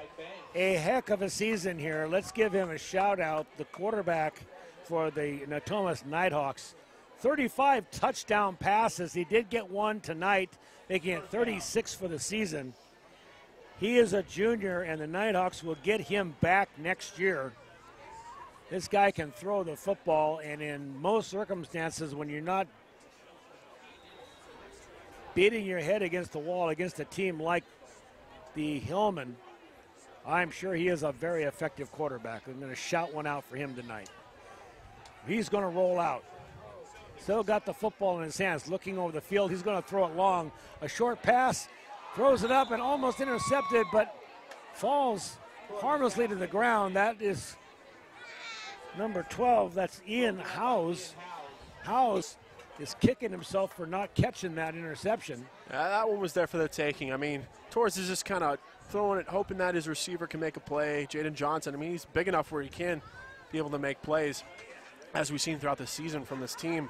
a heck of a season here. Let's give him a shout out, the quarterback for the Natomas Nighthawks. 35 touchdown passes. He did get one tonight, making it 36 for the season. He is a junior, and the Nighthawks will get him back next year. This guy can throw the football, and in most circumstances, when you're not beating your head against the wall against a team like the Hillmen, I'm sure he is a very effective quarterback. I'm going to shout one out for him tonight. He's going to roll out. Still got the football in his hands, looking over the field. He's going to throw it long. A short pass, throws it up and almost intercepted, but falls harmlessly to the ground. That is number 12, that's Ian Howes. Howes is kicking himself for not catching that interception. That one was there for the taking. I mean, Torres is just kind of throwing it, hoping that his receiver can make a play. Jaden Johnson, I mean, he's big enough where he can be able to make plays, as we've seen throughout the season from this team.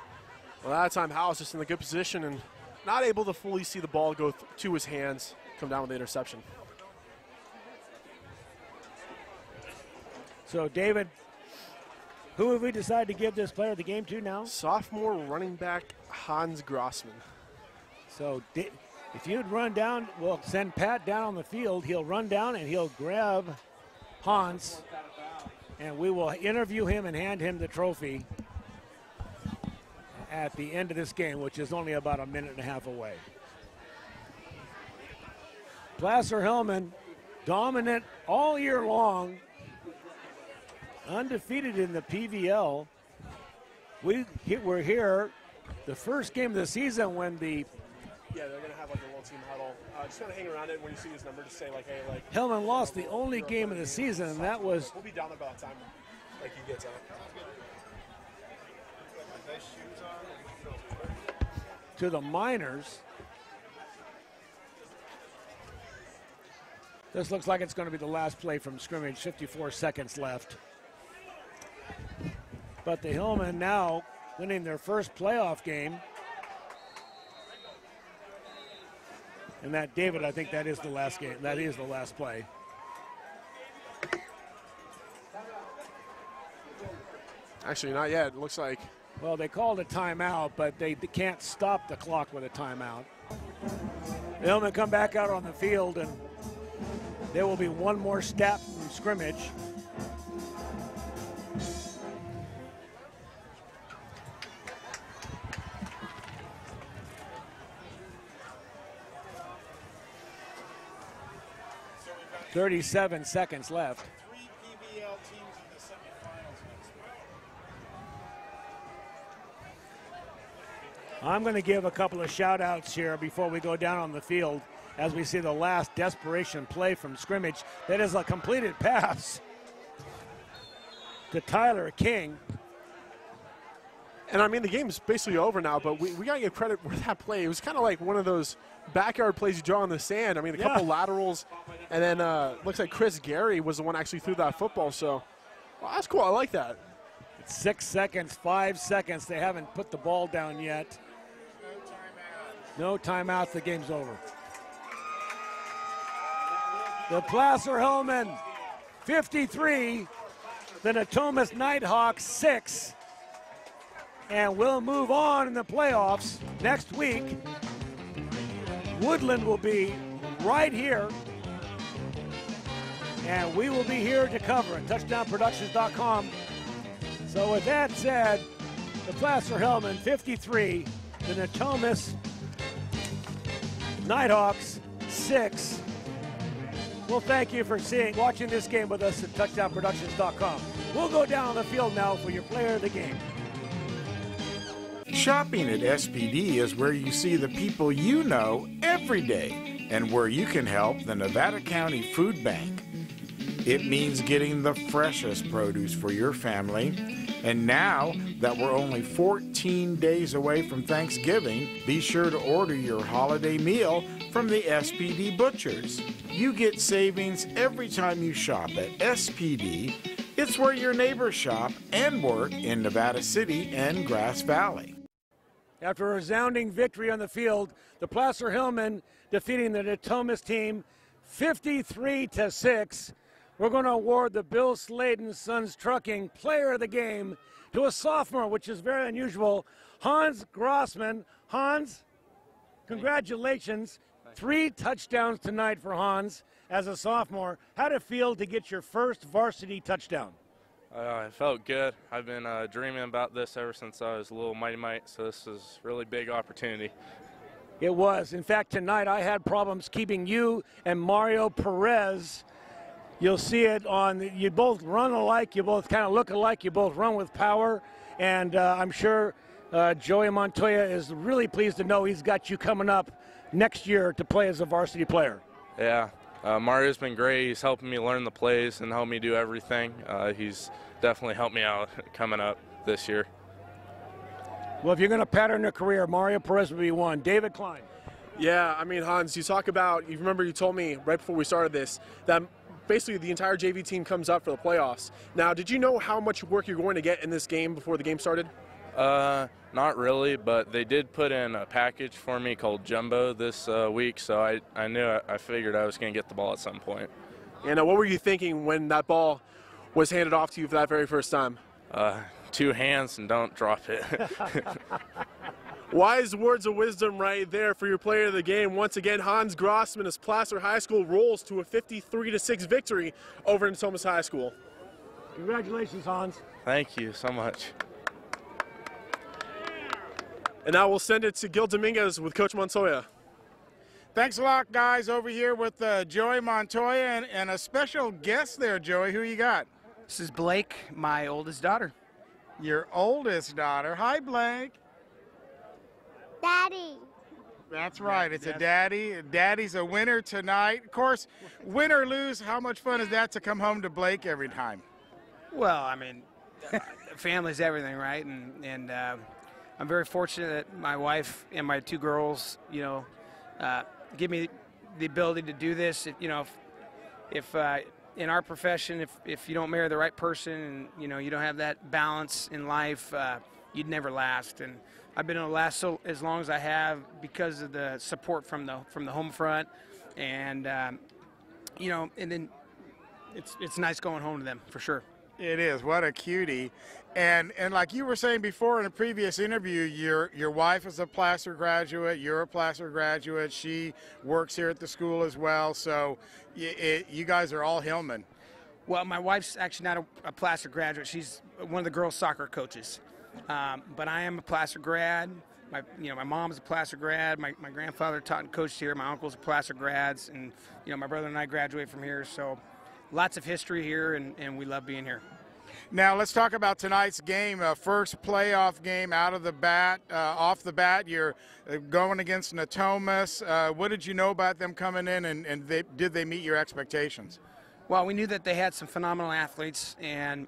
Well, that time, Howes just in the good position and not able to fully see the ball go to his hands, come down with the interception. So, David, who have we decided to give this player of the game to now? Sophomore running back Hans Grossman. So if you'd run down, we'll send Pat down on the field. He'll run down and he'll grab Hans, and we will interview him and hand him the trophy at the end of this game, which is only about a minute and a half away. Placer Hillmen dominant all year long, undefeated in the PVL. We're here the first game of the season when the they're going to have like a little team huddle. Just kind of hang around it when you see this number, just say like, hey, like. Hillmen lost the only game of the season, and that was. We'll be down there by the time like he gets out. To the Miners. This looks like it's going to be the last play from scrimmage, 54 seconds left. But the Hillmen now winning their first playoff game. And that, David, I think that is the last game. That is the last play. Actually, not yet. It looks like. Well, they called a timeout, but they can't stop the clock with a timeout. The Hillmen come back out on the field, and there will be one more step from scrimmage. .37 seconds left. I'm going to give a couple of shout outs here before we go down on the field as we see the last desperation play from scrimmage. That is a completed pass to Tyler King. And I mean, the game's basically over now, but we got to give credit for that play. It was kind of like one of those backyard plays you draw in the sand. I mean, a couple laterals, and then looks like Chris Gary was the one actually threw that football. So, well, that's cool. I like that. It's 6 seconds, 5 seconds. They haven't put the ball down yet. No timeouts. The game's over. The Placer Hillmen 53, the Natomas Nighthawks 6. And we'll move on in the playoffs next week. Woodland will be right here. And we will be here to cover it. TouchdownProductions.com. So with that said, the Placer Hillmen 53, the Natomas Nighthawks 6. Well, thank you for watching this game with us at TouchdownProductions.com. We'll go down on the field now for your player of the game. Shopping at SPD is where you see the people you know every day and where you can help the Nevada County Food Bank. It means getting the freshest produce for your family. And now that we're only 14 days away from Thanksgiving, be sure to order your holiday meal from the SPD Butchers. You get savings every time you shop at SPD. It's where your neighbors shop and work in Nevada City and Grass Valley. After a resounding victory on the field, the Placer Hillmen defeating the Natomas team 53-6. We're going to award the Bill Sladen Sons Trucking Player of the Game to a sophomore, which is very unusual, Hans Grossman. Hans, congratulations. 3 touchdowns tonight for Hans as a sophomore. How did it feel to get your first varsity touchdown? It felt good. I've been dreaming about this ever since I was a little mighty mite, so this is a really big opportunity. It was. In fact, tonight I had problems keeping you and Mario Perez. You'll see it on, you both run alike, you both kind of look alike, you both run with power, and I'm sure Joey Montoya is really pleased to know he's got you coming up next year to play as a varsity player. Yeah, Mario's been great. He's helping me learn the plays and help me do everything. He's definitely helped me out coming up this year. Well, if you're going to pattern a career, Mario Perez will be one. David Kline. Yeah, I mean, Hans, you talk about, you remember you told me right before we started this that basically the entire JV team comes up for the playoffs. Now, did you know how much work you're going to get in this game before the game started? Not really, but they did put in a package for me called Jumbo this week, so I figured I was going to get the ball at some point. And what were you thinking when that ball was handed off to you for that very first time? 2 hands and don't drop it. Wise words of wisdom right there for your player of the game. Once again, Hans Grossman as Placer High School rolls to a 53-6 victory over Natomas High School. Congratulations, Hans. Thank you so much. And now we'll send it to Gil Dominguez with Coach Montoya. Thanks a lot, guys, over here with Joey Montoya and a special guest there, Joey. Who you got? This is Blake, my oldest daughter. Your oldest daughter. Hi, Blake. Daddy. That's right. It's a daddy. Daddy's a winner tonight. Of course, win or lose, how much fun is that to come home to Blake every time? Well, I mean, family's everything, right? And I'm very fortunate that my wife and my 2 girls, you know, give me the ability to do this. You know, if in our profession, if you don't marry the right person and, you know, you don't have that balance in life, you'd never last. And I've been able to last as long as I have because of the support from the home front, and you know, and then it's nice going home to them for sure. It is. What a cutie. And like you were saying before in a previous interview, your wife is a Placer graduate. You're a Placer graduate. She works here at the school as well. So you guys are all Hillmen. Well, my wife's actually not a Placer graduate. She's one of the girls' soccer coaches. But I am a Placer grad. My mom's a Placer grad. My grandfather taught and coached here. My uncle's a Placer grads, and you know, my brother and I graduated from here. So lots of history here, and we love being here. Now let's talk about tonight's game. First playoff game out of the bat. Off the bat, you're going against Natomas. What did you know about them coming in, and did they meet your expectations? Well, we knew that they had some phenomenal athletes, and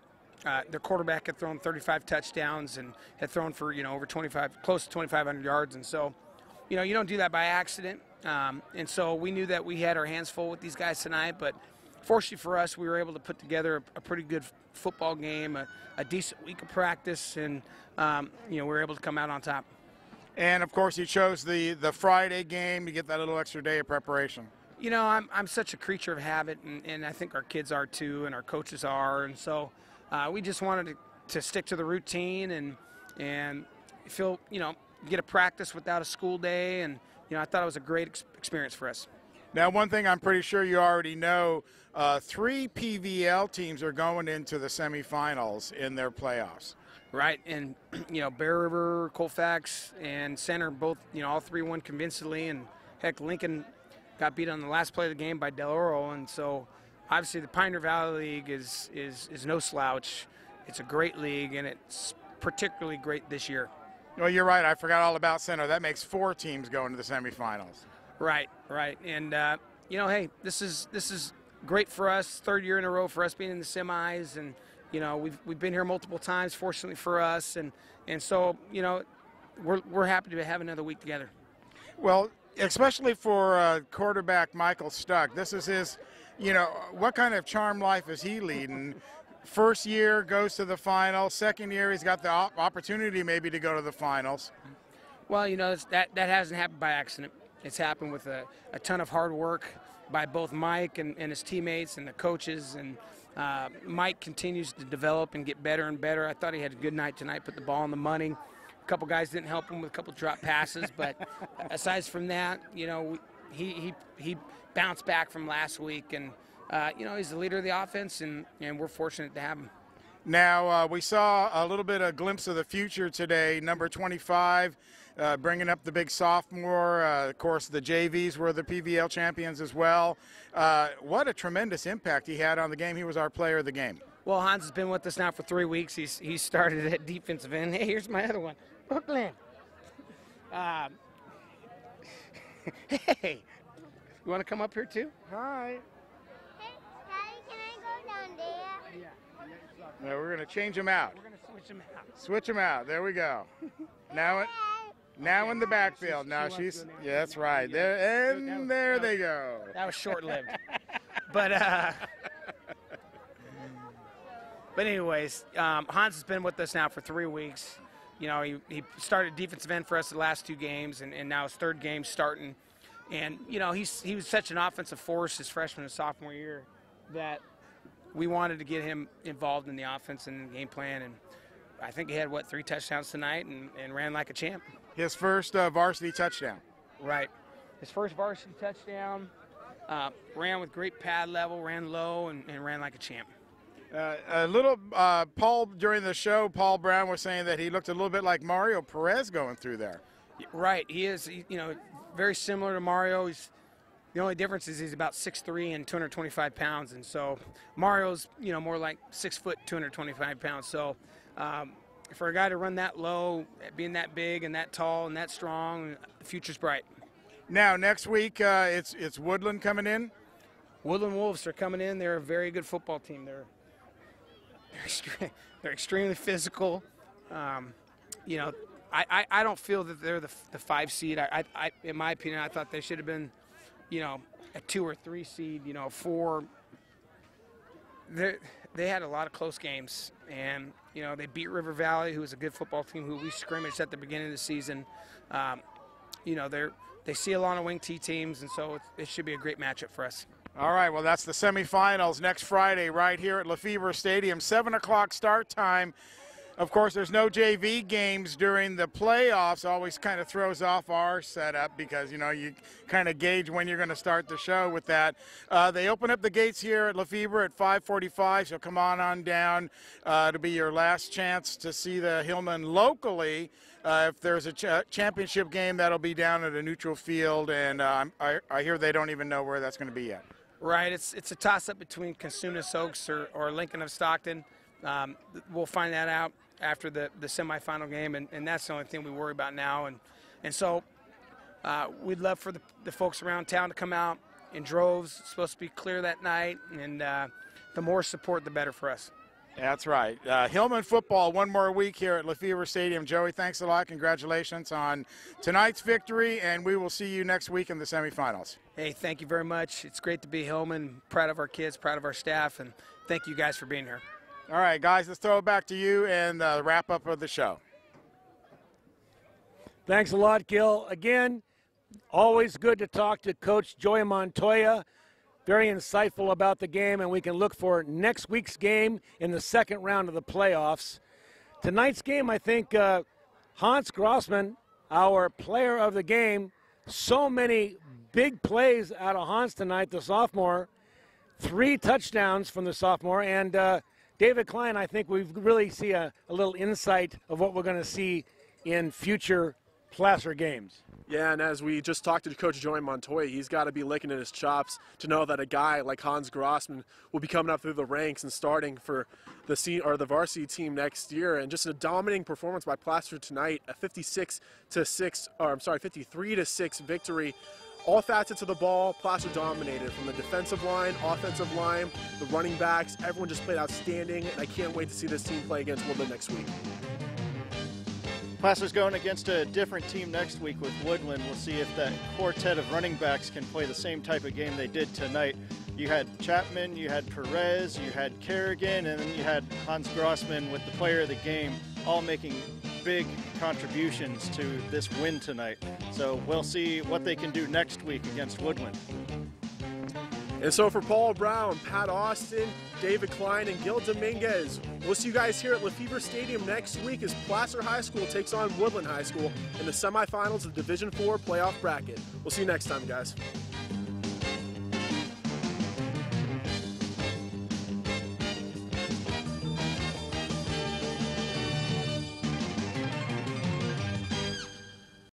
their quarterback had thrown 35 touchdowns and had thrown for, you know, over 25, close to 2,500 yards. And so, you know, you don't do that by accident. And so we knew that we had our hands full with these guys tonight. But fortunately for us, we were able to put together a pretty good football game, a decent week of practice, and, you know, we were able to come out on top. And, of course, you chose the Friday game to get that little extra day of preparation. You know, I'm such a creature of habit, and I think our kids are too, and our coaches are. And so we just wanted to stick to the routine and feel, you know, get a practice without a school day. And, you know, I thought it was a great experience for us. Now, one thing I'm pretty sure you already know, 3 PVL teams are going into the semifinals in their playoffs. Right, and, you know, Bear River, Colfax, and Center both, you know, all 3 won convincingly. And, heck, Lincoln got beat on the last play of the game by Del Oro. And so, obviously, the Pioneer Valley League is no slouch. It's a great league, and it's particularly great this year. Well, you're right. I forgot all about Center. That makes 4 teams go into the semifinals. Right. And, you know, hey, this is great for us, third year in a row for us being in the semis, and you know we've been here multiple times, fortunately for us, and so you know we're happy to have another week together. Well, especially for quarterback Michael Stuck, this is his, you know, what kind of charmed life is he leading? First year goes to the finals. Second year he's got the opportunity maybe to go to the finals. Well, you know, that hasn't happened by accident. It's happened with a ton of hard work by both Mike and his teammates and the coaches. And Mike continues to develop and get better and better. I thought he had a good night tonight, put the ball on the money. A couple guys didn't help him with a couple drop passes, but aside from that, you know, he bounced back from last week, and you know, he's the leader of the offense, and we're fortunate to have him. Now, we saw a little bit of glimpse of the future today. Number 25, bringing up the big sophomore. Of course, the JVs were the PVL champions as well. What a tremendous impact he had on the game. He was our player of the game. Well, Hans has been with us now for 3 weeks. He started at defensive end. Hey, here's my other one, Brooklyn. Hey, you want to come up here too? Hi. Hey, Daddy, can I go down there? Yeah. No, we're going to change him out. We're going to switch him out. Switch him out. There we go. Now in the backfield. Now she's, yeah, that's right. There, and there they go. That was short-lived. But anyways, Hans has been with us now for 3 weeks. You know, he started defensive end for us the last 2 games, and now his 3rd game starting. And, you know, he was such an offensive force his freshman and sophomore year that we wanted to get him involved in the offense and the game plan. And I think he had, 3 touchdowns tonight and ran like a champ. His first varsity touchdown. Right. His first varsity touchdown, ran with great pad level, ran low, and ran like a champ. Paul, during the show, Paul Brown was saying that he looked a little bit like Mario Perez going through there. Right. He is, you know, very similar to Mario. The only difference is he's about 6'3" and 225 pounds. And so Mario's, you know, more like 6 foot, 225 pounds. So for a guy to run that low, being that big and that tall and that strong, the future's bright. Now, next week, it's Woodland coming in. Woodland Wolves are coming in. They're a very good football team. They're extremely physical. You know, I don't feel that they're the 5 seed. In my opinion, I thought they should have been, you know, a 2 or 3 seed. You know, 4. They had a lot of close games, and you know they beat River Valley, who was a good football team, who we scrimmaged at the beginning of the season. You know, they see a lot of wing T teams, and so it should be a great matchup for us. All right, well, that's the semifinals next Friday right here at LeFebvre Stadium, 7 o'clock start time. Of course, there's no JV games during the playoffs. Always kind of throws off our setup because, you know, you kind of gauge when you're going to start the show with that. They open up the gates here at LeFebvre at 5:45, so come on down. It'll be your last chance to see the Hillmen locally. If there's a championship game, that'll be down at a neutral field, and I hear they don't even know where that's going to be yet. Right, it's a toss-up between Cosumnes Oaks or Lincoln of Stockton. We'll find that out after the semifinal game, and that's the only thing we worry about now. And so we'd love for the folks around town to come out in droves. It's supposed to be clear that night, and the more support, the better for us. That's right. Hillmen football, one more week here at LeFebvre Stadium. Joey, thanks a lot. Congratulations on tonight's victory, and we will see you next week in the semifinals. Hey, thank you very much. It's great to be Hillmen. Proud of our kids, proud of our staff, and thank you guys for being here. All right, guys, let's throw it back to you and the wrap-up of the show. Thanks a lot, Gil. Again, always good to talk to Coach Joey Montoya. Very insightful about the game, and we can look for next week's game in the second round of the playoffs. Tonight's game, I think Hans Grossman, our player of the game, so many big plays out of Hans tonight, the sophomore. 3 touchdowns from the sophomore, and David Kline, I think we really see a little insight of what we're going to see in future Placer games. Yeah, and as we just talked to Coach Joey Montoya, he's got to be licking at his chops to know that a guy like Hans Grossman will be coming up through the ranks and starting for the varsity team next year. And just a dominating performance by Placer tonight, a 53-6 victory All facets of the ball, Placer dominated, from the defensive line, offensive line, the running backs. Everyone just played outstanding, and I can't wait to see this team play against Woodland next week. Placer's going against a different team next week with Woodland. We'll see if that quartet of running backs can play the same type of game they did tonight. You had Chapman, you had Perez, you had Kerrigan, and then you had Hans Grossman with the player of the game, all making big contributions to this win tonight. So we'll see what they can do next week against Woodland. And so for Paul Brown, Pat Austin, David Kline, and Gil Dominguez, we'll see you guys here at LeFebvre Stadium next week as Placer High School takes on Woodland High School in the semifinals of the Division IV playoff bracket. We'll see you next time, guys.